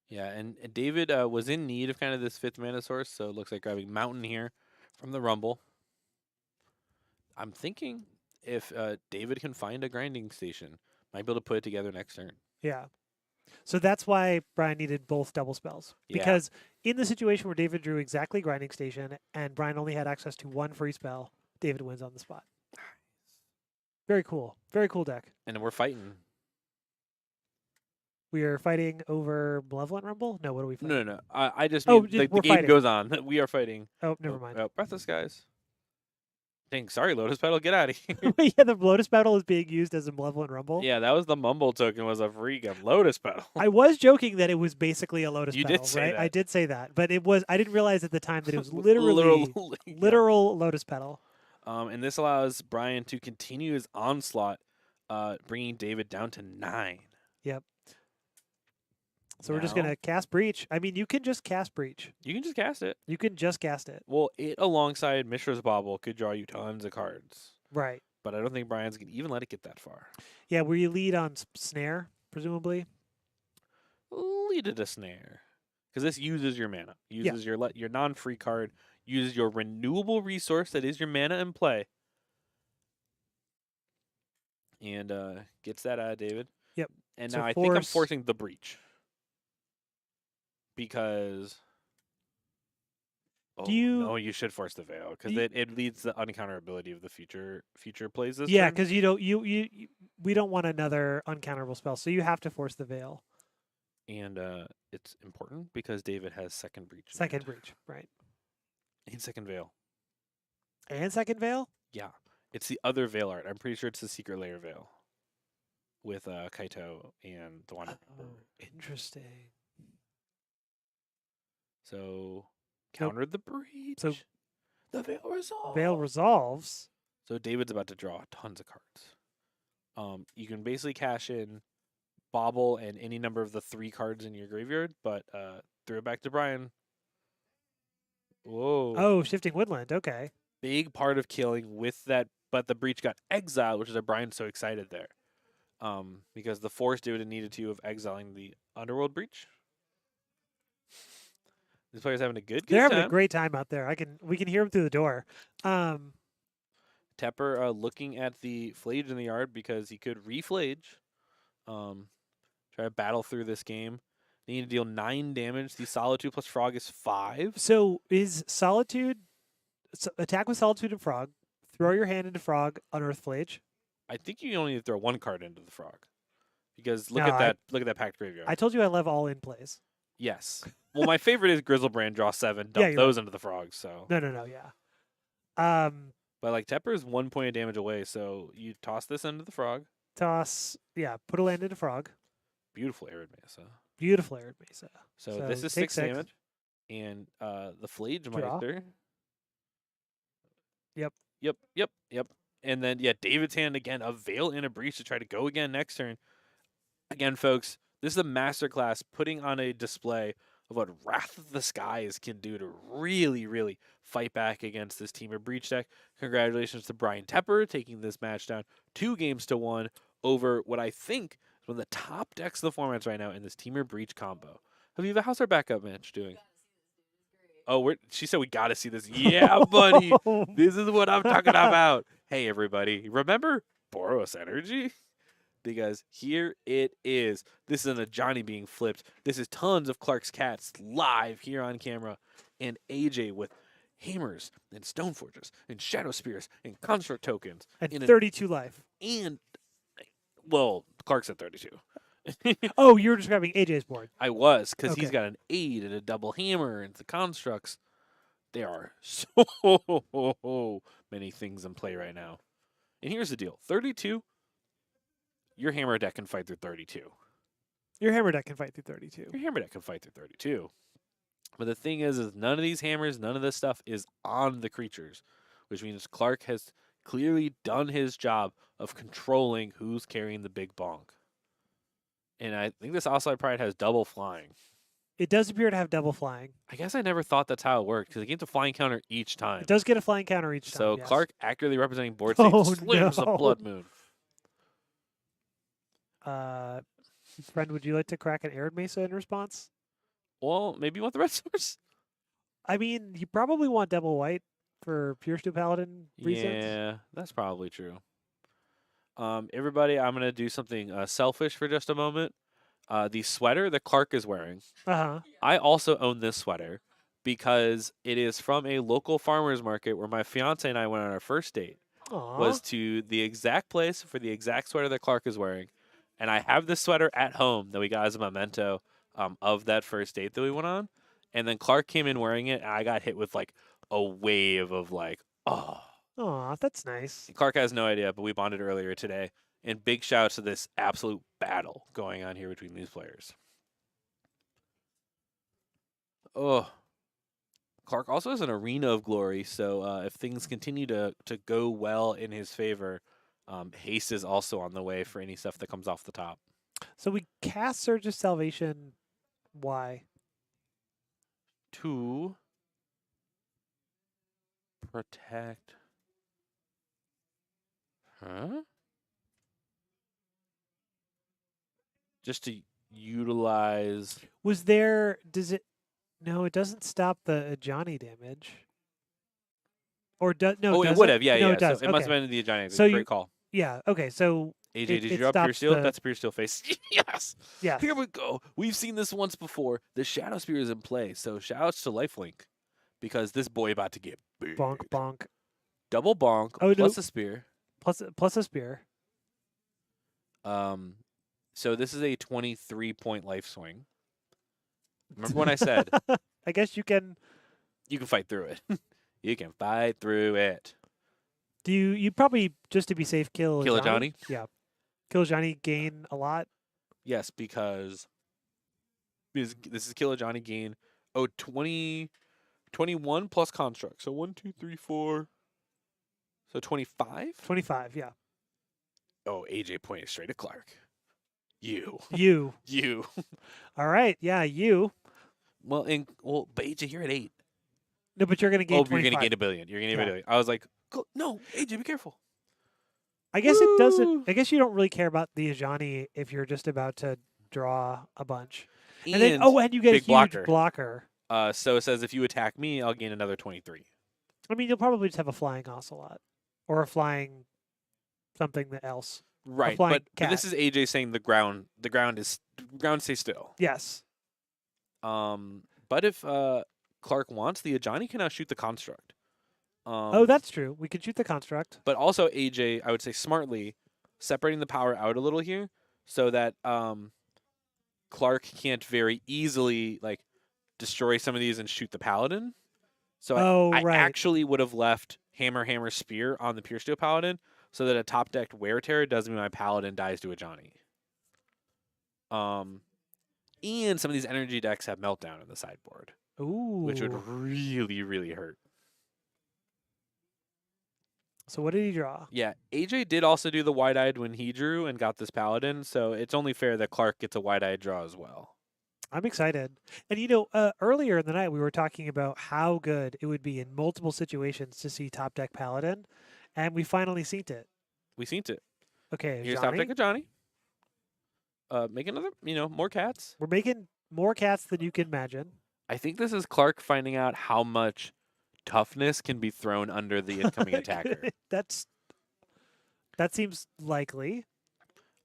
Yeah, and David was in need of kind of this 5th mana source, so it looks like grabbing Mountain here from the Rumble. I'm thinking if David can find a Grinding Station, might be able to put it together next turn. Yeah. So that's why Brian needed both double spells. Yeah. Because in the situation where David drew exactly Grinding Station and Brian only had access to 1 free spell, David wins on the spot. Very cool. Very cool deck. And we're fighting. We are fighting over Malevolent Rumble? No, what are we fighting? No. I just Oh, mean just- the we're game fighting. goes on. We are fighting. Oh, never mind. Breath of Skies. Dang, sorry, Lotus Petal, get out of here. Yeah, the Lotus Battle is being used as a Malevolent Rumble. Yeah, that was the Mumble token was a freaking Lotus Petal. I was joking that it was basically a Lotus You Battle, did say right? that. I did say that, but I didn't realize at the time that it was literally Yeah. literal Lotus Petal. And this allows Brian to continue his onslaught, bringing David down to 9. Yep. So we're just Now- going to cast Breach. I mean, you can just cast Breach. You can just cast it. You can just cast it. Well, it alongside Mishra's Bauble could draw you tons of cards. Right. But I don't think Brian's going to even let it get that far. Yeah, where you lead on Snare, presumably. Lead it a Snare. Because this uses your mana. Uses your non-free card. Uses your renewable resource that is your mana in play. And gets that out of David. Yep. And So now I think I'm force- forcing the Breach. Because... Oh, no, you should force the Veil. Because it leads the uncounterability of the future plays this Yeah, turn. because we don't want another uncounterable spell, so you have to force the Veil. And it's important because David has second Breach. in Second hand. Breach, right. And second Veil. And second Veil? Yeah. It's the other Veil art. I'm pretty sure it's the Secret Layer Veil. With Kaito and the one. Interesting. So countered the Breach. So- the Veil resolves. Veil resolves. So David's about to draw tons of cards. You can basically cash in Bauble and any number of the 3 cards in your graveyard, but throw it back to Brian. Whoa. Oh, Shifting Woodland. Okay. Big part of killing with that, but the Breach got exiled, which is why Brian's so excited there. Because the force David needed to of exiling the Underworld Breach. This player's having a good They're having time. a great time out there. We can hear them through the door. Tepper Tepper looking at the Flage in the yard because he could reflage. Try to battle through this game. They need to deal 9 damage. The Solitude plus Frog is 5. So is Solitude attack with Solitude and Frog? Throw your hand into Frog, unearth Flage. I think you only need to throw 1 card into the Frog. Because look No, at that. Look at that packed graveyard. I told you I love all in plays. Yes. Well, my favorite is Grizzlebrand. Draw 7. Yeah, Dump you're those into the Frog. So. No, yeah. But like Tepper is 1 point of damage away, so you toss this into the Frog. Toss. Yeah, put a land into Frog. Beautiful Arid Mesa. Beautiful Arid Mesa. So this is take 6 damage, and the Flage Draw. Meister. Yep. Yep. And then David's Hand again, a Veil and a Breach to try to go again next turn. Again, folks, this is a masterclass putting on a display of what Wrath of the Skies can do to really, really fight back against this Team of Breach deck. Congratulations to Brian Tepper taking this match down 2-1 over what I think is one of the top decks of the formats right now in this Team of Breach combo. Aviva, how's our backup match doing? Oh, she said we got to see this. Yeah, buddy. This is what I'm talking about. Hey, everybody. Remember Boros Energy? Because here it is. This is a Johnny being flipped. This is tons of Clark's Cats live here on camera. And AJ with Hammers and Stoneforges and Shadow Spears and Construct Tokens. And 32 life. And, well, Clark's at 32. Oh, you were describing AJ's board. I was, because Okay. he's got an 8 and a double hammer and the constructs. There are so many things in play right now. And here's the deal. 32, your hammer deck can fight through 32. Your hammer deck can fight through 32. Your hammer deck can fight through 32. But the thing is none of these hammers, none of this stuff is on the creatures, which means Clark has clearly done his job of controlling who's carrying the big bonk. And I think this Outside Pride has double flying. It does appear to have double flying. I guess I never thought that's how it worked, because it gets a flying counter each time. It does get a flying counter each time. So yes. Clark, accurately representing board state, Oh, slams a no. Blood Moon. Friend, would you like to crack an Arid Mesa in response? Well, maybe you want the red source? I mean, you probably want double white for Pure Stu Paladin reasons. Yeah, that's probably true. Everybody, I'm going to do something selfish for just a moment. The sweater that Clark is wearing, Uh-huh. I also own this sweater because it is from a local farmer's market where my fiance and I went on our first date. Aw. Was to the exact place for the exact sweater that Clark is wearing. And I have this sweater at home that we got as a memento of that first date that we went on. And then Clark came in wearing it, and I got hit with like a wave of like, oh. Aw, that's nice. Clark has no idea, but we bonded earlier today. And big shout out to this absolute battle going on here between these players. Oh. Clark also has an Arena of Glory, so if things continue to go well in his favor, haste is also on the way for any stuff that comes off the top. So we cast Surge of Salvation. Why? To protect. Huh? Just to utilize. Was there... Does it... No, it doesn't stop the Ajani damage. Or does... No, Oh, does it would have. Yeah, no, yeah. it does. So it must okay. have been the Giant. So Great call. Yeah, okay, so... AJ, it did you drop Pure stops Steel? the- That's Pure Steel face. Yes. Yeah. Here we go. We've seen this once before. The Shadow Spear is in play. So shout outs to Lifelink because this boy about to get big. Bonk, bonk. Double bonk Oh, plus no. a spear. Plus a spear. So this is a 23-point life swing. Remember when I said I guess you can... you can fight through it? You can fight through it. Do you probably, just to be safe, kill Kill a Ajani? Johnny? Yeah. Kill Ajani, gain a lot? Yes, because this is Kill a Johnny gain. Oh, 21 plus construct. So 1, 2, 3, 4. So 25? 25, yeah. Oh, AJ pointed straight at Clark. You. You. You. All right, yeah, you. Well, but AJ, you're at 8. No, but you're going to gain Oh, 25. you're going to gain a billion. You're going to gain a Yeah. billion. I was like, no, AJ, be careful. I guess it doesn't... I guess you don't really care about the Ajani if you're just about to draw a bunch. And then, and you get a big huge blocker. blocker. So it says if you attack me, I'll gain another 23. I mean, you'll probably just have a flying ocelot. or a flying something else. Right, flying but this cat. is AJ saying the ground stays still. Yes. But if Clark wants, the Ajani can now shoot the construct. Oh, that's true. We could shoot the construct. But also AJ, I would say smartly, separating the power out a little here so that Clark can't very easily like destroy some of these and shoot the paladin. So I right. actually would have left hammer spear on the pure steel paladin so that a top decked wear terror doesn't mean my paladin dies to a Johnny. And some of these energy decks have meltdown in the sideboard, Ooh. which would really, really hurt. So what did he draw? Yeah, AJ did also do the wide-eyed when he drew and got this paladin, so it's only fair that Clark gets a wide-eyed draw as well. I'm excited. And earlier in the night we were talking about how good it would be in multiple situations to see top deck paladin, and we finally seen it. We seen it. Okay, Here's Johnny. top deck of Johnny. Make another, more cats. We're making more cats than you can imagine. I think this is Clark finding out how much toughness can be thrown under the incoming attacker. That seems likely.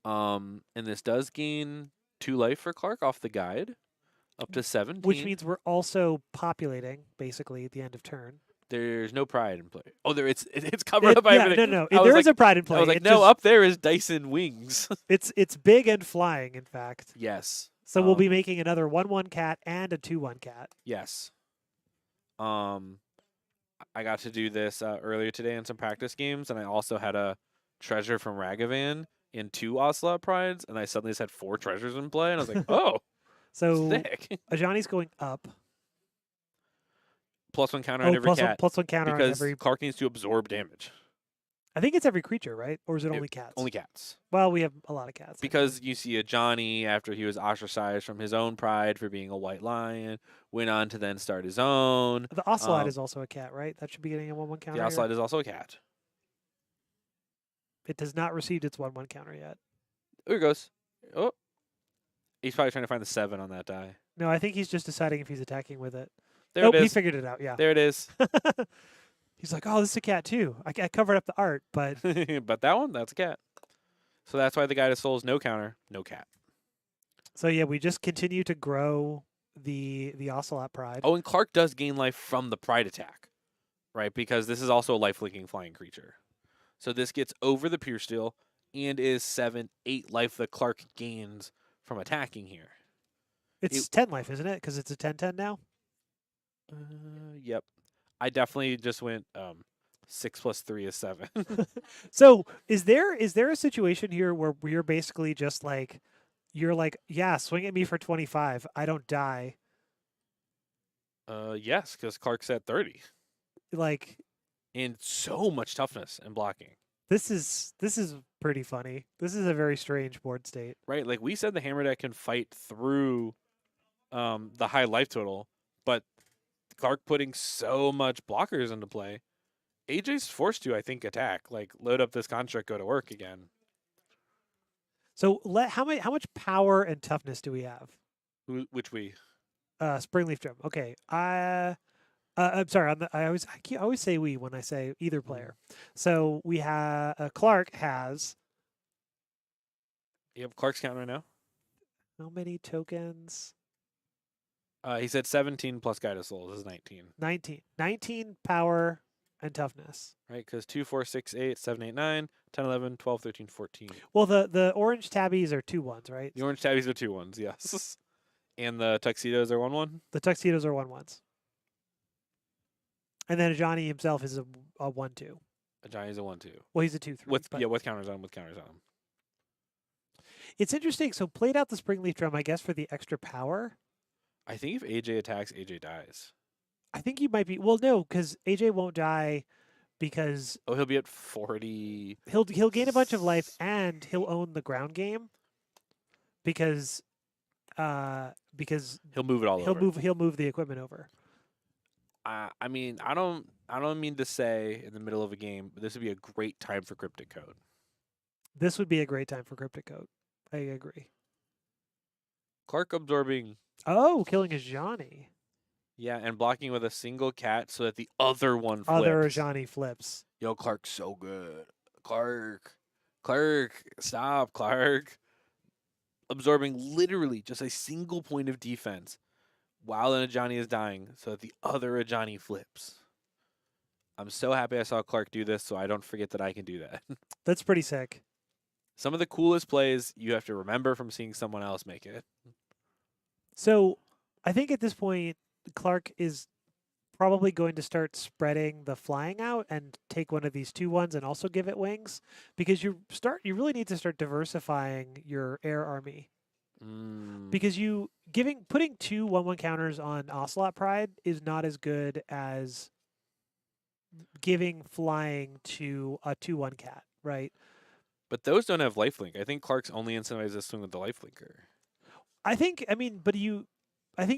And this does gain 2 life for Clark off the guide, up to 17. Which means we're also populating, basically, at the end of turn. There's no pride in play. Oh, it's covered up by everything. No. I was There is a pride in play. I was like, It no, just- up there is Dyson wings. It's big and flying, in fact. Yes. So we'll be making another 1/1 cat and a 2/1 cat. Yes. I got to do this earlier today in some practice games, and I also had a treasure from Ragavan in 2 Ocelot Prides, and I suddenly just had 4 treasures in play, and I was like, oh, So sick. Ajani's going up. +1 counter on every cat. plus 1 counter on Because every. Clark needs to absorb damage. I think it's every creature, right? Or is it only cats? Only cats. Well, we have a lot of cats. Because you see a Johnny, after he was ostracized from his own pride for being a white lion, went on to then start his own. The Ocelot is also a cat, right? That should be getting a 1/1 counter. The here. Ocelot is also a cat. It has not received its 1/1 counter yet. Here it goes. Oh. He's probably trying to find the 7 on that die. No, I think he's just deciding if he's attacking with it. There Nope, it he is. figured it out. Yeah. There it is. He's like, oh, this is a cat too. I covered up the art, but But that one, that's a cat. So that's why the Guide of Souls, no counter, no cat. so yeah, we just continue to grow the Ocelot Pride. Oh, and Clark does gain life from the pride attack, right? Because this is also a life-linking flying creature. So this gets over the Pure Steel and is 7-8 life that Clark gains from attacking here. It's 10 life, isn't it? Because it's a 10/10 now. Yep. I definitely just went 6 + 3 is 7. So is there a situation here where you're basically just like, yeah, swing at me for 25. I don't die. Yes, because Clark's at 30. Like, And so much toughness and blocking. this is pretty funny. This is a very strange board state. Right? Like we said, the hammer deck can fight through the high life total, but Clark putting so much blockers into play, AJ's forced to, I think, attack. Like load up this construct, go to work again. So how much power and toughness do we have? Which we Springleaf Drum. Okay. I'm sorry. I always say we when I say either player. So we have Clark has you have Clark's count right now. how many tokens? He said 17 plus Guide of Souls is 19. 19. 19 power and toughness. Right? Because 2, 4, 6, 8, 7, 8, 9, 10, 11, 12, 13, 14. Well, the orange tabbies are 2/1s, right? The orange tabbies are 2 1s, yes. And the tuxedos are 1 1. The tuxedos are 1/1s. And then Johnny himself is a 1/2. Johnny's a 1 2. Well, he's a 2/3. With but with counters on him, with counters on him. it's interesting. So played out the Springleaf Drum, I guess, for the extra power. I think if AJ attacks, AJ dies. I think you might be. Well, no, because AJ won't die because Oh, he'll be at 40. he'll gain a bunch of life and he'll own the ground game because He'll move it all he'll over. move the equipment over. I mean, I don't mean to say in the middle of a game, but this would be a great time for Cryptic Code. This would be a great time for Cryptic Code. I agree. Clark absorbing. Oh, killing a Johnny. Yeah, and blocking with a single cat so that the other one flips. Other Ajani flips. Yo, Clark's so good. Clark, stop, Clark. Absorbing literally just a single point of defense while an Ajani is dying so that the other Ajani flips. I'm so happy I saw Clark do this so I don't forget that I can do that. That's pretty sick. Some of the coolest plays you have to remember from seeing someone else make it. So I think at this point, Clark is probably going to start spreading the flying out and take one of these 2/1s and also give it wings, because you really need to start diversifying your air army, because putting 2 1/1 counters on Ocelot Pride is not as good as giving flying to a 2/1 cat, right? But those don't have lifelink. I think Clark's only incentivized this swing with the lifelinker. I think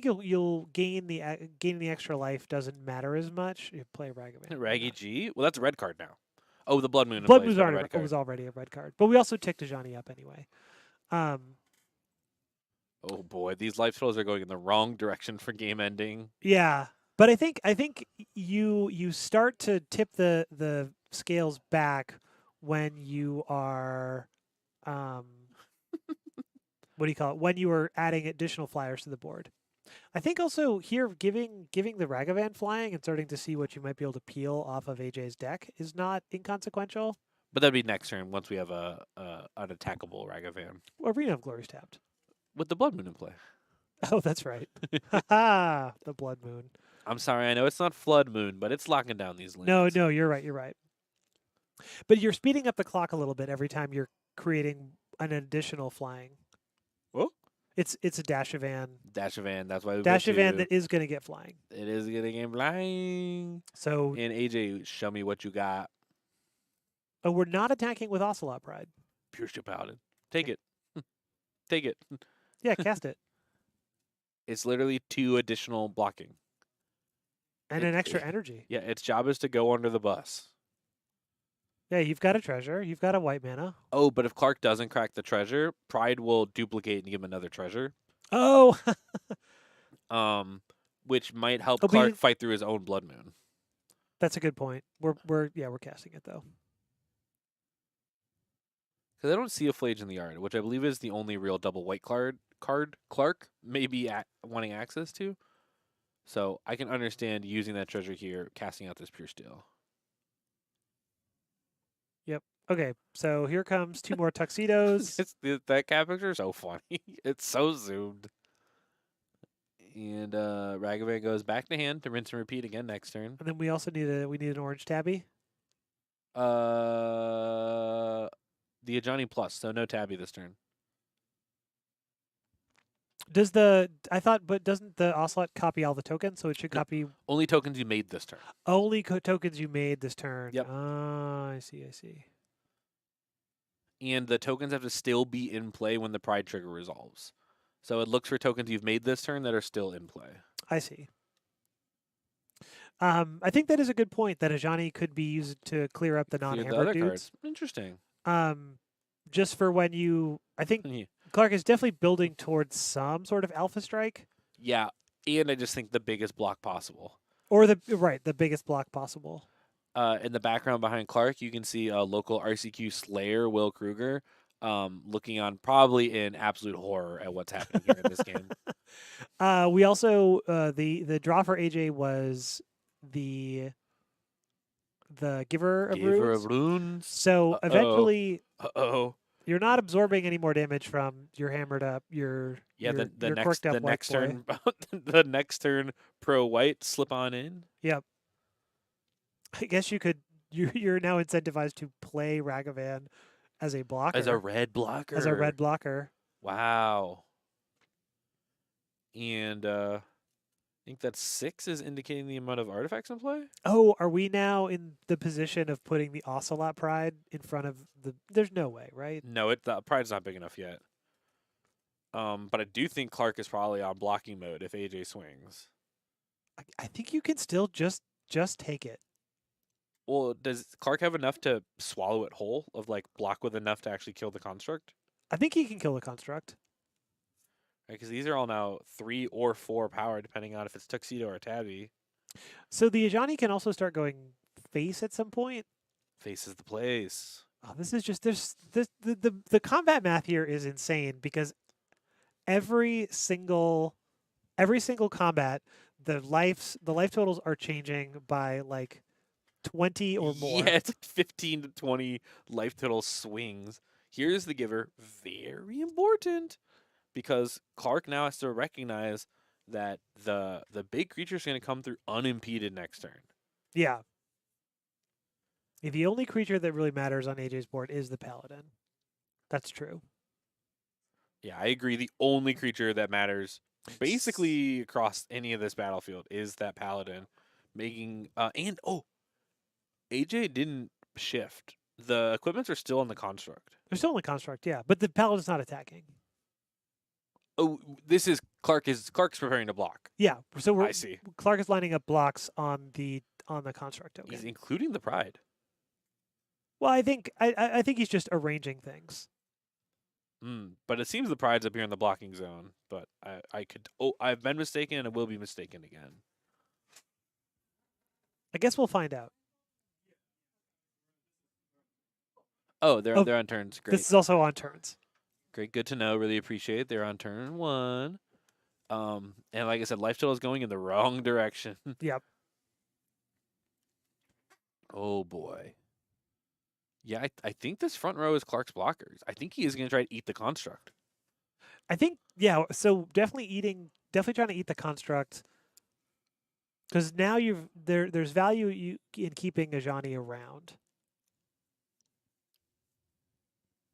you'll gain the extra life doesn't matter as much. You play Ragavan. Raggy G? Well, that's a red card now. Oh, the Blood Moon. Blood plays Moon's for the already red card. was already a red card, but we also ticked Ajani up anyway. Oh boy, these life totals are going in the wrong direction for game ending. Yeah, but I think you start to tip the scales back when you are what do you call it? When you are adding additional flyers to the board. I think also here giving the Ragavan flying and starting to see what you might be able to peel off of AJ's deck is not inconsequential. But that'd be next turn once we have an attackable Ragavan. Arena of Glory's tapped. With the Blood Moon in play. Oh, that's right. Ha the Blood Moon. I'm sorry, I know it's not Flood Moon, but it's locking down these lands. No, you're right. But you're speeding up the clock a little bit every time you're creating an additional flying. Oh? It's a Dashavan. Dashavan, that's why we Dashavan that is going to get flying. It is going to get flying. So, and AJ, show me what you got. Oh, we're not attacking with Ocelot Pride. Pure Steel Paladin. Take it. Take it. Yeah, cast it. It's literally 2 additional blocking. And an extra energy. Yeah, its job is to go under the bus. Yeah, you've got a treasure. You've got a white mana. Oh, but if Clark doesn't crack the treasure, Pride will duplicate and give him another treasure. Oh! Which might help Clark fight through his own Blood Moon. That's a good point. We're casting it though. Because I don't see a Flage in the yard, which I believe is the only real double white card Clark may be wanting access to. So I can understand using that treasure here, casting out this Pure Steel. Yep. Okay, so here comes 2 more tuxedos. That cat picture is so funny. It's so zoomed. And Ragavan goes back to hand to rinse and repeat again next turn. And then we also need an orange tabby. The Ajani plus, so no tabby this turn. Doesn't the Ocelot copy all the tokens? So it should copy only tokens you made this turn. Only tokens you made this turn. Yep. I see. And the tokens have to still be in play when the Pride trigger resolves. So it looks for tokens you've made this turn that are still in play. I see. I think that is a good point, that Ajani could be used to clear up the non-hammer dudes. Cards. Interesting. Just for when I think Clark is definitely building towards some sort of alpha strike. Yeah, and I just think the biggest block possible. Or the biggest block possible. In the background behind Clark, you can see a local RCQ Slayer, Will Kruger, looking on probably in absolute horror at what's happening here in this game. We also the draw for AJ was the Giver of Runes. So eventually, you're not absorbing any more damage from your hammered up. The next turn, the next turn, pro white slip on in. Yep. I guess you could. You're now incentivized to play Ragavan as a blocker. As a red blocker. Wow. And I think that 6 is indicating the amount of artifacts in play. Oh, are we now in the position of putting the Ocelot Pride in front of the? There's no way, right? No, the Pride's not big enough yet. But I do think Clark is probably on blocking mode if AJ swings. I think you can still just take it. Well, does Clark have enough to swallow it whole, of like block with enough to actually kill the construct? I think he can kill the construct. right? Because these are all now 3 or 4 power, depending on if it's Tuxedo or Tabby. So the Ajani can also start going face at some point. Faces the place. Oh, this is just the combat math here is insane because every single combat the life totals are changing by like 20 or more. Yeah, it's like 15 to 20 life total swings. Here's the giver, very important, because Clark now has to recognize that the big creature's going to come through unimpeded next turn. Yeah. The only creature that really matters on AJ's board is the Paladin. That's true. Yeah, I agree. The only creature that matters basically across any of this battlefield is that Paladin, making AJ didn't shift. The equipments are still on the construct. They're still in the construct, yeah, but the Paladin's not attacking. Oh, this is Clark's preparing to block. Yeah, so I see. Clark is lining up blocks on the construct token. He's including the pride. Well, I think he's just arranging things. But it seems the pride's up here in the blocking zone. But I've been mistaken and I will be mistaken again. I guess we'll find out. Oh, they're on turns. Great. This is also on turns. Great, good to know. Really appreciate it. They're on turn 1. And like I said, life total is going in the wrong direction. Yep. Oh boy. Yeah, I think this front row is Clark's blockers. I think he is going to try to eat the construct. I think, yeah, so definitely trying to eat the construct. Because now there's value in keeping Ajani around.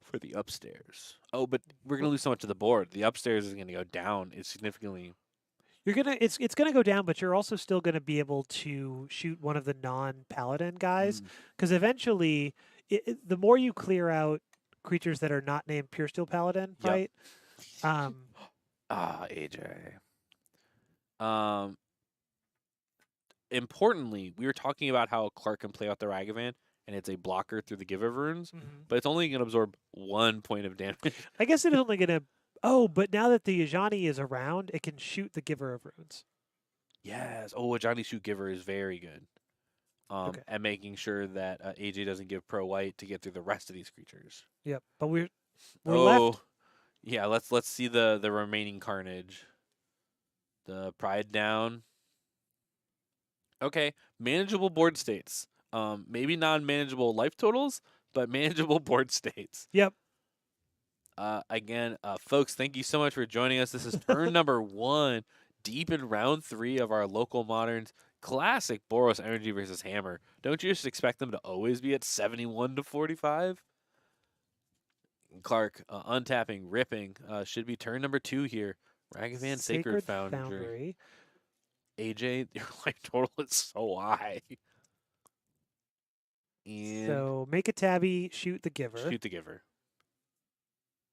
For the upstairs. Oh, but we're going to lose so much of the board. The upstairs is going to go down. It's significantly. It's gonna go down, but you're also still gonna be able to shoot one of the non-paladin guys, because eventually, the more you clear out creatures that are not named Pure Steel Paladin, Yep. right? AJ. Importantly, we were talking about how Clark can play out the Ragavan, and it's a blocker through the Give of Runes, but it's only going to absorb 1 point of damage. I guess it is only gonna. Oh, but now that the Ajani is around, it can shoot the Giver of Runes. Yes. Oh, a Johnny Shoot Giver is very good. Okay. And making sure that AJ doesn't give pro white to get through the rest of these creatures. Yep, but we're left. Yeah, let's see the remaining carnage. The pride down. Okay, manageable board states. Maybe non-manageable life totals, but manageable board states. Yep. Again, folks, thank you so much for joining us. This is turn number 1, deep in round 3 of our local moderns classic Boros Energy versus Hammer. Don't you just expect them to always be at 71 to 45? Clark untapping, ripping. Should be turn number 2 here. Ragavan Sacred Foundry. AJ, your life total is so high. And So make a tabby, shoot the Giver. shoot the Giver.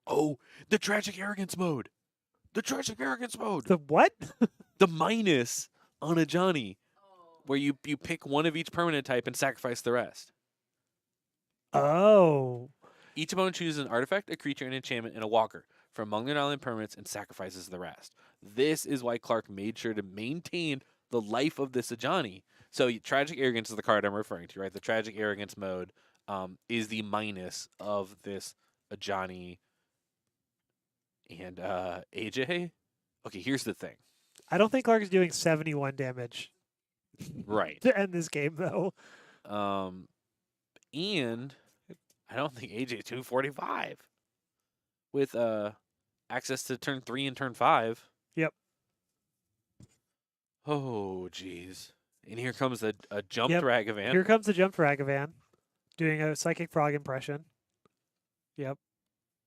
Oh, the Tragic Arrogance mode. The Tragic Arrogance mode. The what? The minus on a Johnny, where you pick one of each permanent type and sacrifice the rest. Oh. Each opponent chooses an artifact, a creature, an enchantment, and a walker from among their island permanents and sacrifices the rest. This is why Clark made sure to maintain the life of this Ajani. So Tragic Arrogance is the card I'm referring to, right? The Tragic Arrogance mode is the minus of this Ajani. And AJ? Okay, here's the thing. I don't think Clark is doing 71 damage Right. to end this game, though. And I don't think AJ 245 with access to turn 3 and turn 5. Yep. Oh, jeez. And here comes a jumped Yep. Ragavan. Here comes the jump for Ragavan, doing a Psychic Frog impression. Yep.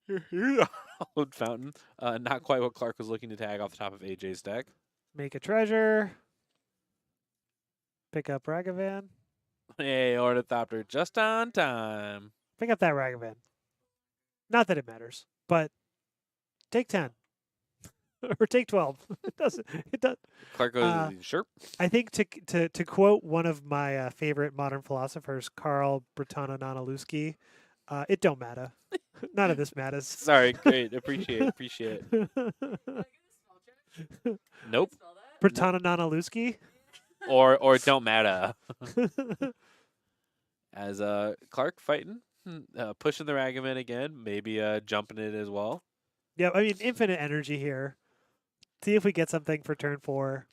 Hollowed Fountain. Not quite what Clark was looking to tag off the top of AJ's deck. Make a treasure. Pick up Ragavan. Hey, Ornithopter, just on time. Pick up that Ragavan. Not that it matters, but take 10. Or take 12. It doesn't. It does. Clark goes, sure. I think to quote one of my favorite modern philosophers, Karl Bretonononalewski, it don't matter. None of this matters. Sorry, great. Appreciate it. Nope. Bertana Nanaluski. Or don't matter. As Clark fighting, pushing the Ragavan again, maybe jumping it as well. Yeah, I mean, infinite energy here. See if we get something for turn 4.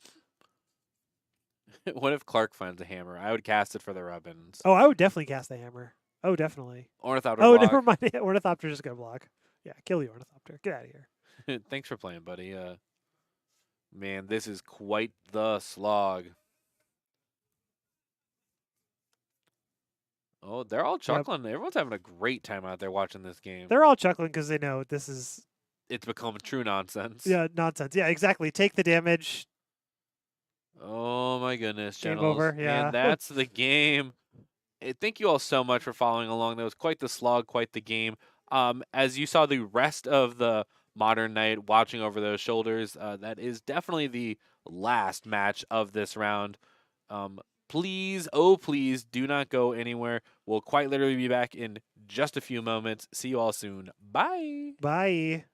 What if Clark finds a hammer? I would cast it for the Rubbins. Oh, I would definitely cast the hammer. Oh, definitely. Ornithopter Oh, block. never mind. Ornithopter's just going to block. Yeah, kill the Ornithopter. Get out of here. Thanks for playing, buddy. Man, this is quite the slog. Oh, they're all chuckling. Everyone's having a great time out there watching this game. They're all chuckling because they know this is It's become true nonsense. nonsense. Yeah, exactly. Take the damage. Oh my goodness, Game Generals. over, yeah. And that's the game. Thank you all so much for following along. That was quite the slog, quite the game. As you saw the rest of the Modern Night watching over those shoulders, that is definitely the last match of this round. Please, oh please, do not go anywhere. We'll quite literally be back in just a few moments. See you all soon. Bye. Bye.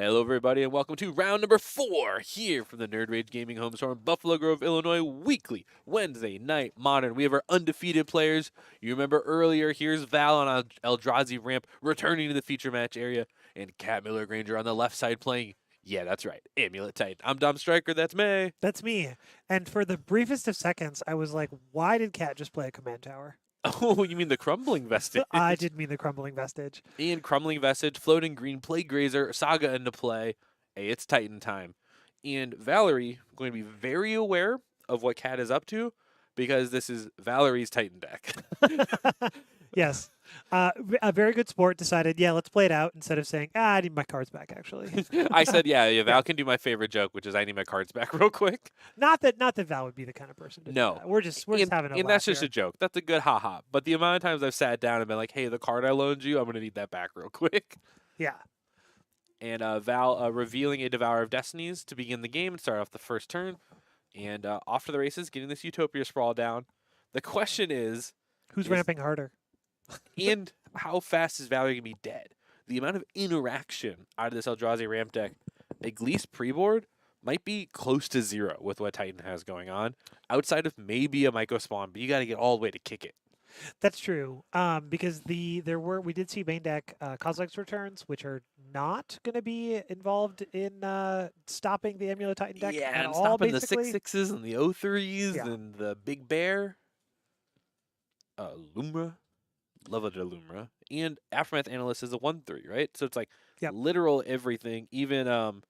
Hello, everybody, and welcome to round number 4 here from the Nerd Rage Gaming home store in Buffalo Grove, Illinois, weekly Wednesday night modern. We have our undefeated players. You remember earlier, here's Val on Eldrazi ramp returning to the feature match area, and Cat Miller Granger on the left side playing. Yeah, that's right, Amulet Titan. I'm Dom Stryker. That's me. That's me. And for the briefest of seconds, I was like, why did Cat just play a command tower? Oh, you mean the Crumbling Vestige? I did mean the Crumbling Vestige. And Crumbling Vestige, Floating Green, Plague Grazer, Saga into play. Hey, it's Titan time. And Valerie, going to be very aware of what Cat is up to because this is Valerie's Titan deck. Yes. A very good sport decided, yeah, let's play it out instead of saying, I need my cards back, actually. I said, yeah, Val can do my favorite joke, which is I need my cards back real quick. Not that Val would be the kind of person to do No. that. We're just having a laugh And that's just here. a joke. That's a good ha-ha. But the amount of times I've sat down and been like, hey, the card I loaned you, I'm going to need that back real quick. Yeah. And Val revealing a Devourer of Destinies to begin the game and start off the first turn. And off to the races, getting this Utopia Sprawl down. The question is, Who's ramping harder? and how fast is Valerie going to be dead? The amount of interaction out of this Eldrazi ramp deck, at least pre-board, might be close to 0 with what Titan has going on, outside of maybe a Myco Spawn, but you got to get all the way to kick it. That's true. Because we did see main deck Kozilek's returns, which are not going to be involved in stopping the Amulet Titan deck Yeah, at and all, stopping the basically. 6/6s and the 0/3s Yeah. and the Big Bear. Lumra. Love it, Lumra. And Aftermath Analyst is a 1/3, right? So it's like Yep. literal everything. Even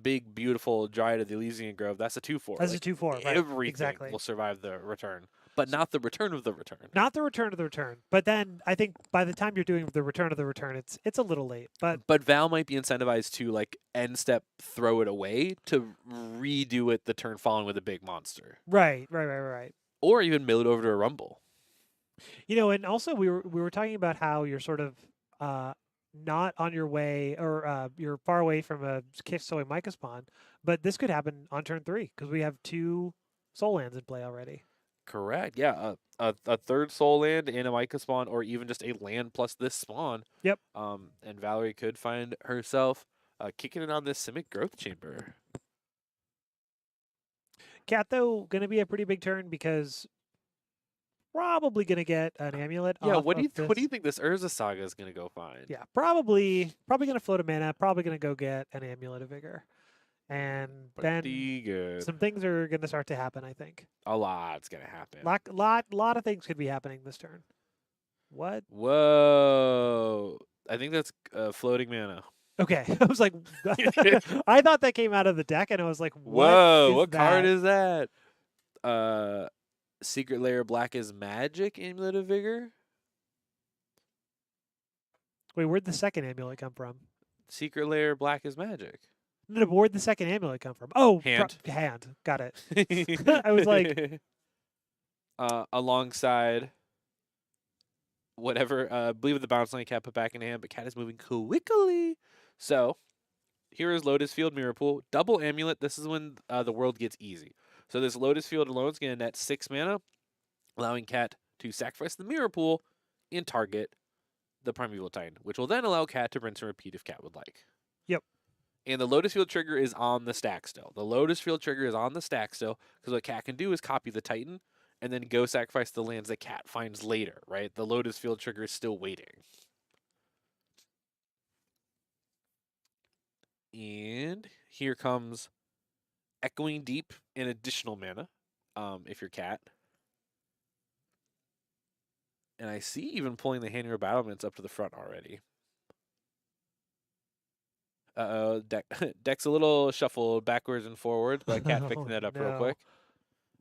big, beautiful Dryad of the Elysian Grove, that's a 2/4. That's like, a 2/4, right? Everything Exactly. will survive the return, but not the return of the return. Not the return of the return. But then I think by the time you're doing the return of the return, it's a little late. But Val might be incentivized to like end step throw it away to redo it the turn following with a big monster. right. Or even mill it over to a Rumble. And also we were talking about how you're sort of not on your way, or you're far away from a Kixoy Myca spawn, but this could happen on turn 3 because we have 2 soul lands in play already. Correct. Yeah, a third soul land and a Myca spawn, or even just a land plus this spawn. Yep. And Valerie could find herself kicking it on this Simic Growth Chamber. Cat, though, going to be a pretty big turn because probably going to get an amulet. Yeah. off What do of you think this Urza Saga is going to go find? Yeah, probably going to float a mana. Probably going to go get an amulet of vigor, and Pretty then good. some things are going to start to happen. I think A lot's going to happen. lot of things could be happening this turn. What? Whoa. I think that's floating mana. Okay, I was like, I thought that came out of the deck, and I was like, Whoa, what that? card is that? Secret Lair Black is Magic, Amulet of Vigor? Wait, where'd the second amulet come from? Secret Lair Black is Magic. No, but where'd the second amulet come from? Oh, Hand. hand. Got it. I was like, alongside whatever, I believe the bounce line Cat put back in hand, but Cat is moving quickly. So here is Lotus Field Mirror Pool. Double Amulet. This is when the world gets easy. So this Lotus Field alone is going to net 6 mana, allowing Cat to sacrifice the Mirror Pool and target the Primeval Titan, which will then allow Cat to rinse and repeat if Cat would like. Yep. And the Lotus Field trigger is on the stack still. The Lotus Field trigger is on the stack still, because what Cat can do is copy the Titan and then go sacrifice the lands that Cat finds later, right? The Lotus Field trigger is still waiting. And here comes Echoing Deep and additional mana, if you're Cat. And I see even pulling the Hand Hero Battlements up to the front already. Deck's a little shuffled backwards and forwards, but Cat fixing that up real no. quick.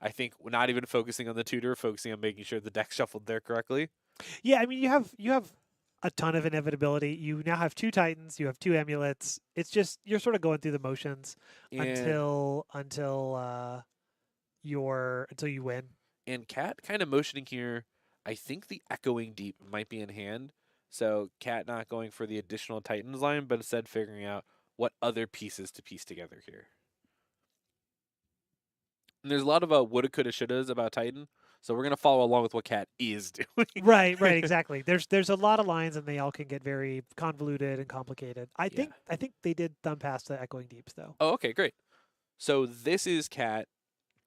I think we're not even focusing on the tutor, focusing on making sure the deck's shuffled there correctly. yeah. I mean, you have a ton of inevitability. You now have 2 Titans. You have 2 amulets. It's just you're sort of going through the motions And, until you win. and Cat kind of motioning here. I think the Echoing Deep might be in hand. So Cat not going for the additional Titans line, but instead figuring out what other pieces to piece together here. And there's a lot of woulda, coulda, shouldas about Titan, so we're gonna follow along with what Cat is doing. Right, exactly. There's a lot of lines, and they all can get very convoluted and complicated. I Yeah. think they did thumb past the Echoing Deeps though. Oh, okay, great. So this is Cat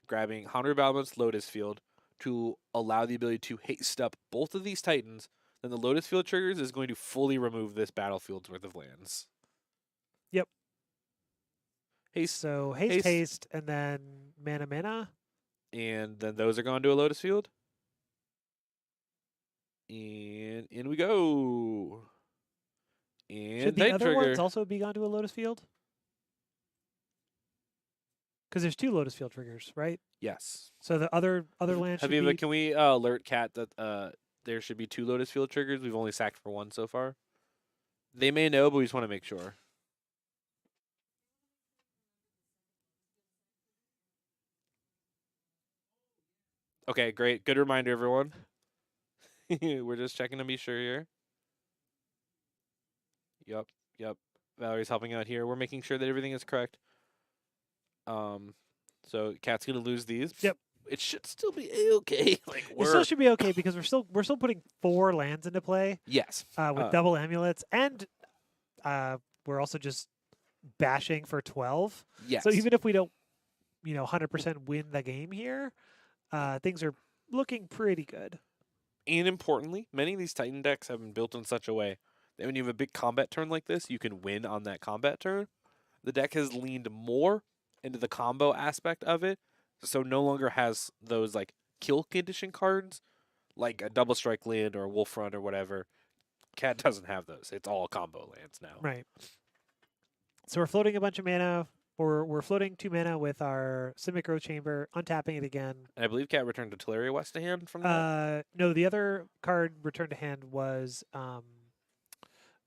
grabbing Hunter Balmond's Lotus Field to allow the ability to haste up both of these Titans. Then the Lotus Field triggers is going to fully remove this battlefield's worth of lands. Yep. Haste, So haste. haste, and then mana. and then those are going to a Lotus Field. And in we go. And Should the Titan other trigger. ones also be gone to a Lotus Field? Because there's 2 Lotus Field triggers, right? Yes. So the other lands should Haviva, be. can we alert Cat that there should be 2 Lotus Field triggers? We've only sacked for 1 so far. They may know, but we just want to make sure. Okay, great. Good reminder, everyone. We're just checking to be sure here. Yep. Valerie's helping out here. We're making sure that everything is correct. So Cat's gonna lose these. Yep. It should still be okay. Like It still should be okay because we're still putting 4 lands into play yes. with double amulets, and we're also just bashing for 12. Yes. So even if we don't, 100% win the game here, things are looking pretty good. And importantly, many of these Titan decks have been built in such a way that when you have a big combat turn like this, you can win on that combat turn. The deck has leaned more into the combo aspect of it, so no longer has those like kill condition cards, like a double strike land or a wolf run or whatever. Cat doesn't have those. It's all combo lands now. Right. So we're floating a bunch of mana. We're floating 2 mana with our Simic Growth Chamber, untapping it again. And I believe Cat returned to Teleria West to hand from that. No, the other card returned to hand was not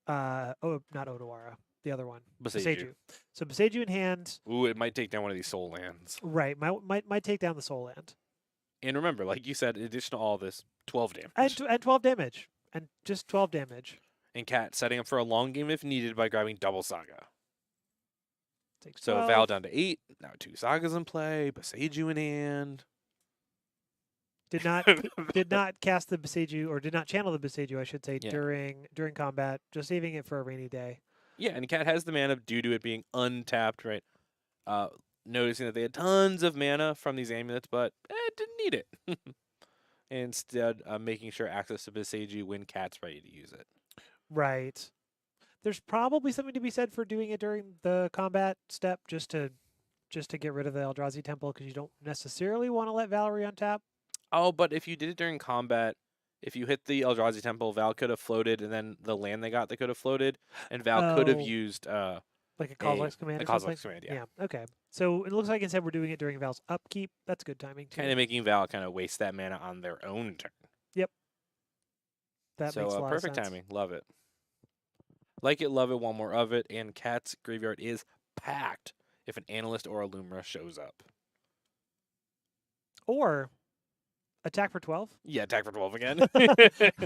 Odawara, the other one. Boseiju. So Boseiju in hand. Ooh, it might take down one of these soul lands. Right, might take down the soul land. And remember, like you said, in addition to all this, 12 damage. And 12 damage. And just 12 damage. And Cat setting up for a long game if needed by grabbing double Saga. Takes So 12. Val down to 8. Now 2 Sagas in play. Boseiju in hand. Did not cast the Boseiju, or did not channel the Boseiju, I should say, Yeah. during combat, just saving it for a rainy day. Yeah, and Cat has the mana due to it being untapped, right? Noticing that they had tons of mana from these amulets, but didn't need it. Instead, making sure access to Boseiju when Cat's ready to use it. Right. There's probably something to be said for doing it during the combat step, just to get rid of the Eldrazi Temple, because you don't necessarily want to let Valerie untap. Oh, but if you did it during combat, if you hit the Eldrazi Temple, Val could have floated, and then the land they got, they could have floated, and Val could have used like a Kozilek's command. a or something? Kozilek's command, yeah. Okay. So it looks like instead we're doing it during Val's upkeep. That's good timing too. Kind of making Val kind of waste that mana on their own turn. That So makes a lot perfect of sense. timing. Love it. Like it, love it, want more of it. And Cat's graveyard is packed if an analyst or a Lumra shows up. Or attack for 12. Yeah, attack for 12 again.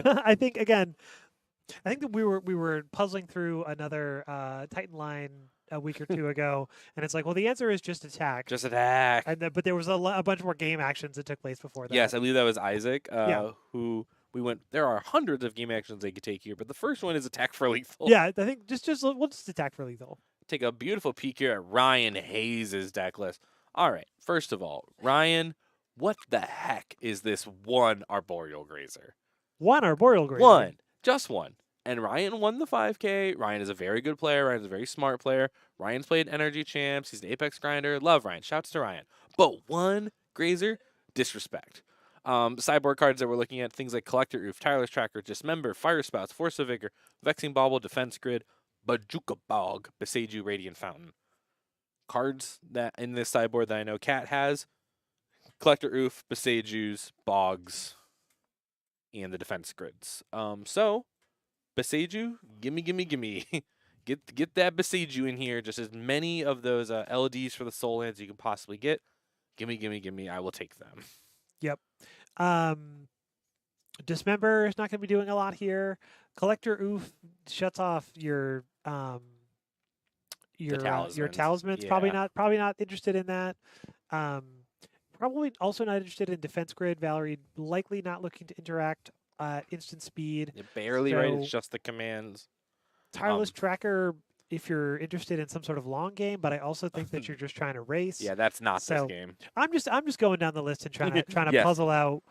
I think that we were puzzling through another Titan line a week or 2 ago, and it's like, well, the answer is just attack. Just attack. But there was a bunch more game actions that took place before that. Yes, I believe that was Isaac, Yeah. who we went. There are hundreds of game actions they could take here, but the first one is attack for lethal. Yeah, I think we'll just attack for lethal. Take a beautiful peek here at Ryan Hayes' deck list. All right, first of all, Ryan, what the heck is this one Arboreal Grazer? One Arboreal Grazer. One, just one. And Ryan won the 5K. Ryan is a very good player. Ryan's a very smart player. Ryan's played Energy Champs. He's an Apex grinder. Love Ryan. Shouts to Ryan. But one Grazer, disrespect. Sideboard cards that we're looking at, things like Collector Roof, Tireless Tracker, Dismember, Fire Spouts, Force of Vigor, Vexing Bauble, Defense Grid, Bajuka Bog, Boseiju, Radiant Fountain. Cards that in this sideboard that I know Cat has, Collector Roof, Boseijus, Bogs, and the Defense Grids. So, Boseiju, gimme. Get that Boseiju in here. Just as many of those LDs for the soul lands you can possibly get. Gimme. I will take them. Yep. Dismember is not going to be doing a lot here. Collector Oof shuts off your your talismans. talismans. Yeah. Probably not interested in that. Um, probably also not interested in defense grid. Valerie likely not looking to interact at instant speed. Yeah, barely right. So It's just the commands. tireless tracker if you're interested in some sort of long game, but I also think that you're just trying to race. Yeah, that's not So this game. I'm just going down the list and trying to Yes. puzzle out.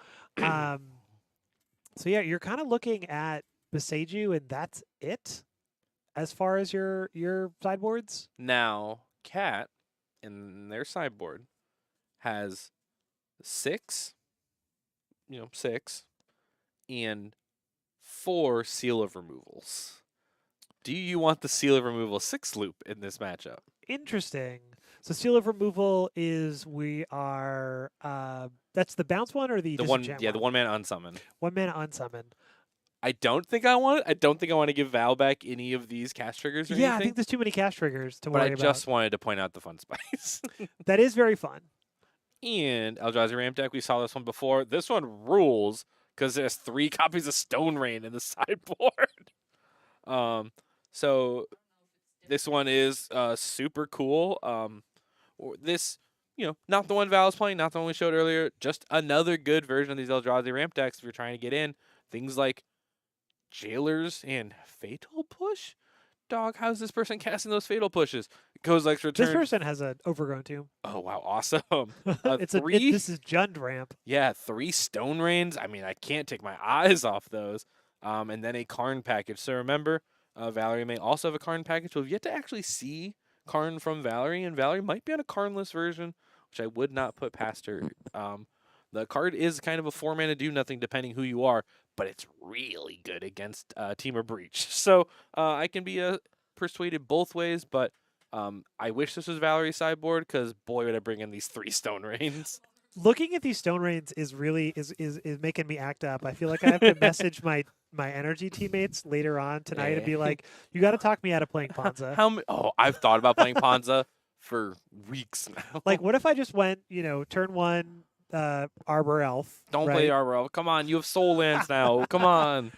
So yeah, you're kind of looking at Beseju, and that's it as far as your sideboards. Now, Cat in their sideboard has 6, 6, and 4 Seal of Removals. Do you want the Seal of Removal 6 loop in this matchup? Interesting. So seal of removal is that's the bounce one or the The one, disenchant yeah, the 1-mana unsummon. 1 mana unsummon. I don't think I want it. I don't think I want to give Val back any of these cast triggers or Yeah, I anything. think there's too many cast triggers to But worry I about. just wanted to point out the fun spice. That is very fun. And Eldrazi Ramp deck, we saw this one before. This one rules because there's 3 copies of Stone Rain in the sideboard. So this one is super cool. This, not the one Val is playing, not the one we showed earlier. Just another good version of these Eldrazi Ramp decks if you're trying to get in. Things like Jailers and Fatal Push. Dog, how's this person casting those Fatal Pushes? It goes like return. This person has an overgrown tomb. Oh wow, awesome! This is Jund ramp. Yeah, 3 Stone Rains. I mean, I can't take my eyes off those. And then a Karn package. So remember, Valerie may also have a Karn package. We've yet to actually see Karn from Valerie, and Valerie might be on a Karnless version, which I would not put past her. The card is kind of a 4-mana do nothing depending who you are, but it's really good against Team of Breach. So I can be persuaded both ways, but I wish this was Valerie's sideboard because boy would I bring in these 3 Stone Rains. Looking at these Stone Rains is really is making me act up. I feel like I have to message my energy teammates later on tonight and be like, you got to talk me out of playing Ponza. I've thought about playing Ponza for weeks now. Like, what if I just went, turn 1, Arbor Elf. Don't right? play Arbor Elf. Come on, you have Soul Lands now. Come on.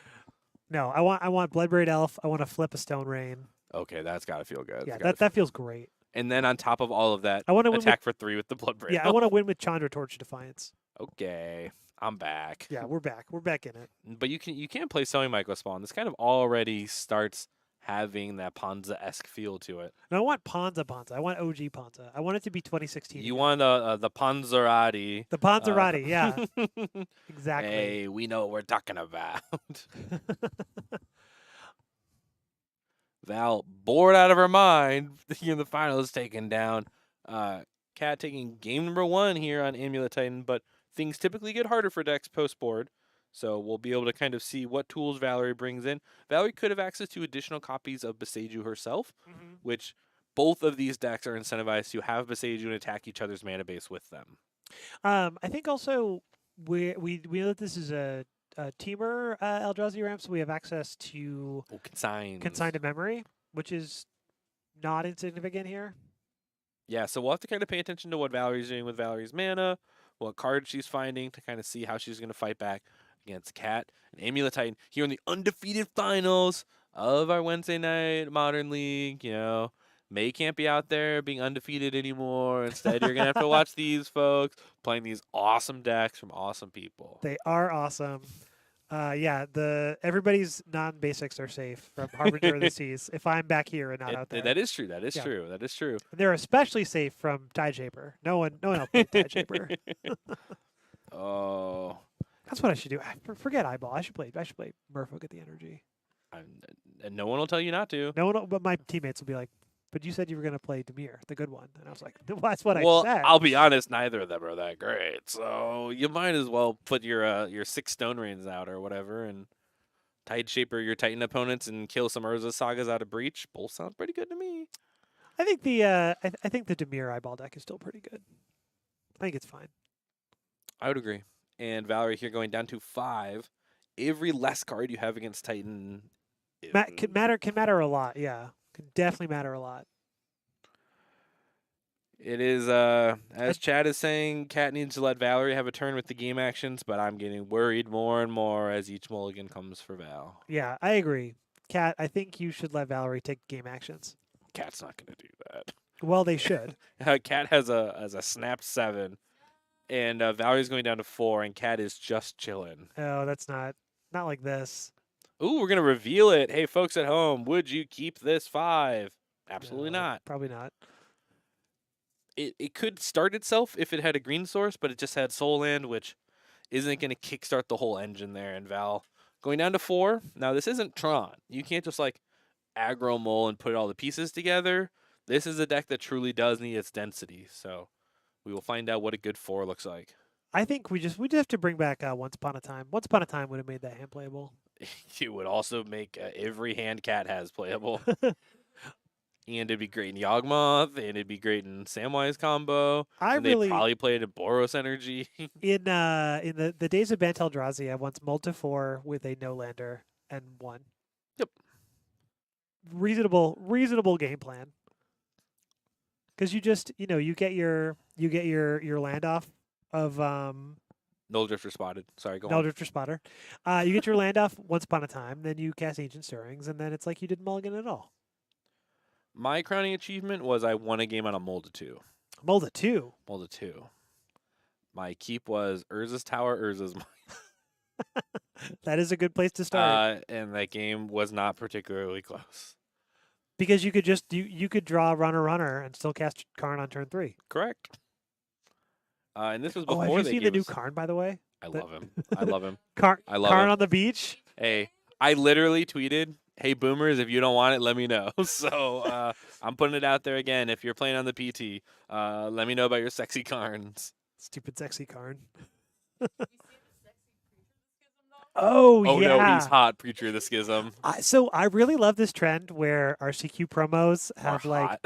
No, I want Bloodbraid Elf. I want to flip a Stone Rain. Okay, that's gotta feel good. Yeah, that feels great. And then on top of all of that, I want to attack for 3 with the Bloodbraid. Yeah, I want to win with Chandra Torch Defiance. Okay, I'm back. Yeah, we're back. We're back in it. But you can play Sowing Micro Spawn. This kind of already starts having that Ponza-esque feel to it. No, I want Ponza. I want OG Ponza. I want it to be 2016. You want the Ponzerati. The Ponzerati, yeah. Exactly. Hey, we know what we're talking about. Val, bored out of her mind, the final is taken down. Cat taking game number 1 here on Amulet Titan, but things typically get harder for decks post-board. So we'll be able to kind of see what tools Valerie brings in. Valerie could have access to additional copies of Beseju herself, which both of these decks are incentivized to have Beseju and attack each other's mana base with them. I think also we know that this is a teamer Eldrazi ramp, so we have access to consigned to memory, which is not insignificant here. Yeah, so we'll have to kind of pay attention to what Valerie's doing with Valerie's mana, what cards she's finding to kind of see how she's going to fight back against Cat and Amulet Titan here in the undefeated finals of our Wednesday night Modern League. May can't be out there being undefeated anymore. Instead, you're going to have to watch these folks playing these awesome decks from awesome people. They are awesome. Everybody's non-basics are safe from Harbinger of the Seas if I'm back here and not out there. That is true. That is true. That is true. And they're especially safe from Tideshaper. No one else played Tideshaper. Oh. That's what I should do. Forget Eyeball. I should play Merfolk at the Energy. And no one will tell you not to. No one, but my teammates will be like, but you said you were going to play Dimir, the good one. And I was like, well, that's what I said. Well, I'll be honest, neither of them are that great. So you might as well put your 6 Stone Rains out or whatever and Tideshaper your Titan opponents and kill some Urza Sagas out of Breach. Both sound pretty good to me. I think the Dimir Eyeball deck is still pretty good. I think it's fine. I would agree. And Valerie here going down to 5. Every less card you have against Titan Can matter a lot, yeah. Can definitely matter a lot. It is, as Chad is saying, Cat needs to let Valerie have a turn with the game actions, but I'm getting worried more and more as each mulligan comes for Val. Yeah, I agree. Cat, I think you should let Valerie take game actions. Cat's not going to do that. Well, they should. Cat has a snapped 7, and Valerie's going down to 4, and Cat is just chilling. Oh, that's not like this. Ooh, we're going to reveal it. Hey, folks at home, would you keep this 5? Absolutely No, not. Probably not. It could start itself if it had a green source, but it just had Soul Land, which isn't going to kickstart the whole engine there. And Val going down to 4. Now, this isn't Tron. You can't just like aggro mole and put all the pieces together. This is a deck that truly does need its density. So we will find out what a good 4 looks like. I think we just have to bring back Once Upon a Time. Once Upon a Time would have made that hand playable. It would also make every hand Cat has playable. And it'd be great in Yawgmoth, and it'd be great in Samwise combo. And they'd probably play it in Boros Energy. in the days of Bant Eldrazi, I once mulled to 4 with a no lander and won. Yep. Reasonable game plan. Because you just you get your land off of Null Drifter spotted. Sorry, go Null on. Drifter Spotter. You get your land off Once Upon a Time, then you cast Ancient Stirrings, and then it's like you didn't mulligan at all. My crowning achievement was I won a game on a Mold 2. Mold 2. Mold 2. My keep was Urza's Tower, Urza's Mine. That is a good place to start. And that game was not particularly close. Because you could just you could draw runner and still cast Karn on turn 3. Correct. And this was before have you they seen gave the new us- Karn, by the way? I love him. I love him. I love Karn him. on the beach. Hey, I literally tweeted, "Hey boomers, if you don't want it, let me know." So I'm putting it out there again. If you're playing on the PT, let me know about your sexy Karns. Stupid sexy Karn. Oh yeah. No, he's hot, Preacher of the Schism. So I really love this trend where RCQ promos have hot.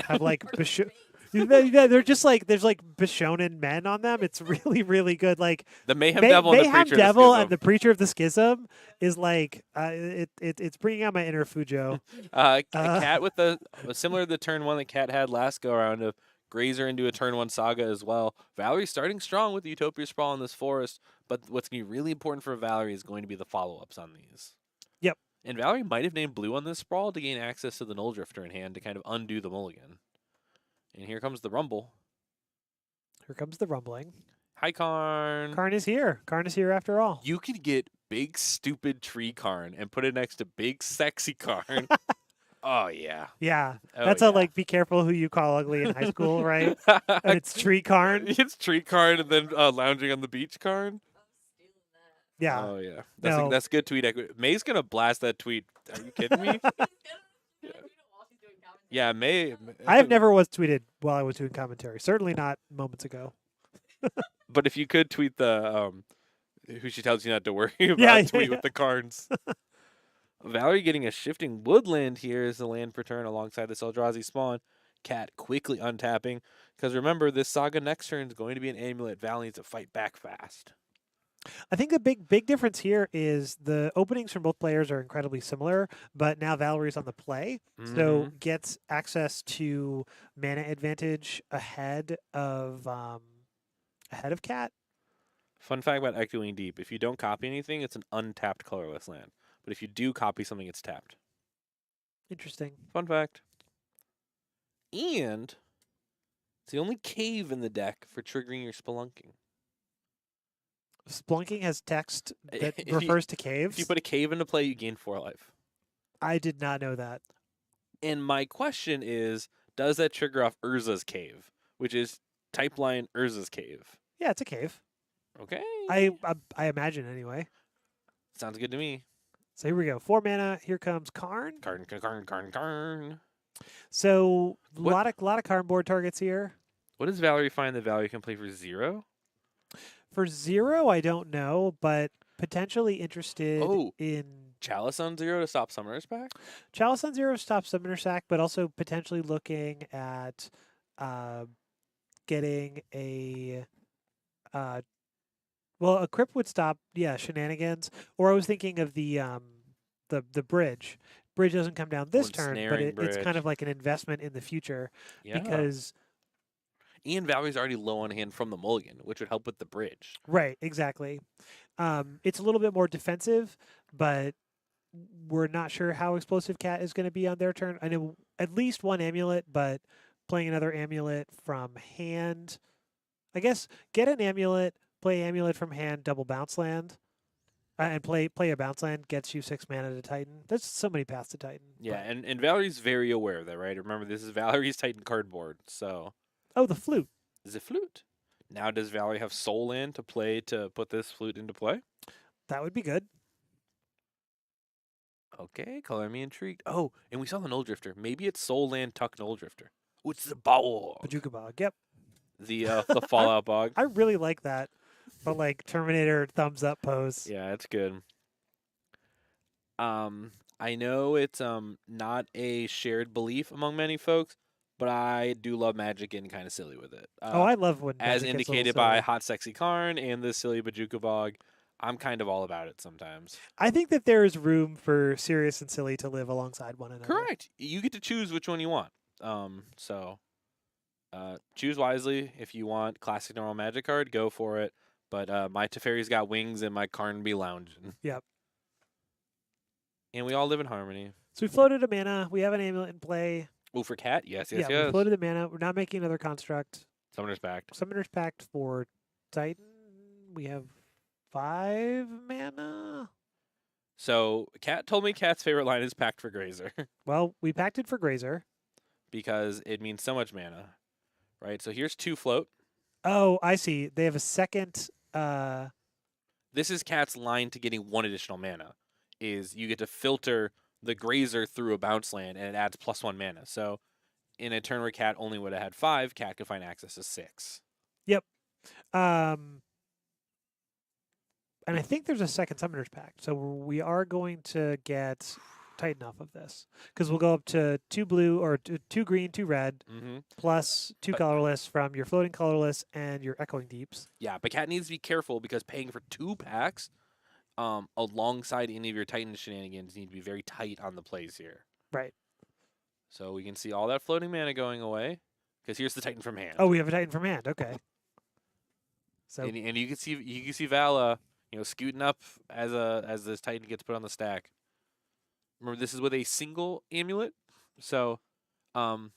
they're just like there's like Bishonen men on them. It's really good. Like The Mayhem Devil and the Mayhem Preacher Devil of the and Schism. the Preacher of the Schism is like it's bringing out my inner Fujo. Cat with similar to the turn 1 that Cat had last go around of Grazer into a turn 1 Saga as well. Valerie starting strong with the Utopia Sprawl in this forest, but what's going to be really important for Valerie is going to be the follow-ups on these. Yep. And Valerie might have named blue on this Sprawl to gain access to the Null Drifter in hand to kind of undo the mulligan. And here comes the rumble. Here comes the rumbling. Hi, Karn. Karn is here. Karn is here after all. You could get big, stupid tree Karn and put it next to big, sexy Karn. Oh, yeah. Yeah. Oh, That's yeah. a like be careful who you call ugly in high school, right? And it's tree Karn. It's tree Karn and then lounging on the beach Karn. Yeah. Oh, yeah. No. That's good tweet equity. May's going to blast that tweet. Are you kidding me? Yeah, May. I have never was tweeted while I was doing commentary. Certainly not moments ago. But if you could tweet the who she tells you not to worry about, Yeah, tweet yeah. with the Karns. Valerie getting a shifting woodland here as the land per turn alongside this Eldrazi spawn. Cat quickly untapping. Because remember, this Saga next turn is going to be an amulet. Val needs to fight back fast. I think the big difference here is the openings from both players are incredibly similar, but now Valerie's on the play, so gets access to mana advantage ahead of Cat. Fun fact about Echoing Deep. If you don't copy anything, it's an untapped colorless land. But if you do copy something, it's tapped. Interesting. Fun fact. And it's the only cave in the deck for triggering your spelunking. Splunking has text that If you- refers to caves. If you put a cave into play, you gain 4 life. I did not know that. And my question is, does that trigger off Urza's Cave, which is type line Urza's Cave? Yeah, it's a cave. Okay. I imagine anyway. Sounds good to me. So here we go. 4 mana. Here comes Karn. Karn. So a What- lot of Karn board targets here. What does Valerie find that Valerie can play for 0? For 0, I don't know, but potentially interested Oh. in Chalice on 0 to stop Summoner's Pact? Chalice on 0 stop Summoner Sack, but also potentially looking at getting a a crypt would stop shenanigans. Or I was thinking of the bridge. Bridge doesn't come down this turn, but Ensnaring it's kind Bridge. of like an investment in the future Yeah. because And Valerie's already low on hand from the mulligan, which would help with the bridge. Right, exactly. It's a little bit more defensive, but we're not sure how explosive Cat is going to be on their turn. I know at least one amulet, but playing another amulet from hand. I guess get an amulet, play amulet from hand, double bounce land, and play a bounce land gets you 6 mana to Titan. There's so many paths to Titan. Yeah, but- and Valerie's very aware of that, right? Remember, this is Valerie's Titan cardboard, so Oh, the flute. is it flute? Now does Valerie have soul land to play to put this flute into play? That would be good. Okay, color me intrigued. Oh, and we saw the Null Drifter. Maybe it's soul land tuck Null Drifter. Oh, it's the bog. Bajuka Bog. Yep. The Fallout bog. I really like that. But like Terminator thumbs up pose. Yeah, it's good. I know it's not a shared belief among many folks, but I do love Magic getting kind of silly with it. I love when as Magic gets a little indicated by silly. Hot Sexy Karn and the silly Bajuka bog. I'm kind of all about it sometimes. I think that there is room for serious and silly to live alongside one another. Correct. You get to choose which one you want. Choose wisely. If you want classic normal Magic card, go for it. But my Teferi's got wings and my Karn be lounging. Yep. And we all live in harmony. So we floated a mana. We have an amulet in play. Oh, for Cat? Yes, We floated the mana. We're not making another construct. Summoner's Pact. Summoner's Pact for Titan. We have 5 mana. So Cat told me Cat's favorite line is Pact for Grazer Well, we pacted for Grazer. because it means so much mana. Right? So here's 2 float. Oh, I see. They have a second. This is Cat's line to getting 1 additional mana. Is you get to filter the Grazer through a bounce land and it adds +1 mana. So in a turn where Cat only would have had 5, Cat could find access to 6. And I think there's a second Summoner's Pact. So we are going to get Titan off of this because we'll go up to 2 blue or 2 green, 2 red, Mm-hmm. plus 2 colorless from your floating colorless and your echoing deeps. Yeah, but Cat needs to be careful because paying for 2 packs alongside any of your Titan shenanigans need to be very tight on the plays here. Right. So we can see all that floating mana going away because here's the Titan from hand. Oh, we have a Titan from hand. Okay. So And you can see Vala, scooting up as this Titan gets put on the stack. Remember, this is with a single amulet. So, the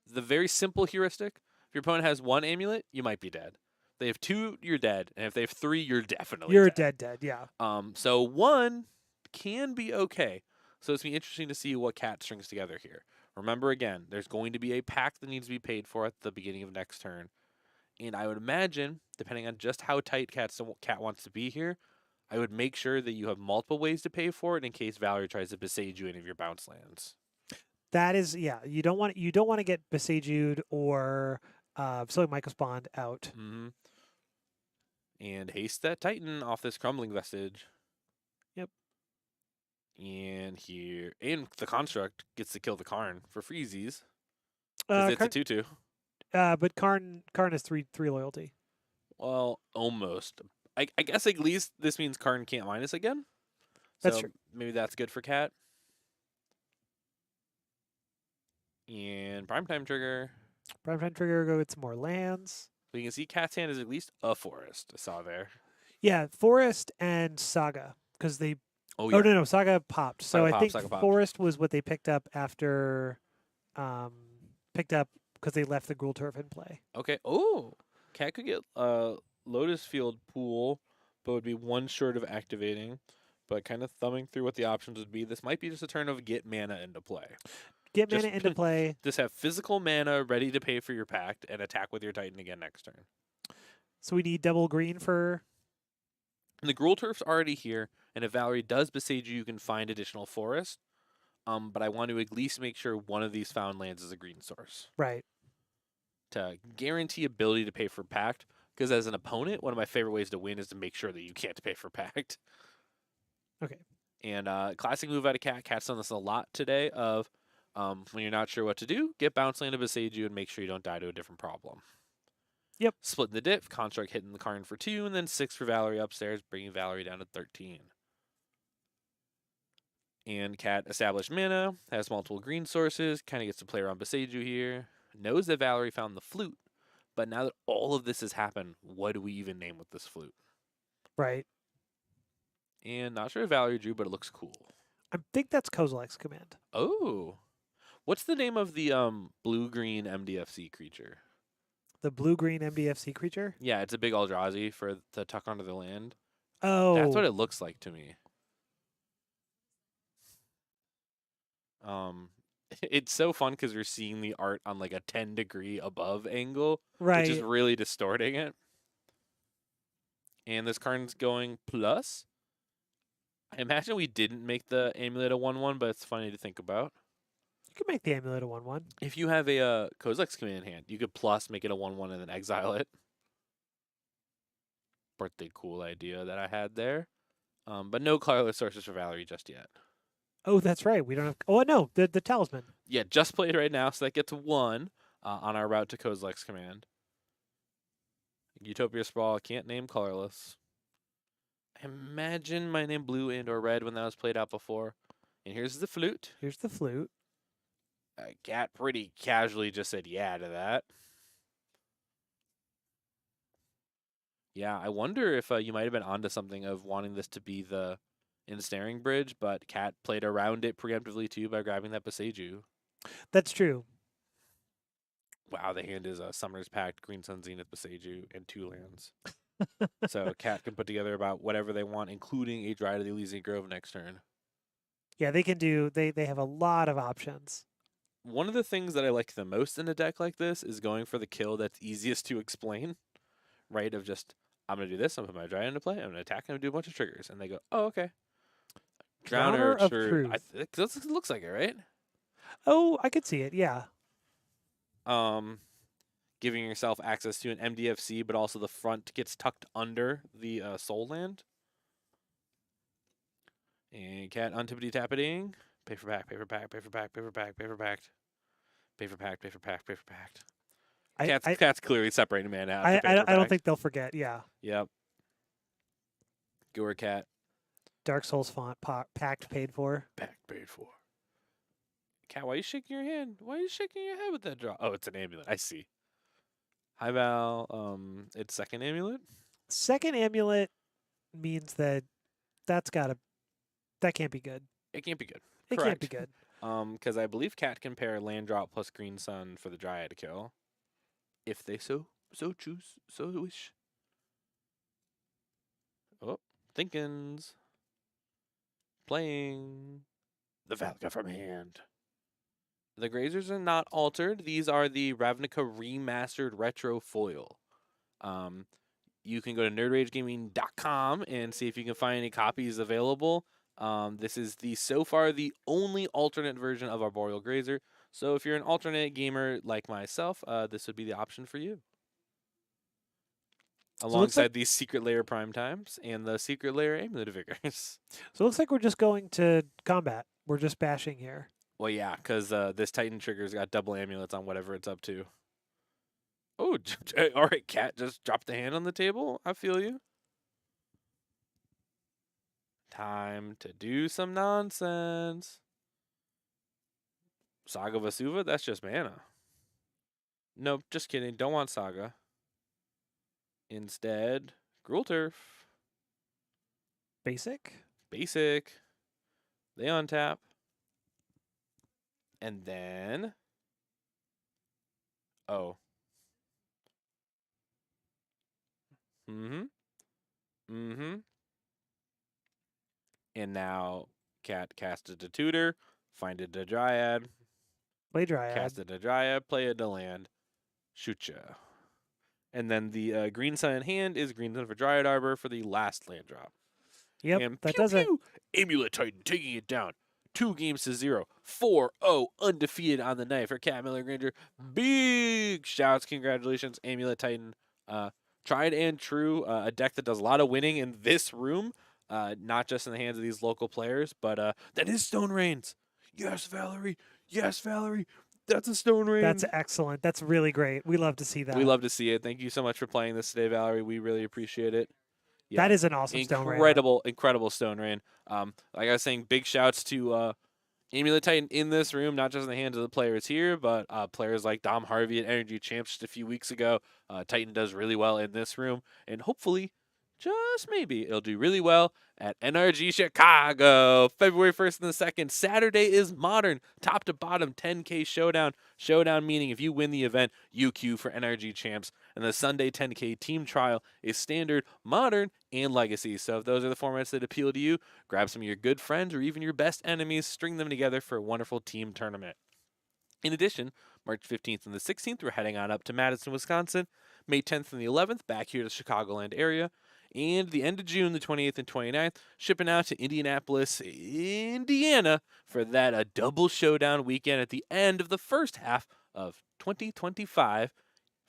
very simple heuristic: if your opponent has 1 amulet, you might be dead. If they have 2, you're dead, and if they have 3, you're definitely dead. Yeah. So 1 can be okay. So it's gonna be interesting to see what Cat strings together here. Remember, again, there's going to be a pack that needs to be paid for at the beginning of next turn. And I would imagine, depending on just how tight Cat wants to be here, I would make sure that you have multiple ways to pay for it in case Valerie tries to besage you any of your bounce lands. That is, yeah. You don't want to get Besaged or Silic Mycospawned out. Mm-hmm. And haste that Titan off this Crumbling Vestige. Yep. And the Construct gets to kill the Karn for freezies. It's a 2/2. But Karn has 3 loyalty. Well, almost. I guess at least this means Karn can't minus again. That's So true. maybe that's good for Cat. And Primetime Trigger. Primetime Trigger, go get some more lands. So you can see Cat's hand is at least a forest. I saw there. Yeah, Forest and Saga because they. Oh, Oh no, Saga popped. So Saga I popped, think Saga popped. Forest was what they picked up after, because they left the Gruul Turf in play. Okay. Oh, Cat could get Lotus Field Pool, but would be 1 short of activating. But kind of thumbing through what the options would be, this might be just a turn of get mana into play. Get Just mana into play. Just have physical mana ready to pay for your pact and attack with your Titan again next turn. So we need double green for. And the Gruul Turf's already here, and if Valerie does besage you, you can find additional forest. But I want to at least make sure one of these found lands is a green source Right. to guarantee ability to pay for pact. Because as an opponent, one of my favorite ways to win is to make sure that you can't pay for pact. Okay. And classic move out of Cat. Cat's done this a lot today. Of when you're not sure what to do, get bounce land to besage you and make sure you don't die to a different problem. Yep. Splitting the diff, Construct hitting the Karn for 2, and then 6 for Valerie upstairs, bringing Valerie down to 13. And Cat established mana, has multiple green sources, kind of gets to play around Besage you here. Knows that Valerie found the flute, But now that all of this has happened, what do we even name with this flute? Right. And not sure if Valerie drew, but it looks cool. I think that's Kozilek's command. Oh. What's the name of the blue-green MDFC creature? The blue-green MDFC creature? Yeah, it's a big Eldrazi for to tuck under the land. Oh. That's what it looks like to me. It's so fun because we're seeing the art on like a 10-degree above angle, right. which is really distorting it. And this card's going plus. I imagine we didn't make the amulet a 1/1, but it's funny to think about. You can make the amulet a 1/1. If you have a Kozilek's command in hand, you could plus make it a 1/1 and then exile it. Pretty cool idea that I had there. But no colorless sources for Valerie just yet. Oh, that's right. We don't have. Oh no, the talisman. Yeah, just played right now, so that gets 1 on our route to Kozilek's command. Utopia Sprawl, can't name colorless. I imagine my name blue and or red when that was played out before. And here's the flute. Here's the flute. Cat pretty casually just said yeah to that. Yeah, I wonder if you might have been onto something of wanting this to be the ensnaring bridge, but Cat played around it preemptively too by grabbing that Boseiju. That's true. Wow, the hand is Summoner's Pact, Green Sun Zenith, Boseiju, and 2 lands. So Cat can put together about whatever they want, including a Dryad of the Elysian Grove next turn. Yeah, they can do. They have a lot of options. One of the things that I like the most in a deck like this is going for the kill that's easiest to explain, right? Of just, I'm going to do this, I'm going to put my Dryad into play, I'm going to attack, and I'm going to do a bunch of triggers. And they go, oh, okay. Drowner of sure. Truth. That looks like it, right? Oh, I could see it, yeah. Giving yourself access to an MDFC, but also the front gets tucked under the soul land. And Cat untippity tappeting. Pay for pack, pay for pack, pay for pack, pay for pack, pay for pack. Pay for pack, pay for pack, pay for pack. Cat's clearly separating mana out. I don't think they'll forget, yeah. Yep. Goer Cat. Dark Souls font, packed, paid for. Packed, paid for. Cat, why are you shaking your hand? Why are you shaking your head with that draw? Oh, it's an amulet. I see. Hi, Val. It's second amulet? Second amulet means that that can't be good. It can't be good. It Correct. can't be good. Because I believe Cat can pair land drop plus Green Sun for the Dryad to kill. If they so choose, so wish. Oh, Thinkins. Playing the Valka from hand. The Grazers are not altered. These are the Ravnica remastered retro foil. You can go to nerdragegaming.com and see if you can find any copies available. This is so far the only alternate version of Arboreal Grazer. So if you're an alternate gamer like myself, this would be the option for you. Alongside these Secret Lair Prime Times and the Secret Lair Amulet Vigors. So it looks like we're just going to combat. We're just bashing here. Well, yeah, because this Titan trigger's got double amulets on whatever it's up to. Oh, all right, Cat, just drop the hand on the table. I feel you. Time to do some nonsense. Saga Vasuva, that's just mana. Nope, just kidding. Don't want Saga. Instead, Gruul Turf. Basic? Basic. They untap. And then... Oh. And now Cat casted a tutor, finded a Dryad, Play Dryad. casted a Dryad, play a land, shoot ya. And then the Green Sun in hand is Green Sun for Dryad Arbor for the last land drop. Yep, And that pew, does it. pew, Amulet Titan taking it down. 2-0. 4-0 undefeated on the night for Cat Miller Granger. Big shouts, congratulations, Amulet Titan. Tried and true, a deck that does a lot of winning in this room, not just in the hands of these local players, but that is Stone Rains. Yes, Valerie. Yes, Valerie. That's a Stone Rain. That's excellent. That's really great. We love to see that. We love to see it. Thank you so much for playing this today, Valerie. We really appreciate it. Yeah. That is an awesome Stone Rain. Incredible Stone Rain. Like I was saying, big shouts to Amulet Titan in this room, not just in the hands of the players here, but players like Dom Harvey at Energy Champs just a few weeks ago. Titan does really well in this room, and hopefully, just maybe, it'll do really well at NRG Chicago, February 1st and the 2nd. Saturday is Modern, top to bottom, 10K showdown. Showdown meaning if you win the event, you queue for NRG Champs. And the Sunday 10K team trial is Standard, Modern, and Legacy. So if those are the formats that appeal to you, grab some of your good friends or even your best enemies, string them together for a wonderful team tournament. In addition, March 15th and the 16th, we're heading on up to Madison, Wisconsin. May 10th and the 11th, back here to the Chicagoland area. And the end of June, the 28th and 29th, shipping out to Indianapolis, Indiana, for that a double showdown weekend at the end of the first half of 2025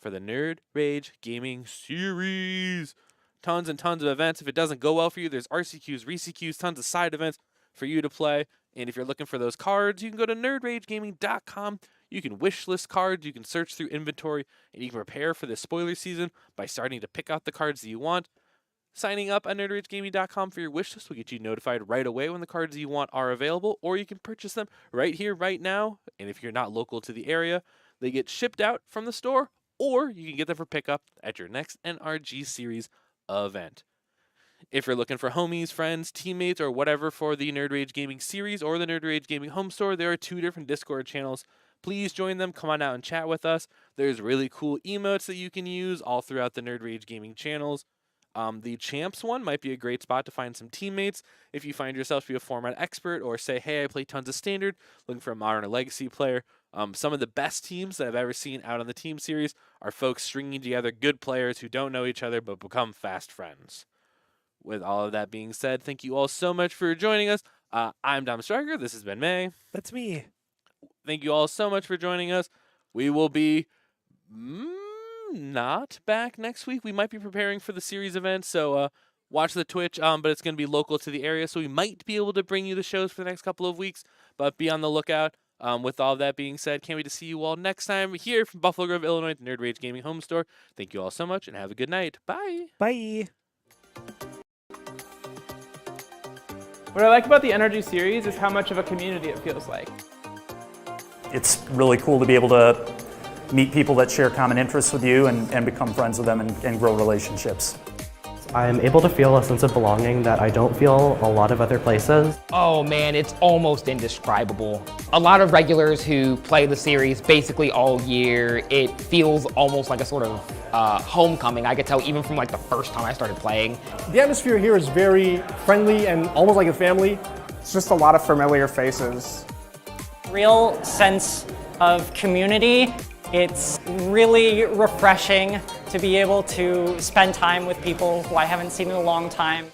for the Nerd Rage Gaming Series. Tons and tons of events. If it doesn't go well for you, there's RCQs, ReCQs, tons of side events for you to play. And if you're looking for those cards, you can go to nerdragegaming.com. You can wishlist cards, you can search through inventory, and you can prepare for the spoiler season by starting to pick out the cards that you want. Signing up at nerdragegaming.com for your wishlist will get you notified right away when the cards you want are available, or you can purchase them right here, right now. And if you're not local to the area, they get shipped out from the store, or you can get them for pickup at your next NRG Series event. If you're looking for homies, friends, teammates, or whatever for the Nerd Rage Gaming Series or the Nerd Rage Gaming Home Store, there are 2 different Discord channels. Please join them. Come on out and chat with us. There's really cool emotes that you can use all throughout the Nerd Rage Gaming channels. The Champs one might be a great spot to find some teammates if you find yourself to be a format expert or say, hey, I play tons of Standard, looking for a Modern or Legacy player. Some of the best teams that I've ever seen out on the team series are folks stringing together good players who don't know each other but become fast friends. With all of that being said, thank you all so much for joining us. I'm Dom Stryker. This has been May. That's me. Thank you all so much for joining us. We will be not back next week. We might be preparing for the series event, so watch the Twitch, but it's going to be local to the area, so we might be able to bring you the shows for the next couple of weeks, but be on the lookout. With all that being said, can't wait to see you all next time here from Buffalo Grove, Illinois, the Nerd Rage Gaming Home Store. Thank you all so much, and have a good night. Bye. Bye. What I like about the NRG series is how much of a community it feels like. It's really cool to be able to meet people that share common interests with you and become friends with them and grow relationships. I'm able to feel a sense of belonging that I don't feel a lot of other places. Oh man, it's almost indescribable. A lot of regulars who play the series basically all year, it feels almost like a sort of homecoming. I could tell even from like the first time I started playing. The atmosphere here is very friendly and almost like a family. It's just a lot of familiar faces. Real sense of community. It's really refreshing to be able to spend time with people who I haven't seen in a long time.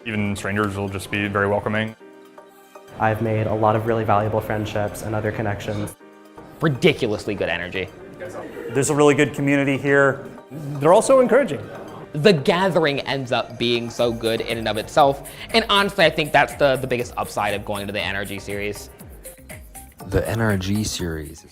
Even strangers will just be very welcoming. I've made a lot of really valuable friendships and other connections. Ridiculously good energy. There's a really good community here. They're also encouraging. The gathering ends up being so good in and of itself, and honestly I think that's the biggest upside of going to the NRG series. The NRG series